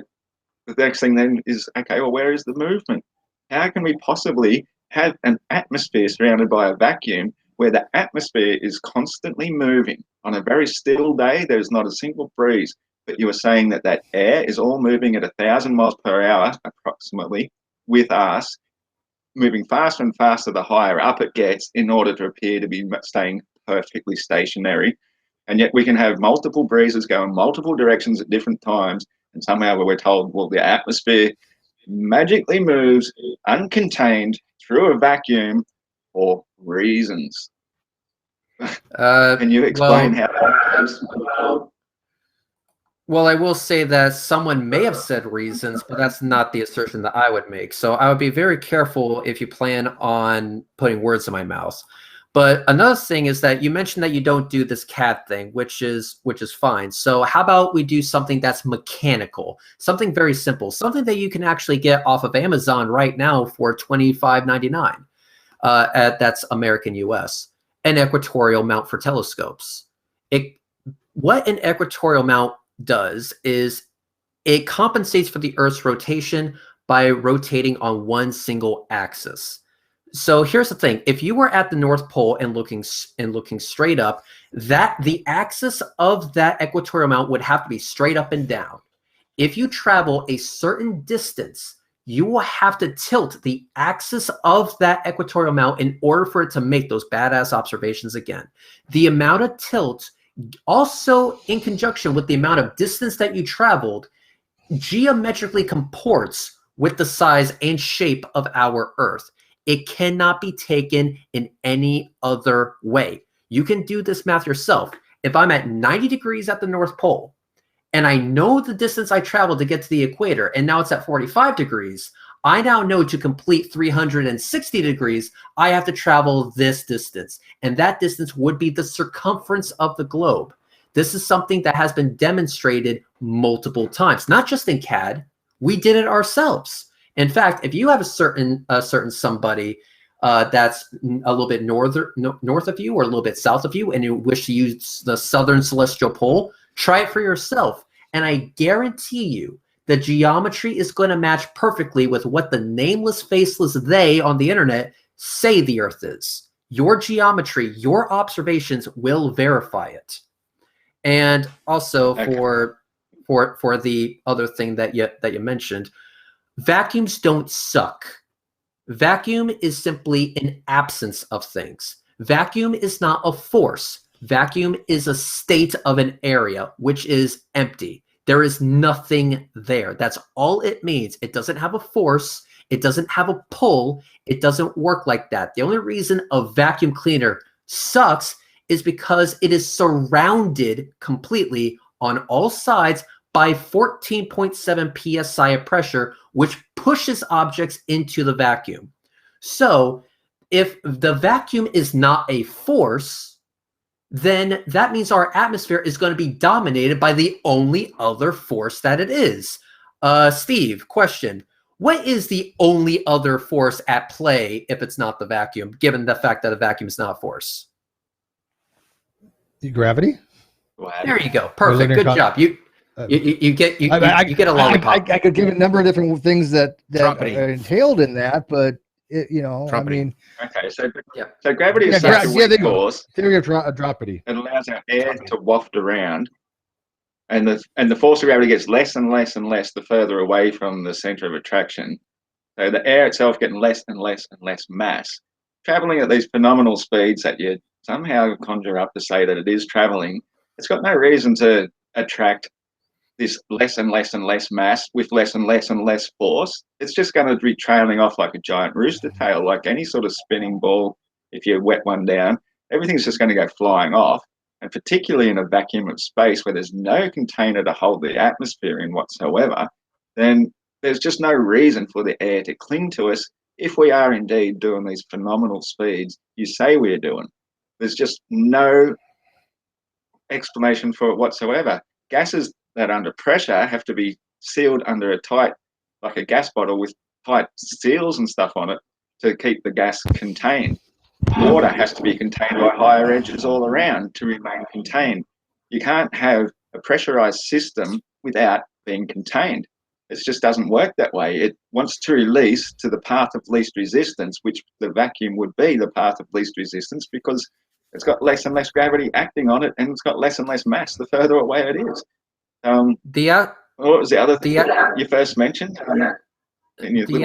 the next thing then is, okay, well, where is the movement? How can we possibly have an atmosphere surrounded by a vacuum where the atmosphere is constantly moving? On a very still day, there's not a single breeze, but you were saying that that air is all moving at 1,000 miles per hour approximately with us, moving faster and faster the higher up it gets in order to appear to be staying perfectly stationary. And yet we can have multiple breezes go in multiple directions at different times, and somehow we're told, well, the atmosphere magically moves uncontained through a vacuum for reasons. Can you explain how that goes? Well, I will say that someone may have said reasons, but that's not the assertion that I would make. So I would be very careful if you plan on putting words in my mouth. But another thing is that you mentioned that you don't do this CAD thing, which is fine. So how about we do something that's mechanical, something very simple, something that you can actually get off of Amazon right now for $25.99. That's American US, an equatorial mount for telescopes. What an equatorial mount does is it compensates for the Earth's rotation by rotating on one single axis. So here's the thing: if you were at the North Pole and looking straight up, the axis of that equatorial mount would have to be straight up and down. If you travel a certain distance, you will have to tilt the axis of that equatorial mount in order for it to make those badass observations again. The amount of tilt, also in conjunction with the amount of distance that you traveled, geometrically comports with the size and shape of our Earth. It cannot be taken in any other way. You can do this math yourself. If I'm at 90 degrees at the North Pole, and I know the distance I traveled to get to the equator, and now it's at 45 degrees, I now know to complete 360 degrees, I have to travel this distance. And that distance would be the circumference of the globe. This is something that has been demonstrated multiple times, not just in CAD. We did it ourselves. In fact, if you have a certain somebody that's a little bit north of you or a little bit south of you, and you wish to use the southern celestial pole, try it for yourself. And I guarantee you the geometry is going to match perfectly with what the nameless, faceless they on the internet say the Earth is. Your geometry, your observations will verify it. And also for the other thing that you mentioned, vacuums don't suck. Vacuum is simply an absence of things. Vacuum is not a force. Vacuum is a state of an area which is empty. There is nothing there. That's all it means. It doesn't have a force. It doesn't have a pull. It doesn't work like that. The only reason a vacuum cleaner sucks is because it is surrounded completely on all sides by 14.7 psi of pressure, which pushes objects into the vacuum. So if the vacuum is not a force, then that means our atmosphere is going to be dominated by the only other force that it is. Steve, question. What is the only other force at play if it's not the vacuum, given the fact that a vacuum is not a force? Gravity? There you go. Perfect. Good job. You get a lollipop. I could give a number of different things that are entailed in that, but I mean. Okay, so gravity is such a weak force. Theory of dropity. It allows our air to waft around, and the force of gravity gets less and less and less the further away from the center of attraction. So the air itself getting less and less and less mass, traveling at these phenomenal speeds that you somehow conjure up to say that it is traveling. It's got no reason to attract this less and less and less mass with less and less and less force. It's just going to be trailing off like a giant rooster tail, like any sort of spinning ball. If you wet one down, everything's just going to go flying off. And particularly in a vacuum of space where there's no container to hold the atmosphere in whatsoever, then there's just no reason for the air to cling to us if we are indeed doing these phenomenal speeds you say we're doing. There's just no explanation for it whatsoever. Gases that under pressure have to be sealed under a tight, like a gas bottle with tight seals and stuff on it to keep the gas contained. Water has to be contained by higher edges all around to remain contained. You can't have a pressurized system without being contained. It just doesn't work that way. It wants to release to the path of least resistance, which the vacuum would be the path of least resistance, because it's got less and less gravity acting on it, and it's got less and less mass the further away it is. What was the other thing you first mentioned? The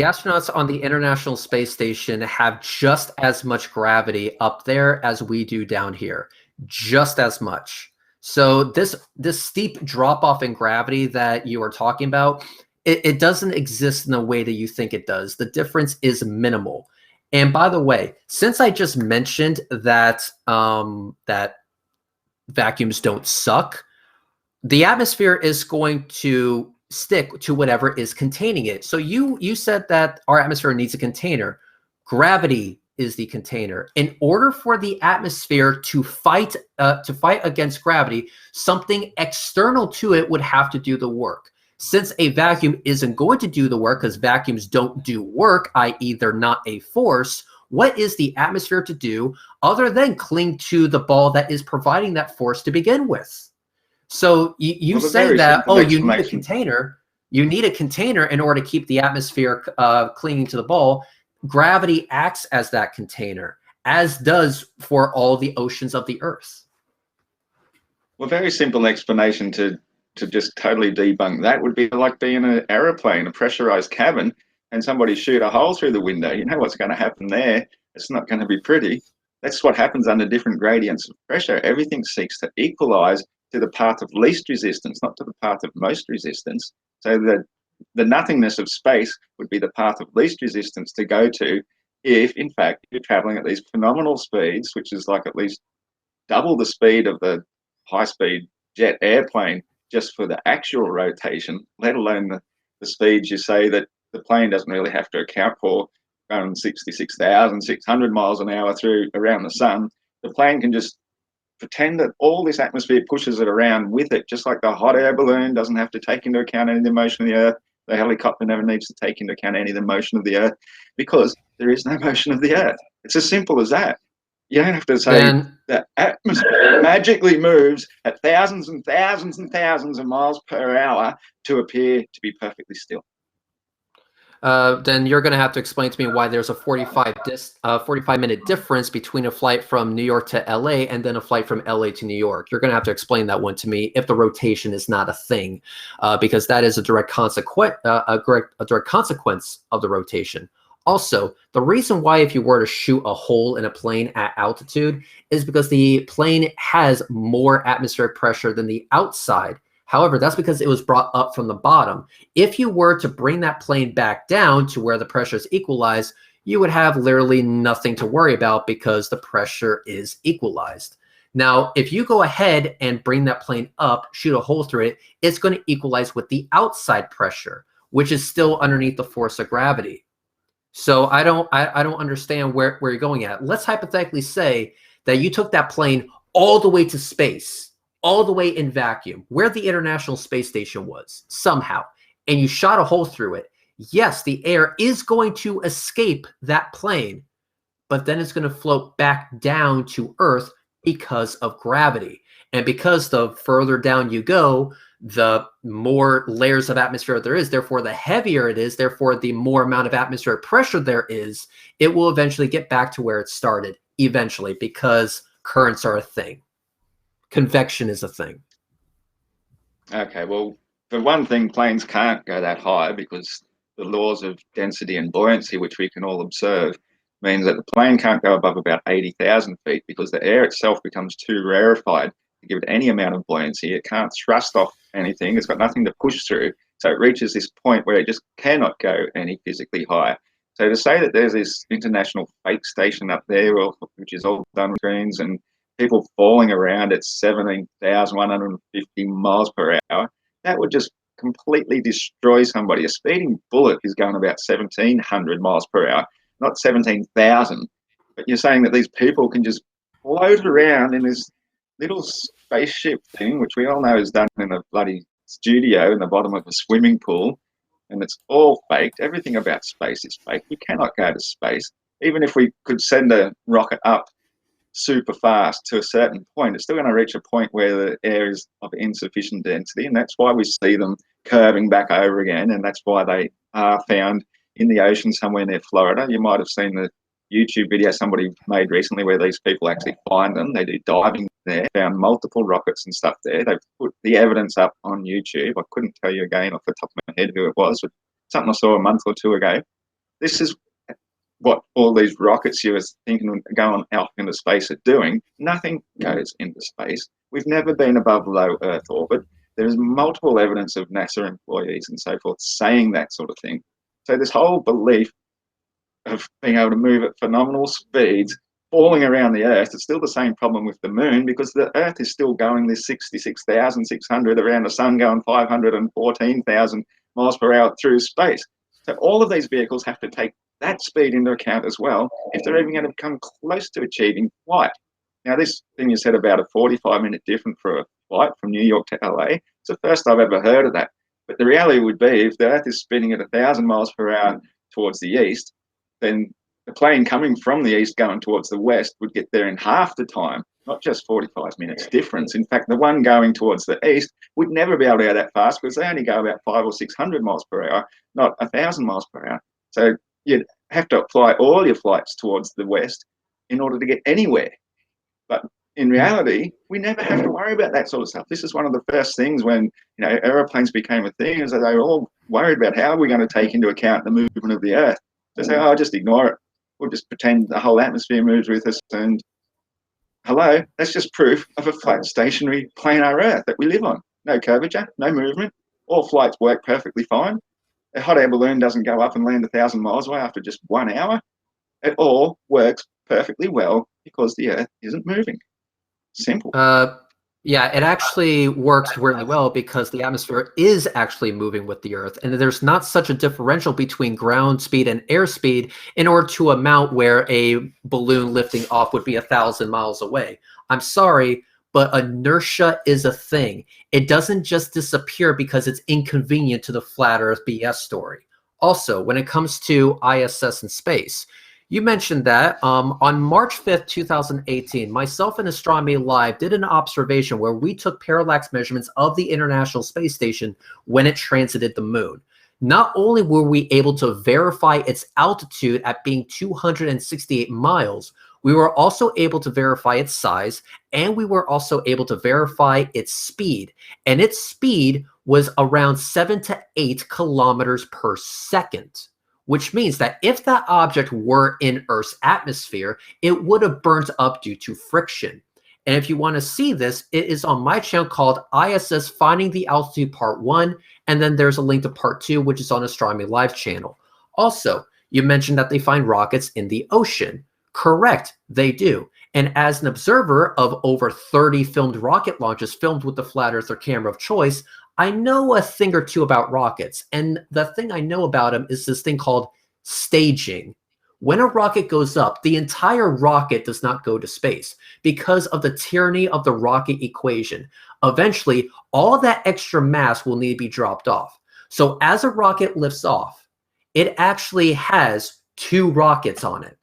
astronauts on the International Space Station have just as much gravity up there as we do down here, just as much. So this steep drop off in gravity that you are talking about, it doesn't exist in the way that you think it does. The difference is minimal. And by the way, since I just mentioned that that vacuums don't suck, the atmosphere is going to stick to whatever is containing it. So you said that our atmosphere needs a container. Gravity is the container. In order for the atmosphere to fight against gravity, something external to it would have to do the work. Since a vacuum isn't going to do the work, because vacuums don't do work, i.e. they're not a force, what is the atmosphere to do other than cling to the ball that is providing that force to begin with? So you say that, oh, you need a container. You need a container in order to keep the atmosphere clinging to the ball. Gravity acts as that container, as does for all the oceans of the Earth. Well, very simple explanation to just totally debunk that would be like being an aeroplane, a pressurized cabin, and somebody shoot a hole through the window. You know what's going to happen there. It's not going to be pretty. That's what happens under different gradients of pressure. Everything seeks to equalize to the path of least resistance, not to the path of most resistance. So that the nothingness of space would be the path of least resistance to go to if, in fact, you're traveling at these phenomenal speeds, which is like at least double the speed of the high-speed jet airplane just for the actual rotation, let alone the speeds you say that the plane doesn't really have to account for, going 66,600 miles an hour through around the sun. The plane can just pretend that all this atmosphere pushes it around with it, just like the hot air balloon doesn't have to take into account any of the motion of the Earth. The helicopter never needs to take into account any of the motion of the Earth, because there is no motion of the Earth. It's as simple as that. You don't have to say that atmosphere magically moves at thousands and thousands and thousands of miles per hour to appear to be perfectly still. Then you're going to have to explain to me why there's a 45-minute difference between a flight from New York to LA and then a flight from LA to New York. You're going to have to explain that one to me if the rotation is not a thing, because that is a direct consequence of the rotation. Also, the reason why if you were to shoot a hole in a plane at altitude is because the plane has more atmospheric pressure than the outside. However, that's because it was brought up from the bottom. If you were to bring that plane back down to where the pressure is equalized, you would have literally nothing to worry about because the pressure is equalized. Now, if you go ahead and bring that plane up, shoot a hole through it, it's going to equalize with the outside pressure, which is still underneath the force of gravity. So I don't understand where you're going at. Let's hypothetically say that you took that plane all the way to space, all the way in vacuum, where the International Space Station was, somehow, and you shot a hole through it. Yes, the air is going to escape that plane, but then it's going to float back down to Earth because of gravity. And because the further down you go, the more layers of atmosphere there is, therefore the heavier it is, therefore the more amount of atmospheric pressure there is, it will eventually get back to where it started, eventually, because currents are a thing. Convection is a thing. Okay, well, for one thing, planes can't go that high because the laws of density and buoyancy, which we can all observe, means that the plane can't go above about 80,000 feet because the air itself becomes too rarefied to give it any amount of buoyancy. It can't thrust off anything. It's got nothing to push through. So it reaches this point where it just cannot go any physically higher. So to say that there's this international fake station up there, which is all done with screens and people falling around at 17,150 miles per hour, that would just completely destroy somebody. A speeding bullet is going about 1,700 miles per hour, not 17,000. But you're saying that these people can just float around in this little spaceship thing, which we all know is done in a bloody studio in the bottom of a swimming pool, and it's all faked. Everything about space is fake. You cannot go to space. Even if we could send a rocket up super fast to a certain point. It's still going to reach a point where the air is of insufficient density, and that's why we see them curving back over again, and that's why they are found in the ocean somewhere near Florida. You might have seen the YouTube video somebody made recently where these people actually find them. They do diving there, found multiple rockets and stuff there. They've put the evidence up on YouTube. I couldn't tell you again off the top of my head who it was, but something I saw a month or two ago. This is what all these rockets you were thinking of going out into space are doing. Nothing goes into space. We've never been above low Earth orbit. There is multiple evidence of NASA employees and so forth saying that sort of thing. So this whole belief of being able to move at phenomenal speeds, falling around the Earth, it's still the same problem with the Moon, because the Earth is still going this 66,600 around the Sun, going 514,000 miles per hour through space. So all of these vehicles have to take that speed into account as well if they're even going to come close to achieving flight. Now, this thing you said about a 45-minute difference for a flight from New York to LA, it's the first I've ever heard of that. But the reality would be, if the Earth is spinning at 1,000 miles per hour towards the east, then the plane coming from the east going towards the west would get there in half the time, not just 45 minutes difference. In fact, the one going towards the east would never be able to go that fast, because they only go about 500 or 600 miles per hour, not 1,000 miles per hour. So you'd have to apply all your flights towards the west in order to get anywhere. But in reality, we never have to worry about that sort of stuff. This is one of the first things when, aeroplanes became a thing, is that they were all worried about how are we going to take into account the movement of the Earth. They say, oh, just ignore it. We'll just pretend the whole atmosphere moves with us. And hello, that's just proof of a flat, stationary, planar Earth that we live on. No curvature, no movement. All flights work perfectly fine. A hot air balloon doesn't go up and land 1,000 miles away after just 1 hour. It all works perfectly well because the Earth isn't moving. Simple. Yeah, it actually works really well because the atmosphere is actually moving with the Earth, and there's not such a differential between ground speed and airspeed in order to amount where a balloon lifting off would be 1,000 miles away. I'm sorry, but inertia is a thing. It doesn't just disappear because it's inconvenient to the flat Earth BS story. Also, when it comes to ISS and space, you mentioned that on March 5th, 2018, myself and Astronomy Live did an observation where we took parallax measurements of the International Space Station when it transited the moon. Not only were we able to verify its altitude at being 268 miles, we were also able to verify its size, and we were also able to verify its speed. And its speed was around 7 to 8 kilometers per second. Which means that if that object were in Earth's atmosphere, it would have burnt up due to friction. And if you want to see this, it is on my channel called ISS Finding the Altitude Part 1, and then there's a link to Part 2, which is on Astronomy Live channel. Also, you mentioned that they find rockets in the ocean. Correct, they do. And as an observer of over 30 filmed rocket launches filmed with the Flat Earther camera of choice, I know a thing or two about rockets, and the thing I know about them is this thing called staging. When a rocket goes up, the entire rocket does not go to space because of the tyranny of the rocket equation. Eventually, all that extra mass will need to be dropped off. So as a rocket lifts off, it actually has 2 rockets on it.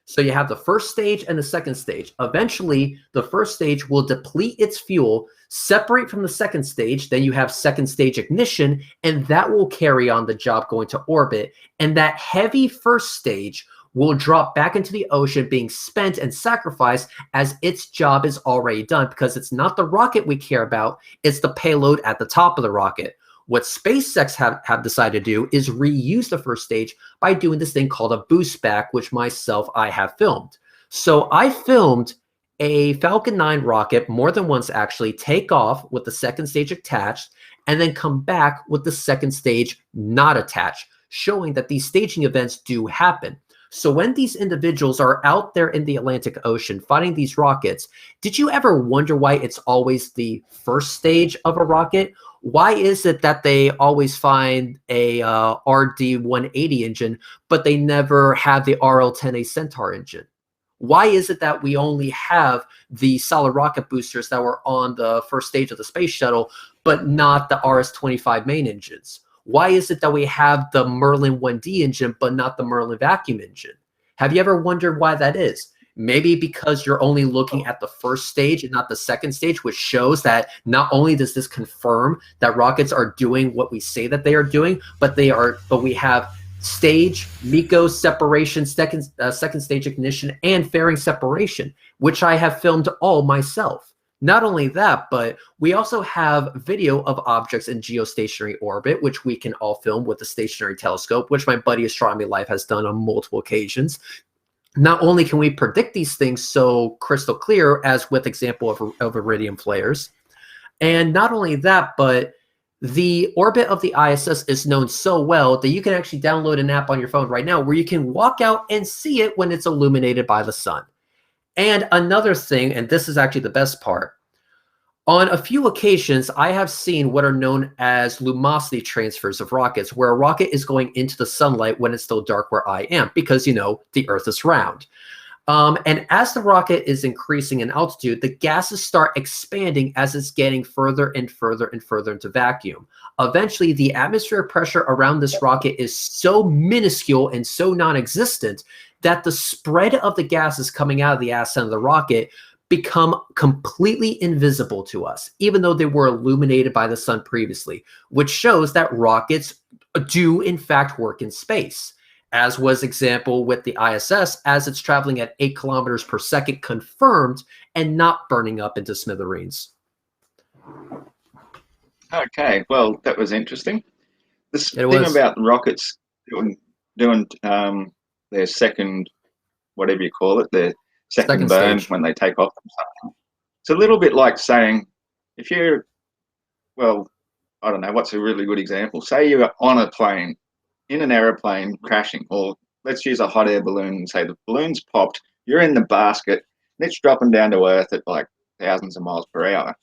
So you have the first stage and the second stage. Eventually, the first stage will deplete its fuel, separate from the second stage, then you have second stage ignition, and that will carry on the job going to orbit. And that heavy first stage will drop back into the ocean, being spent and sacrificed as its job is already done, because it's not the rocket we care about, it's the payload at the top of the rocket. What SpaceX have decided to do is reuse the first stage by doing this thing called a boost back, which I have filmed. So I filmed a Falcon 9 rocket more than once actually take off with the second stage attached and then come back with the second stage not attached, showing that these staging events do happen. So when these individuals are out there in the Atlantic Ocean fighting these rockets, did you ever wonder why it's always the first stage of a rocket? Why is it that they always find a RD-180 engine, but they never have the RL-10A Centaur engine? Why is it that we only have the solid rocket boosters that were on the first stage of the space shuttle, but not the RS-25 main engines? Why is it that we have the Merlin 1D engine, but not the Merlin vacuum engine? Have you ever wondered why that is? Maybe because you're only looking at the first stage and not the second stage, which shows that not only does this confirm that rockets are doing what we say that they are doing, but we have stage, MECO separation, second stage ignition, and fairing separation, which I have filmed all myself. Not only that, but we also have video of objects in geostationary orbit, which we can all film with a stationary telescope, which my buddy Astronomy Live has done on multiple occasions. Not only can we predict these things so crystal clear, as with example of iridium flares, and not only that, but the orbit of the ISS is known so well that you can actually download an app on your phone right now where you can walk out and see it when it's illuminated by the sun. And another thing, and this is actually the best part, on a few occasions, I have seen what are known as lumosity transfers of rockets, where a rocket is going into the sunlight when it's still dark where I am, because, you know, the Earth is round. And as the rocket is increasing in altitude, the gases start expanding as it's getting further and further and further into vacuum. Eventually, the atmospheric pressure around this rocket is so minuscule and so non-existent that the spread of the gases coming out of the ass end of the rocket become completely invisible to us, even though they were illuminated by the sun previously, which shows that rockets do in fact work in space, as was example with the ISS as it's traveling at 8 kilometers per second confirmed and not burning up into smithereens. Okay, well, that was interesting. This thing about rockets doing their second, whatever you call it, their second burn when they take off from something. It's a little bit like saying, if you're, well, I don't know, what's a really good example? Say you're on a plane, in an aeroplane crashing, or let's use a hot air balloon and say the balloon's popped, you're in the basket, and it's dropping down to Earth at like thousands of miles per hour.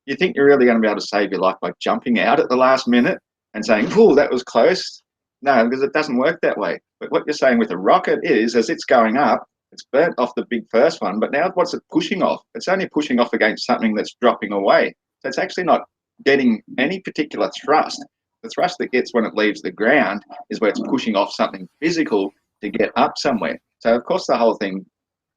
You think you're really going to be able to save your life by jumping out at the last minute and saying, "Oh, that was close"? No, because it doesn't work that way. But what you're saying with a rocket is, as it's going up, it's burnt off the big first one, but now what's it pushing off? It's only pushing off against something that's dropping away. So it's actually not getting any particular thrust. The thrust that gets when it leaves the ground is where it's pushing off something physical to get up somewhere. So of course the whole thing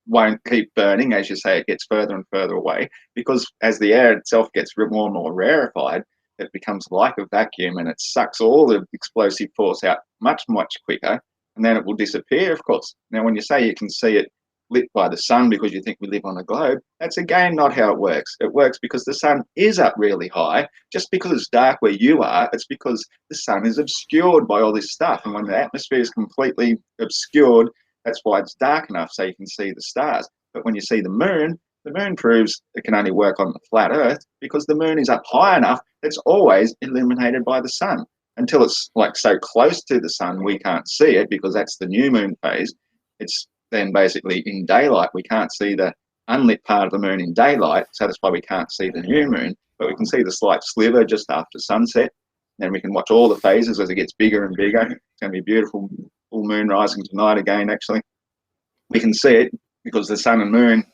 won't keep burning, as you say, it gets further and further away, because as the air itself gets more and more rarefied, it becomes like a vacuum and it sucks all the explosive force out much, much quicker, and then it will disappear, of course. Now, when you say you can see it lit by the sun because you think we live on a globe, that's again not how it works. It works because the sun is up really high. Just because it's dark where you are, it's because the sun is obscured by all this stuff. And when the atmosphere is completely obscured, that's why it's dark enough so you can see the stars. But when you see the moon proves it can only work on the flat Earth because the moon is up high enough, it's always illuminated by the sun. Until it's like so close to the sun, we can't see it because that's the new moon phase. It's then basically in daylight. We can't see the unlit part of the moon in daylight, so that's why we can't see the new moon, but we can see the slight sliver just after sunset. Then we can watch all the phases as it gets bigger and bigger. It's going to be a beautiful full moon rising tonight again, actually. We can see it because the sun and moon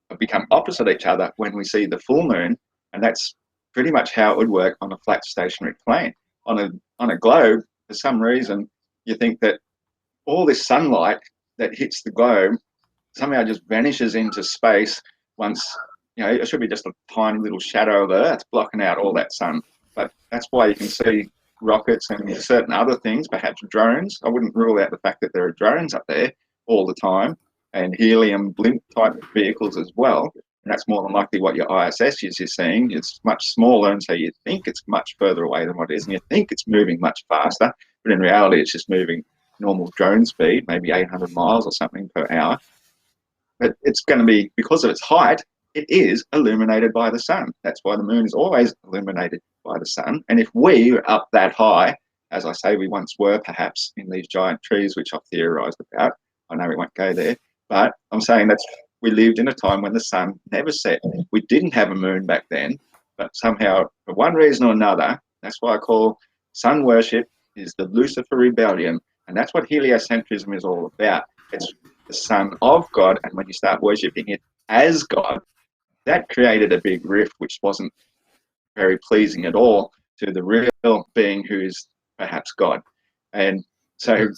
have become opposite each other when we see the full moon, and that's pretty much how it would work on a flat stationary plane. On a globe, for some reason, you think that all this sunlight that hits the globe somehow just vanishes into space once, you know, it should be just a tiny little shadow of Earth blocking out all that sun. But that's why you can see rockets and certain other things, perhaps drones. I wouldn't rule out the fact that there are drones up there all the time, and helium blimp type vehicles as well. And that's more than likely what your ISS is seeing. It's much smaller, and so you think it's much further away than what it is, and you think it's moving much faster, but in reality it's just moving normal drone speed, maybe 800 miles or something per hour. But it's going to be, because of its height, it is illuminated by the sun. That's why the moon is always illuminated by the sun. And if we are up that high, as I say, we once were perhaps in these giant trees, which I've theorized about. I know we won't go there, but I'm saying that's, we lived in a time when the sun never set. We didn't have a moon back then, but somehow, for one reason or another, that's why I call sun worship is the Lucifer rebellion. And that's what heliocentrism is all about. It's the Son of God, and when you start worshipping it as God, that created a big rift which wasn't very pleasing at all to the real being who is perhaps God. And so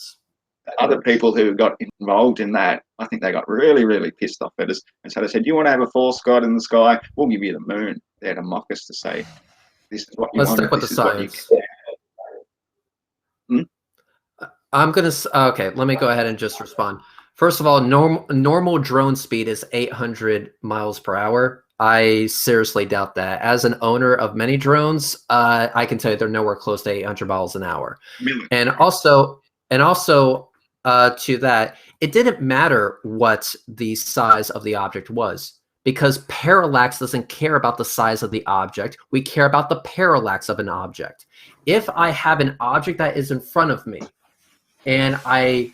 other people who got involved in that, I think they got really, really pissed off at us. And so they said, you want to have a false god in the sky? We'll give you the moon. There to mock us, to say, this is what you Let's want, stick with the this is what you science. can. I'm gonna okay. Let me go ahead and just respond. First of all, normal drone speed is 800 miles per hour. I seriously doubt that. As an owner of many drones, I can tell you they're nowhere close to 800 miles an hour. And also to that, it didn't matter what the size of the object was, because parallax doesn't care about the size of the object. We care about the parallax of an object. If I have an object that is in front of me and I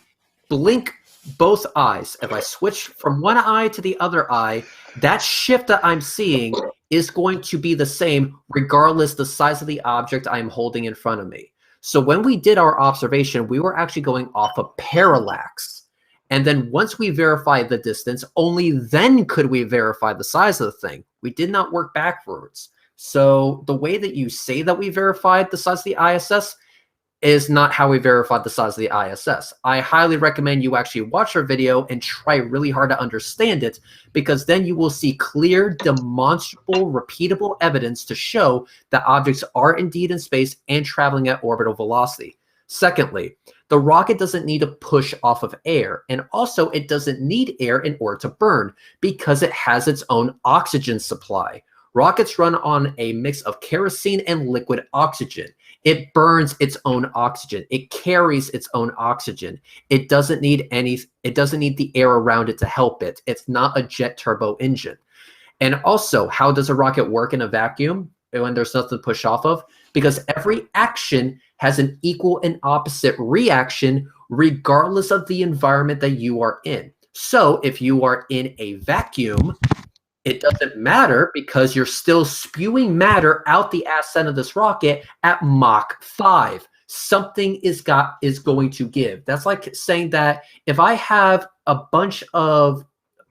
blink both eyes, if I switch from one eye to the other eye, that shift that I'm seeing is going to be the same regardless the size of the object I'm holding in front of me. So when we did our observation, we were actually going off of parallax. And then once we verified the distance, only then could we verify the size of the thing. We did not work backwards. So the way that you say that we verified the size of the ISS is not how we verified the size of the ISS. I highly recommend you actually watch our video and try really hard to understand it, because then you will see clear, demonstrable, repeatable evidence to show that objects are indeed in space and traveling at orbital velocity. Secondly, the rocket doesn't need to push off of air, and also it doesn't need air in order to burn because it has its own oxygen supply. Rockets run on a mix of kerosene and liquid oxygen. It burns its own oxygen. It carries its own oxygen. It doesn't need the air around it to help it. It's not a jet turbo engine. And also, how does a rocket work in a vacuum when there's nothing to push off of? Because every action has an equal and opposite reaction regardless of the environment that you are in. So if you are in a vacuum, it doesn't matter because you're still spewing matter out the ass end of this rocket at Mach 5. Something is going to give. That's like saying that if I have a bunch of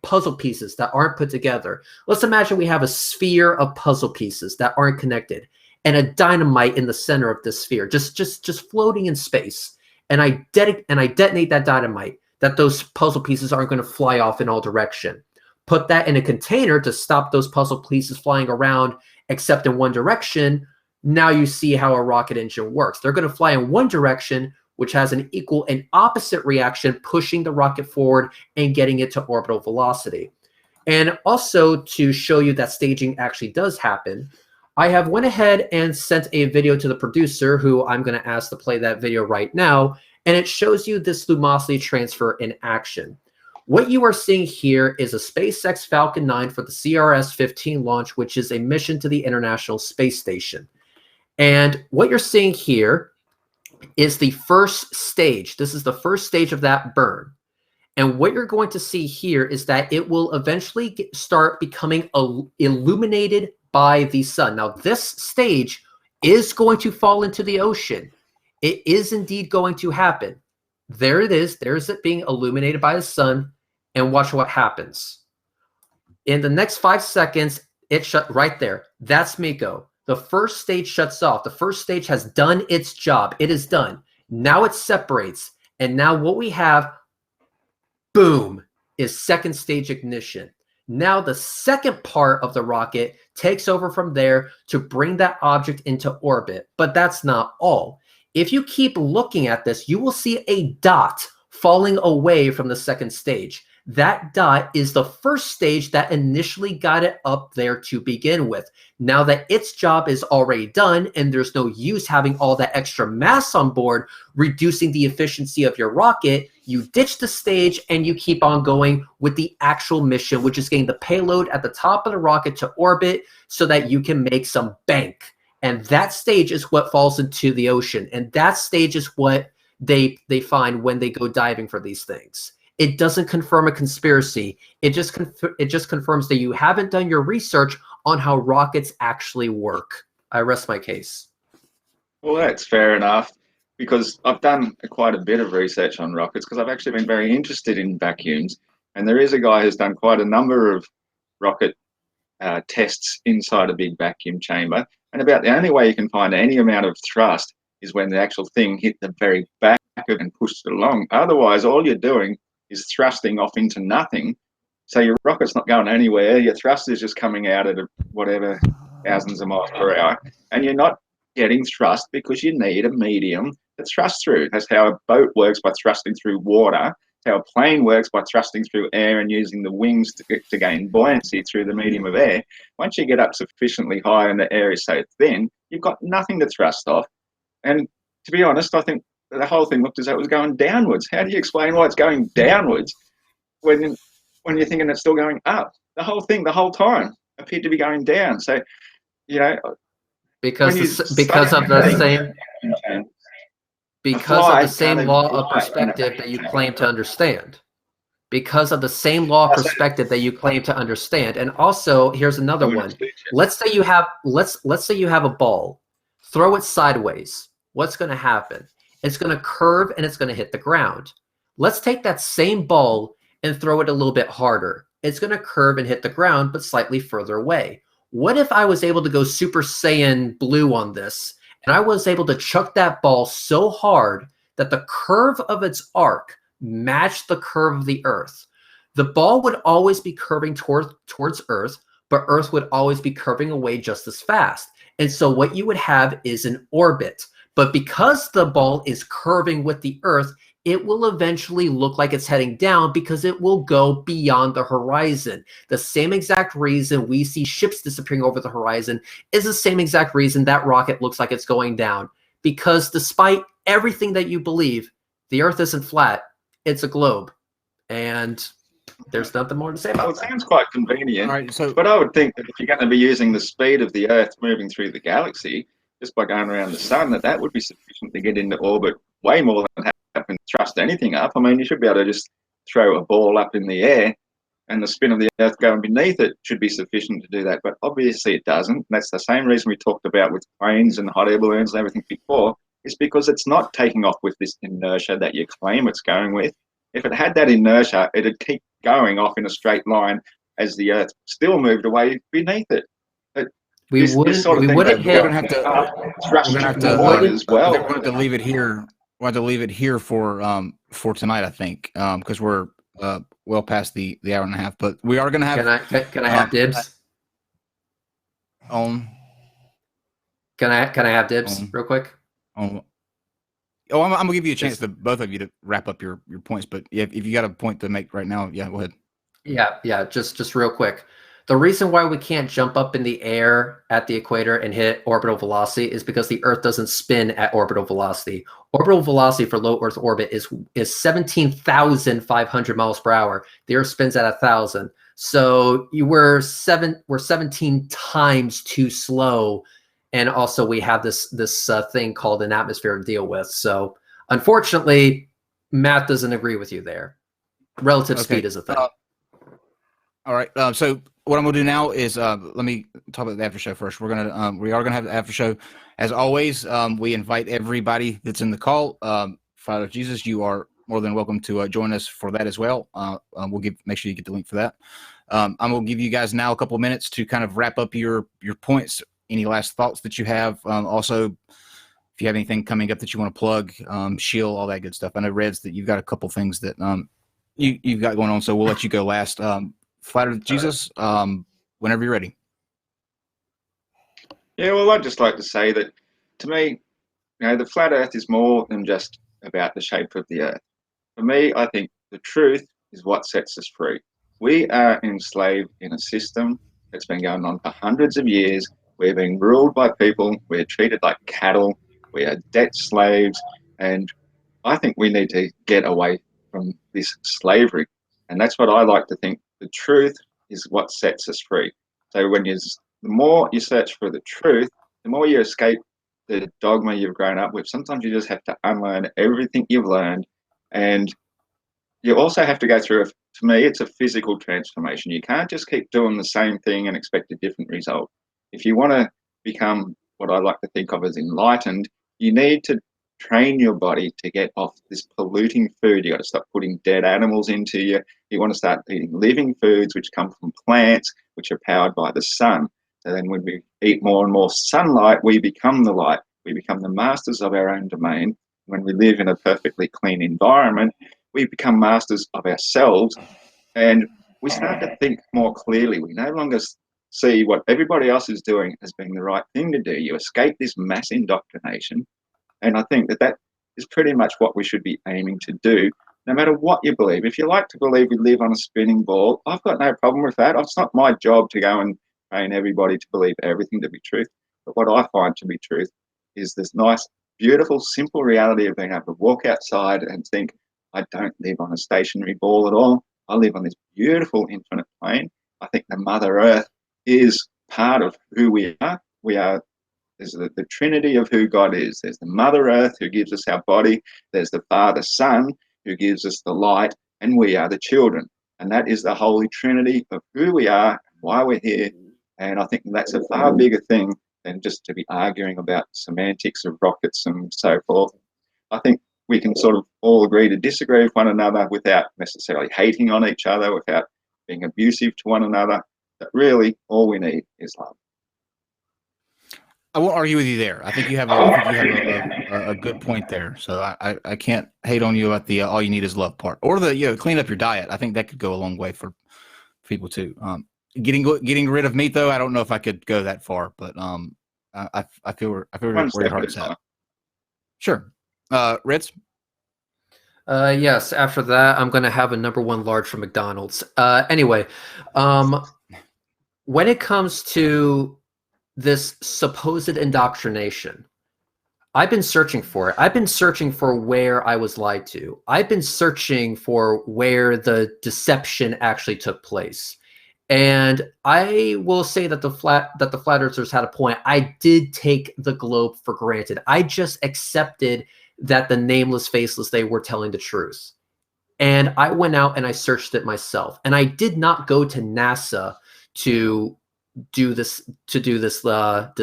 puzzle pieces that aren't put together, let's imagine we have a sphere of puzzle pieces that aren't connected and a dynamite in the center of this sphere, just floating in space. And I detonate that dynamite, that those puzzle pieces aren't going to fly off in all direction. Put that in a container to stop those puzzle pieces flying around except in one direction. Now you see how a rocket engine works. They're going to fly in one direction, which has an equal and opposite reaction, pushing the rocket forward and getting it to orbital velocity. And also, to show you that staging actually does happen, I have went ahead and sent a video to the producer, who I'm going to ask to play that video right now, and it shows you this lumosity transfer in action. What you are seeing here is a SpaceX Falcon 9 for the CRS-15 launch, which is a mission to the International Space Station. And what you're seeing here is the first stage. This is the first stage of that burn. And what you're going to see here is that it will eventually start becoming illuminated by the sun. Now, this stage is going to fall into the ocean. It is indeed going to happen. There it is. There's it being illuminated by the sun. And watch what happens. In the next 5 seconds, it shut right there. That's Miko. The first stage shuts off. The first stage has done its job. It is done. Now it separates. And now what we have, boom, is second stage ignition. Now the second part of the rocket takes over from there to bring that object into orbit. But that's not all. If you keep looking at this, you will see a dot falling away from the second stage. That dot is the first stage that initially got it up there to begin with. Now that its job is already done and there's no use having all that extra mass on board, reducing the efficiency of your rocket, you ditch the stage and you keep on going with the actual mission, which is getting the payload at the top of the rocket to orbit so that you can make some bank. And that stage is what falls into the ocean. And that stage is what they find when they go diving for these things. It doesn't confirm a conspiracy. It just confirms that you haven't done your research on how rockets actually work. I rest my case. Well, that's fair enough, because I've done quite a bit of research on rockets because I've actually been very interested in vacuums. And there is a guy who's done quite a number of rocket tests inside a big vacuum chamber. And about the only way you can find any amount of thrust is when the actual thing hit the very back and pushed it along. Otherwise, all you're doing is thrusting off into nothing. So your rocket's not going anywhere. Your thrust is just coming out at whatever thousands of miles per hour, and you're not getting thrust because you need a medium to thrust through. That's how a boat works, by thrusting through water. How a plane works, by thrusting through air and using the wings to gain buoyancy through the medium of air. Once you get up sufficiently high and the air is so thin, you've got nothing to thrust off. And to be honest, I think the whole thing looked as though it was going downwards. How do you explain why it's going downwards when you're thinking it's still going up? The whole thing, the whole time, appeared to be going down. So, you know, because of the same law of perspective that you claim to understand. Because of the same law of perspective that you claim to understand. And also, here's another one. Let's say you have a ball. Throw it sideways. What's going to happen? It's going to curve and it's going to hit the ground. Let's take that same ball and throw it a little bit harder. It's going to curve and hit the ground, but slightly further away. What if I was able to go Super Saiyan blue on this, and I was able to chuck that ball so hard that the curve of its arc matched the curve of the Earth? The ball would always be curving towards Earth, but Earth would always be curving away just as fast. And so what you would have is an orbit. But because the ball is curving with the Earth, it will eventually look like it's heading down because it will go beyond the horizon. The same exact reason we see ships disappearing over the horizon is the same exact reason that rocket looks like it's going down. Because despite everything that you believe, the Earth isn't flat, it's a globe. And there's nothing more to say about it. Sounds quite convenient. All right, but I would think that if you're going to be using the speed of the Earth moving through the galaxy, just by going around the sun, that would be sufficient to get into orbit way more than have to thrust anything up. I mean, you should be able to just throw a ball up in the air, and the spin of the Earth going beneath it should be sufficient to do that. But obviously it doesn't. That's the same reason we talked about with planes and hot air balloons and everything before, is because it's not taking off with this inertia that you claim it's going with. If it had that inertia, it'd keep going off in a straight line as the Earth still moved away beneath it. We're gonna have to leave it here. We'll have to leave it here for tonight, I think, because we're well past the hour and a half. But we are gonna have. Can I have dibs? On. Can I have dibs real quick? I'm gonna give you a chance to both of you to wrap up your points. But if you got a point to make right now, yeah, go ahead. Yeah, just real quick. The reason why we can't jump up in the air at the equator and hit orbital velocity is because the Earth doesn't spin at orbital velocity. Orbital velocity for low Earth orbit is 17,500 miles per hour. The Earth spins at 1,000. So we're 17 times too slow. And also we have this thing called an atmosphere to deal with. So unfortunately, math doesn't agree with you there. Relative speed is a thing. All right. So what I'm gonna do now is let me talk about the after show first. We are gonna have the after show. As always, we invite everybody that's in the call. Father of Jesus, you are more than welcome to join us for that as well. We'll make sure you get the link for that. I'm gonna give you guys now a couple of minutes to kind of wrap up your points. Any last thoughts that you have? Also, if you have anything coming up that you want to plug, shield, all that good stuff. I know, Reds, that you've got a couple things that you've got going on, so we'll let you go last. Flatter of Jesus, whenever you're ready. Yeah, well, I'd just like to say that, to me, the flat Earth is more than just about the shape of the Earth. For me, I think the truth is what sets us free. We are enslaved in a system that's been going on for hundreds of years. We're being ruled by people. We're treated like cattle. We are debt slaves. And I think we need to get away from this slavery. And that's what I like to think. The truth is what sets us free. So the more you search for the truth, the more you escape the dogma you've grown up with. Sometimes you just have to unlearn everything you've learned. And you also have to go through, to me, it's a physical transformation. You can't just keep doing the same thing and expect a different result. If you want to become what I like to think of as enlightened, you need to train your body to get off this polluting food. You got to stop putting dead animals into you. You want to start eating living foods, which come from plants, which are powered by the sun. So then when we eat more and more sunlight, we become the light. We become the masters of our own domain. when we live in a perfectly clean environment, we become masters of ourselves, and we start to think more clearly. We no longer see what everybody else is doing as being the right thing to do. You escape this mass indoctrination, and I think that that is pretty much what we should be aiming to do, no matter what you believe. If you like to believe we live on a spinning ball, I've got no problem with that. It's not my job to go and train everybody to believe everything to be truth. But what I find to be truth is this nice, beautiful, simple reality of being able to walk outside and think, I don't live on a stationary ball at all. I live on this beautiful infinite plane. I think the Mother Earth is part of who we are. There's the trinity of who God is. There's the Mother Earth who gives us our body. There's the Father Son who gives us the light, and we are the children. And that is the holy trinity of who we are and why we're here. And I think that's a far bigger thing than just to be arguing about semantics of rockets and so forth. I think we can sort of all agree to disagree with one another without necessarily hating on each other, without being abusive to one another. But really, all we need is love. I won't argue with you there. I think you have a good point there. So I can't hate on you about the all you need is love part, or the clean up your diet. I think that could go a long way for people too. Getting rid of meat though, I don't know if I could go that far, but I feel where your heart's at. Sure, Ritz. Yes. After that, I'm gonna have a #1 large from McDonald's. Anyway, when it comes to this supposed indoctrination, I've been searching for it. I've been searching for where I was lied to. I've been searching for where the deception actually took place. And I will say that the flat earthers had a point. I did take the globe for granted. I just accepted that the nameless, faceless, they were telling the truth. And I went out and I searched it myself. And I did not go to NASA to do this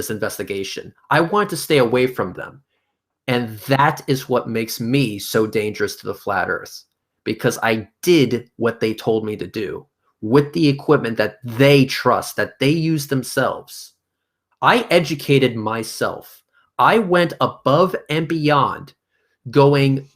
investigation. I wanted to stay away from them. And that is what makes me so dangerous to the flat earth, because I did what they told me to do with the equipment that they trust, that they use themselves. I educated myself. I went above and beyond, going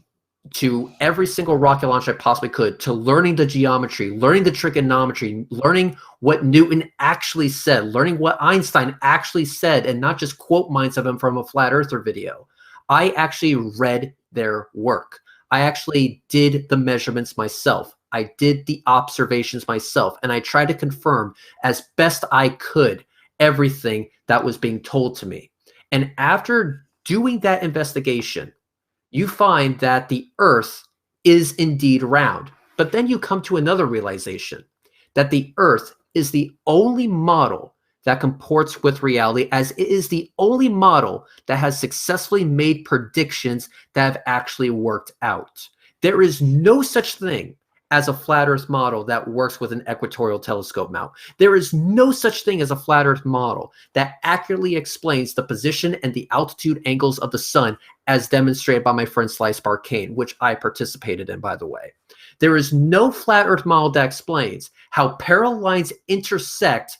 to every single rocket launch I possibly could, to learning the geometry, learning the trigonometry, learning what Newton actually said, learning what Einstein actually said, and not just quote minds of him from a flat earther video. I actually read their work. I actually did the measurements myself. I did the observations myself, and I tried to confirm as best I could everything that was being told to me. And after doing that investigation, you find that the earth is indeed round. But then you come to another realization, that the earth is the only model that comports with reality, as it is the only model that has successfully made predictions that have actually worked out. There is no such thing as a flat earth model that works with an equatorial telescope mount. There is no such thing as a flat earth model that accurately explains the position and the altitude angles of the sun, as demonstrated by my friend Slice Barcane, which I participated in, by the way. There is no flat earth model that explains how parallel lines intersect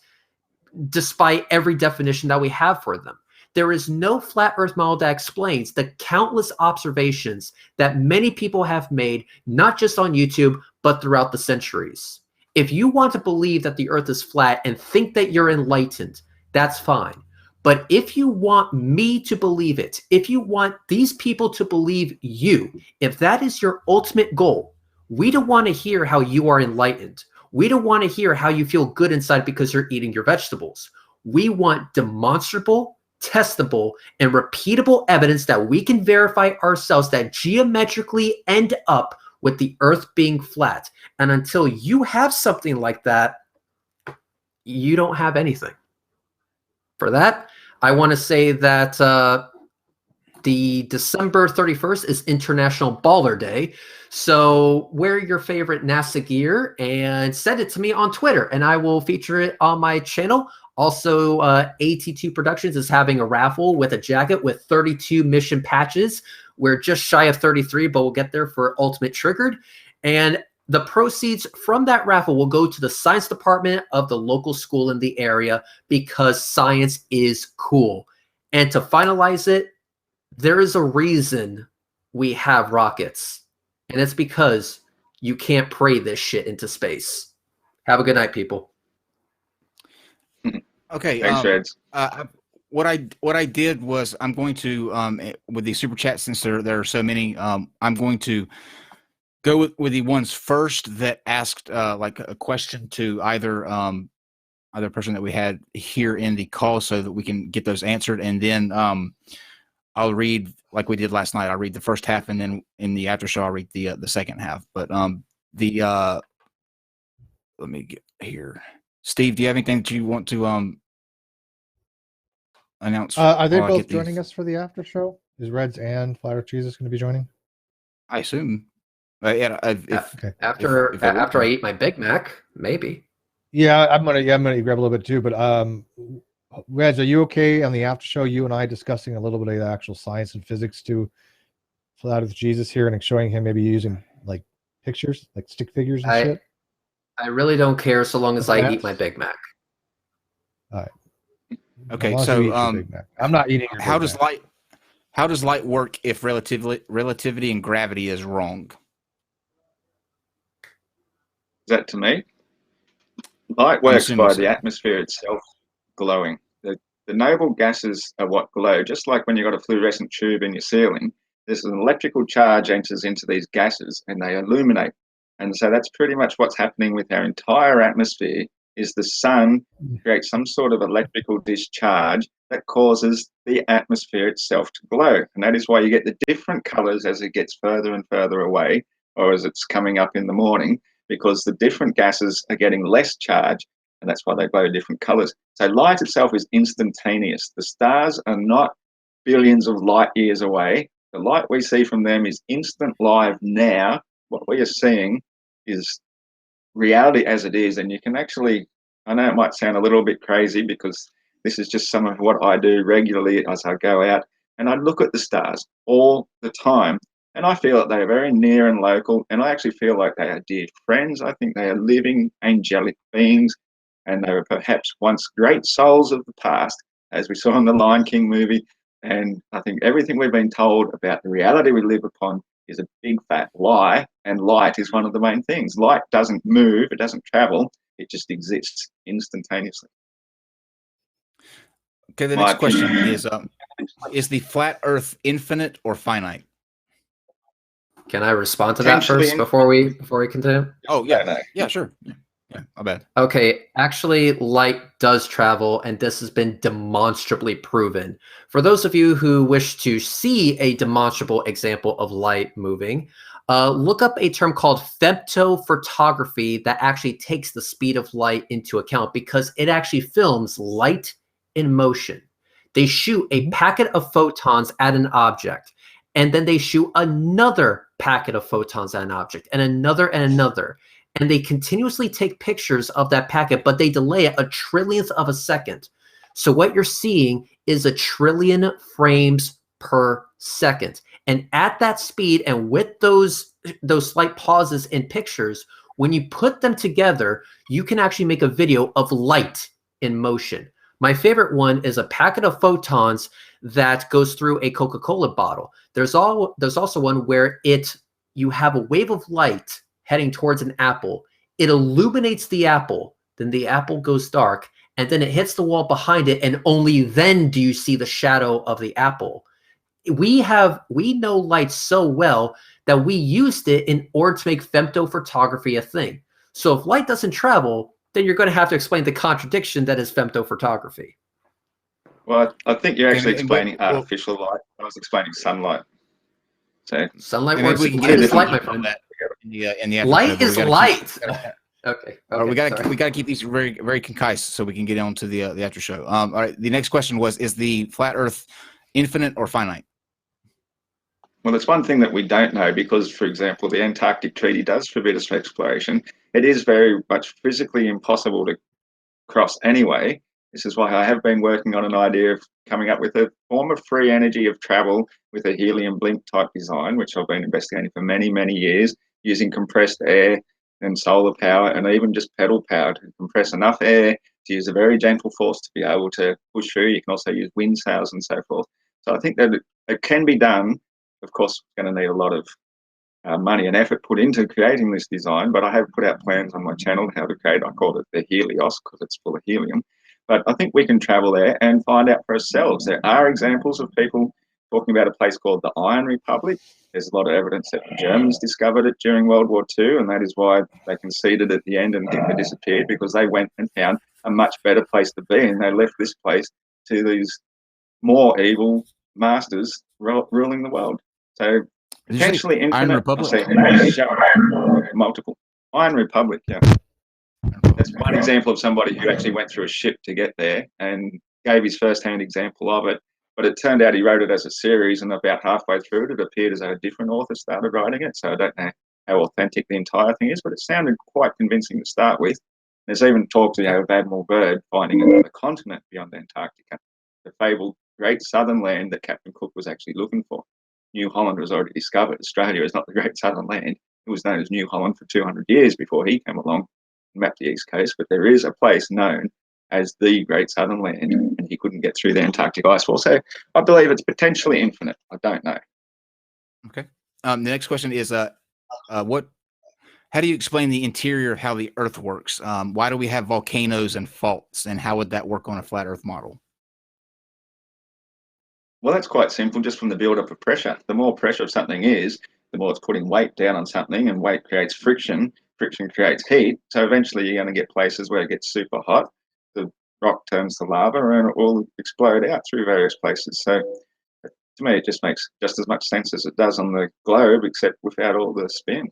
despite every definition that we have for them. There is no flat earth model that explains the countless observations that many people have made, not just on YouTube, but throughout the centuries. If you want to believe that the earth is flat and think that you're enlightened, that's fine. But if you want me to believe it, if you want these people to believe you, if that is your ultimate goal, we don't want to hear how you are enlightened. We don't want to hear how you feel good inside because you're eating your vegetables. We want demonstrable, testable, and repeatable evidence that we can verify ourselves that geometrically end up with the earth being flat. And until you have something like that, you don't have anything. For that, I want to say that the December 31st is International Baller Day. So wear your favorite NASA gear and send it to me on Twitter, and I will feature it on my channel. Also, AT2 Productions is having a raffle with a jacket with 32 mission patches. We're just shy of 33, but we'll get there for Ultimate Triggered. And the proceeds from that raffle will go to the science department of the local school in the area, because science is cool. And to finalize it, there is a reason we have rockets. And it's because you can't pray this shit into space. Have a good night, people. Okay. Thanks, Reds. What I did was I'm going to with the super chats, since there are so many, I'm going to go with the ones first that asked like a question to either person that we had here in the call, so that we can get those answered, and then I'll read, like we did last night, I'll read the first half, and then in the after show I'll read the second half. But let me get here. Steve, do you have anything that you want to announce? Are they both joining us for the after show? Is Reds and Flat Earth Jesus going to be joining? I assume. Yeah, After I eat my Big Mac, maybe. Yeah, I'm gonna grab a little bit too. But Reds, are you okay on the after show? You and I discussing a little bit of the actual science and physics to Flat Earth Jesus here, and showing him maybe using like pictures, like stick figures and shit. I really don't care so long as I eat my Big Mac. All right. Okay, as so you eat your Big Mac. I'm not eating your how Big does Mac. light work if relativity and gravity is wrong? Is that to me? Light works by the atmosphere itself glowing. The noble gases are what glow, just like when you've got a fluorescent tube in your ceiling. There's an electrical charge enters into these gases and they illuminate. And so that's pretty much what's happening with our entire atmosphere. Is the sun creates some sort of electrical discharge that causes the atmosphere itself to glow. And that is why you get the different colors as it gets further and further away, or as it's coming up in the morning, because the different gases are getting less charge, and that's why they glow different colors. So light itself is instantaneous. The stars are not billions of light years away. The light we see from them is instant, live now. What we are seeing is reality as it is. And you can actually, I know it might sound a little bit crazy, because this is just some of what I do regularly as I go out, and I look at the stars all the time, and I feel that they are very near and local, and I actually feel like they are dear friends. I think they are living angelic beings, and they were perhaps once great souls of the past, as we saw in the Lion King movie. And I think everything we've been told about the reality we live upon is a big fat lie, and light is one of the main things. Light doesn't move, it doesn't travel, it just exists instantaneously. Okay, the next question is the flat Earth infinite or finite? Can I respond to that first before we continue? Oh yeah, yeah, sure. Yeah, my bad. Okay, actually, light does travel, and this has been demonstrably proven. For those of you who wish to see a demonstrable example of light moving, look up a term called femtophotography that actually takes the speed of light into account, because it actually films light in motion. They shoot a packet of photons at an object, and then they shoot another packet of photons at an object, and another and another. And they continuously take pictures of that packet, but they delay it a trillionth of a second. So what you're seeing is 1 trillion frames per second. And at that speed, and with those slight pauses in pictures, when you put them together, you can actually make a video of light in motion. My favorite one is a packet of photons that goes through a Coca-Cola bottle. There's also one where you have a wave of light heading towards an apple. It illuminates the apple, then the apple goes dark, and then it hits the wall behind it, and only then do you see the shadow of the apple. We know light so well that we used it in order to make femtophotography a thing. So if light doesn't travel, then you're going to have to explain the contradiction that is femtophotography. Well, I think you're actually explaining artificial light. I was explaining sunlight. So sunlight works. Light is light, my friend. In the light is light. Okay. We got to keep these very, very concise so we can get on to the after show. All right. The next question was: is the flat Earth infinite or finite? Well, it's one thing that we don't know, because, for example, the Antarctic Treaty does forbid us from exploration. It is very much physically impossible to cross anyway. This is why I have been working on an idea of coming up with a form of free energy of travel with a helium blink type design, which I've been investigating for many, many years, using compressed air and solar power, and even just pedal power to compress enough air to use a very gentle force to be able to push through. You can also use wind sails and so forth. So I think that it can be done, of course, going to need a lot of money and effort put into creating this design, but I have put out plans on my channel how to create. I call it the Helios because it's full of helium. But I think we can travel there and find out for ourselves. There are examples of people talking about a place called the Iron Republic. There's a lot of evidence that the Germans discovered it during World War II, and that is why they conceded at the end and Hitler disappeared, because they went and found a much better place to be, and they left this place to these more evil masters ruling the world. So potentially infinite. Iron Republic? Multiple. Iron Republic, yeah. That's one example of somebody who actually went through a ship to get there and gave his first-hand example of it. But it turned out he wrote it as a series, and about halfway through it, it appeared as though a different author started writing it. So I don't know how authentic the entire thing is, but it sounded quite convincing to start with. There's even talks of Admiral Byrd finding another continent beyond Antarctica, the fabled Great Southern Land that Captain Cook was actually looking for. New Holland was already discovered. Australia is not the Great Southern Land. It was known as New Holland for 200 years before he came along and mapped the East Coast, but there is a place known as the Great Southern Land, and he couldn't get through the Antarctic icefall. So I believe it's potentially infinite. I don't know. Okay. The next question is, how do you explain the interior of how the Earth works? Why do we have volcanoes and faults, and how would that work on a flat Earth model? Well, that's quite simple, just from the build-up of pressure. The more pressure of something is, the more it's putting weight down on something, and weight creates friction. Friction creates heat. So eventually you're going to get places where it gets super hot. The rock turns to lava and it will explode out through various places. So to me, it just makes just as much sense as it does on the globe, except without all the spin.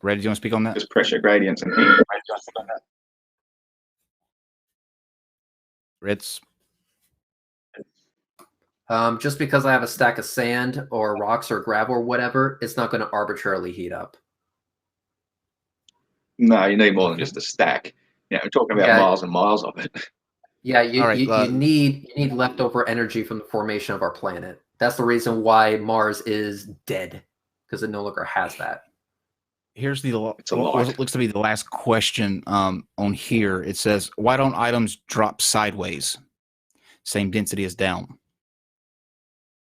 Red, do you want to speak on that? Just pressure gradients and heat. Red's. Just because I have a stack of sand or rocks or gravel or whatever, it's not going to arbitrarily heat up. No, you need more than just a stack. Yeah, we're talking about miles and miles of it. Yeah, you need leftover energy from the formation of our planet. That's the reason why Mars is dead, because it no longer has that. Here's the what looks to be the last question on here. It says, why don't items drop sideways? Same density as down.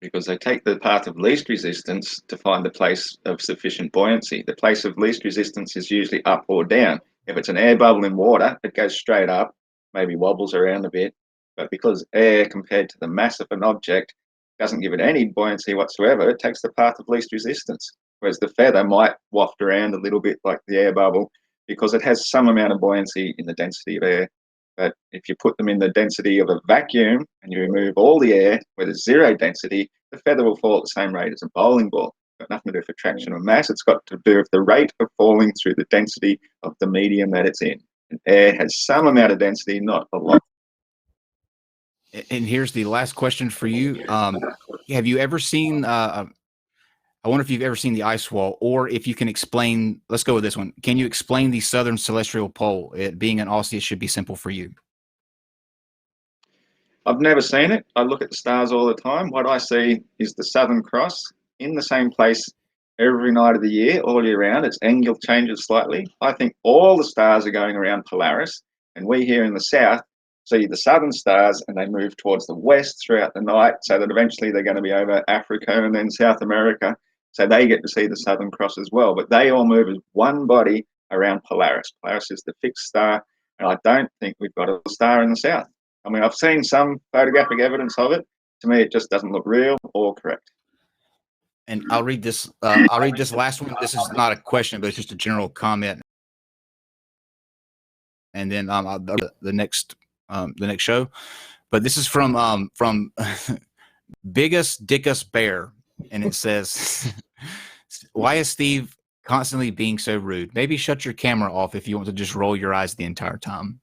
Because they take the path of least resistance to find the place of sufficient buoyancy. The place of least resistance is usually up or down. If it's an air bubble in water, it goes straight up, maybe wobbles around a bit. But because air compared to the mass of an object doesn't give it any buoyancy whatsoever, it takes the path of least resistance. Whereas the feather might waft around a little bit like the air bubble because it has some amount of buoyancy in the density of air. But if you put them in the density of a vacuum and you remove all the air where there's zero density, the feather will fall at the same rate as a bowling ball. It's got nothing to do with attraction or mass. It's got to do with the rate of falling through the density of the medium that it's in. And air has some amount of density, not a lot. And here's the last question for you. Have you ever seen, I wonder if you've ever seen the ice wall, or if you can explain, let's go with this one. Can you explain the southern celestial pole? It being an Aussie, it should be simple for you. I've never seen it. I look at the stars all the time. What I see is the Southern Cross in the same place every night of the year, all year round. Its angle changes slightly. I think all the stars are going around Polaris, and we here in the south see the southern stars, and they move towards the west throughout the night, so that eventually they're going to be over Africa and then South America. So they get to see the Southern Cross as well. But they all move as one body around Polaris. Polaris is the fixed star, and I don't think we've got a star in the south. I mean, I've seen some photographic evidence of it. To me, it just doesn't look real or correct. And I'll read this. I'll read this last one. This is not a question, but it's just a general comment. And then the next show. But this is from Biggest Dickus Bear, and it says, "Why is Steve constantly being so rude? Maybe shut your camera off if you want to just roll your eyes the entire time."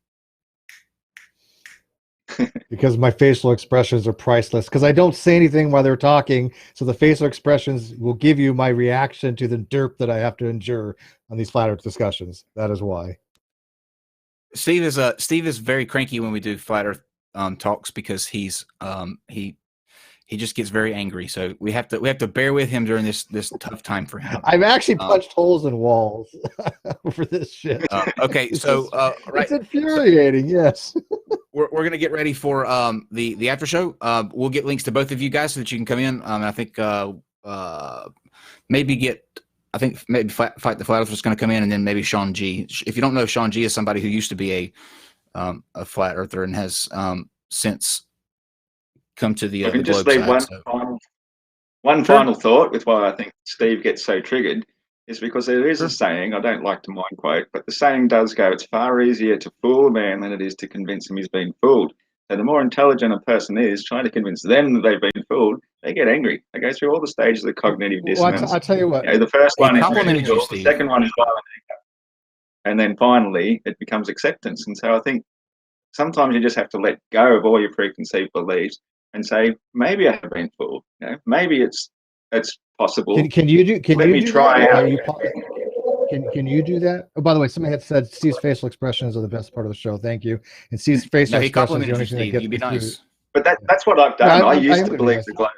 Because my facial expressions are priceless, because I don't say anything while they're talking, so the facial expressions will give you my reaction to the derp that I have to endure on these flat earth discussions. That is why. Steve is very cranky when we do flat earth talks, because he just gets very angry. So we have to bear with him during this tough time for him. I've actually punched holes in walls for this shit. Okay, so it's infuriating. Yes. we're going to get ready for the after show. We'll get links to both of you guys so that you can come in. I think maybe Fight the Flat Earth is going to come in, and then maybe Sean G. If you don't know, Sean G is somebody who used to be a flat earther and has since come to the. I can just globe leave side, one final thought with why I think Steve gets so triggered is because there is a saying, I don't like to mind quote, but the saying does go, it's far easier to fool a man than it is to convince him he's been fooled. So the more intelligent a person is, trying to convince them that they've been fooled, they get angry. They go through all the stages of cognitive dissonance. I'll tell you what. The first one is ridicule, the Steve. second one is violent anger. And then finally, it becomes acceptance. And so I think sometimes you just have to let go of all your preconceived beliefs and say, maybe I have been fooled. Maybe it's possible. Can you do? Can Let you me do try that? out. Can you do that? Oh, by the way, somebody had said Steve's facial expressions are the best part of the show. Thank you. And Steve's facial he expressions are the only complimented thing that you, gets Steve. You'd be me nice. But that's what I've done. No, I used to believe nice. the globe.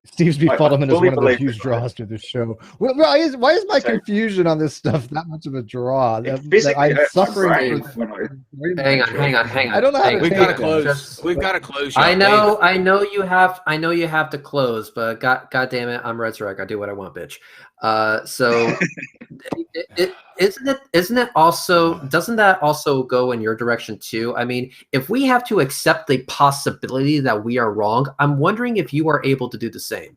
Steve's befuddlement is fully one of the believe huge it. draws to the show. Why is my confusion on this stuff that much of a draw? It That physically I'm hurts my suffering. brain when I- Hang on. I don't know how to We've take got to that. close. We've got to close. I know you have to close, but God damn it, I'm Rhetoric. I do what I want, bitch. So isn't it also, doesn't that also go in your direction too? I mean, if we have to accept the possibility that we are wrong, I'm wondering if you are able to do the same.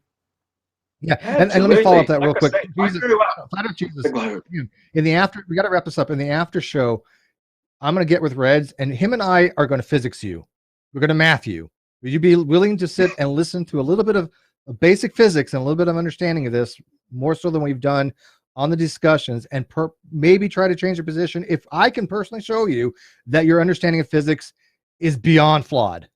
Yeah, and let me follow up that real quick. Jesus, in the after, we got to wrap this up. In the after show, I'm going to get with Reds, and him and I are going to physics you. We're going to math you. Would you be willing to sit and listen to a little bit of basic physics and a little bit of understanding of this, more so than we've done on the discussions, and maybe try to change your position if I can personally show you that your understanding of physics is beyond flawed?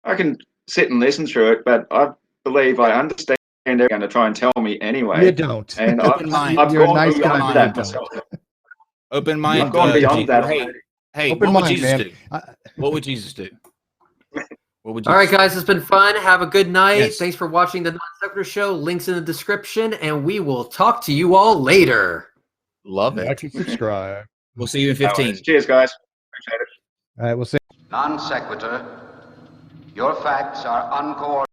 I can sit and listen through it, but I believe I understand they're going to try and tell me anyway. You don't. And I've You're a gone nice guy, beyond but that you don't. myself. Open mind. I've gone beyond that. Hey, Open what would mind, Jesus man. do? What would Jesus do? What would All right, Jesus guys, it's been fun. Have a good night. Yes. Thanks for watching the NonSequitur Show. Links in the description, and we will talk to you all later. Love it. Like and subscribe. We'll see you in 15. Cheers, guys. Appreciate it. All right, we'll see. Non sequitur. Your facts are uncoordinated.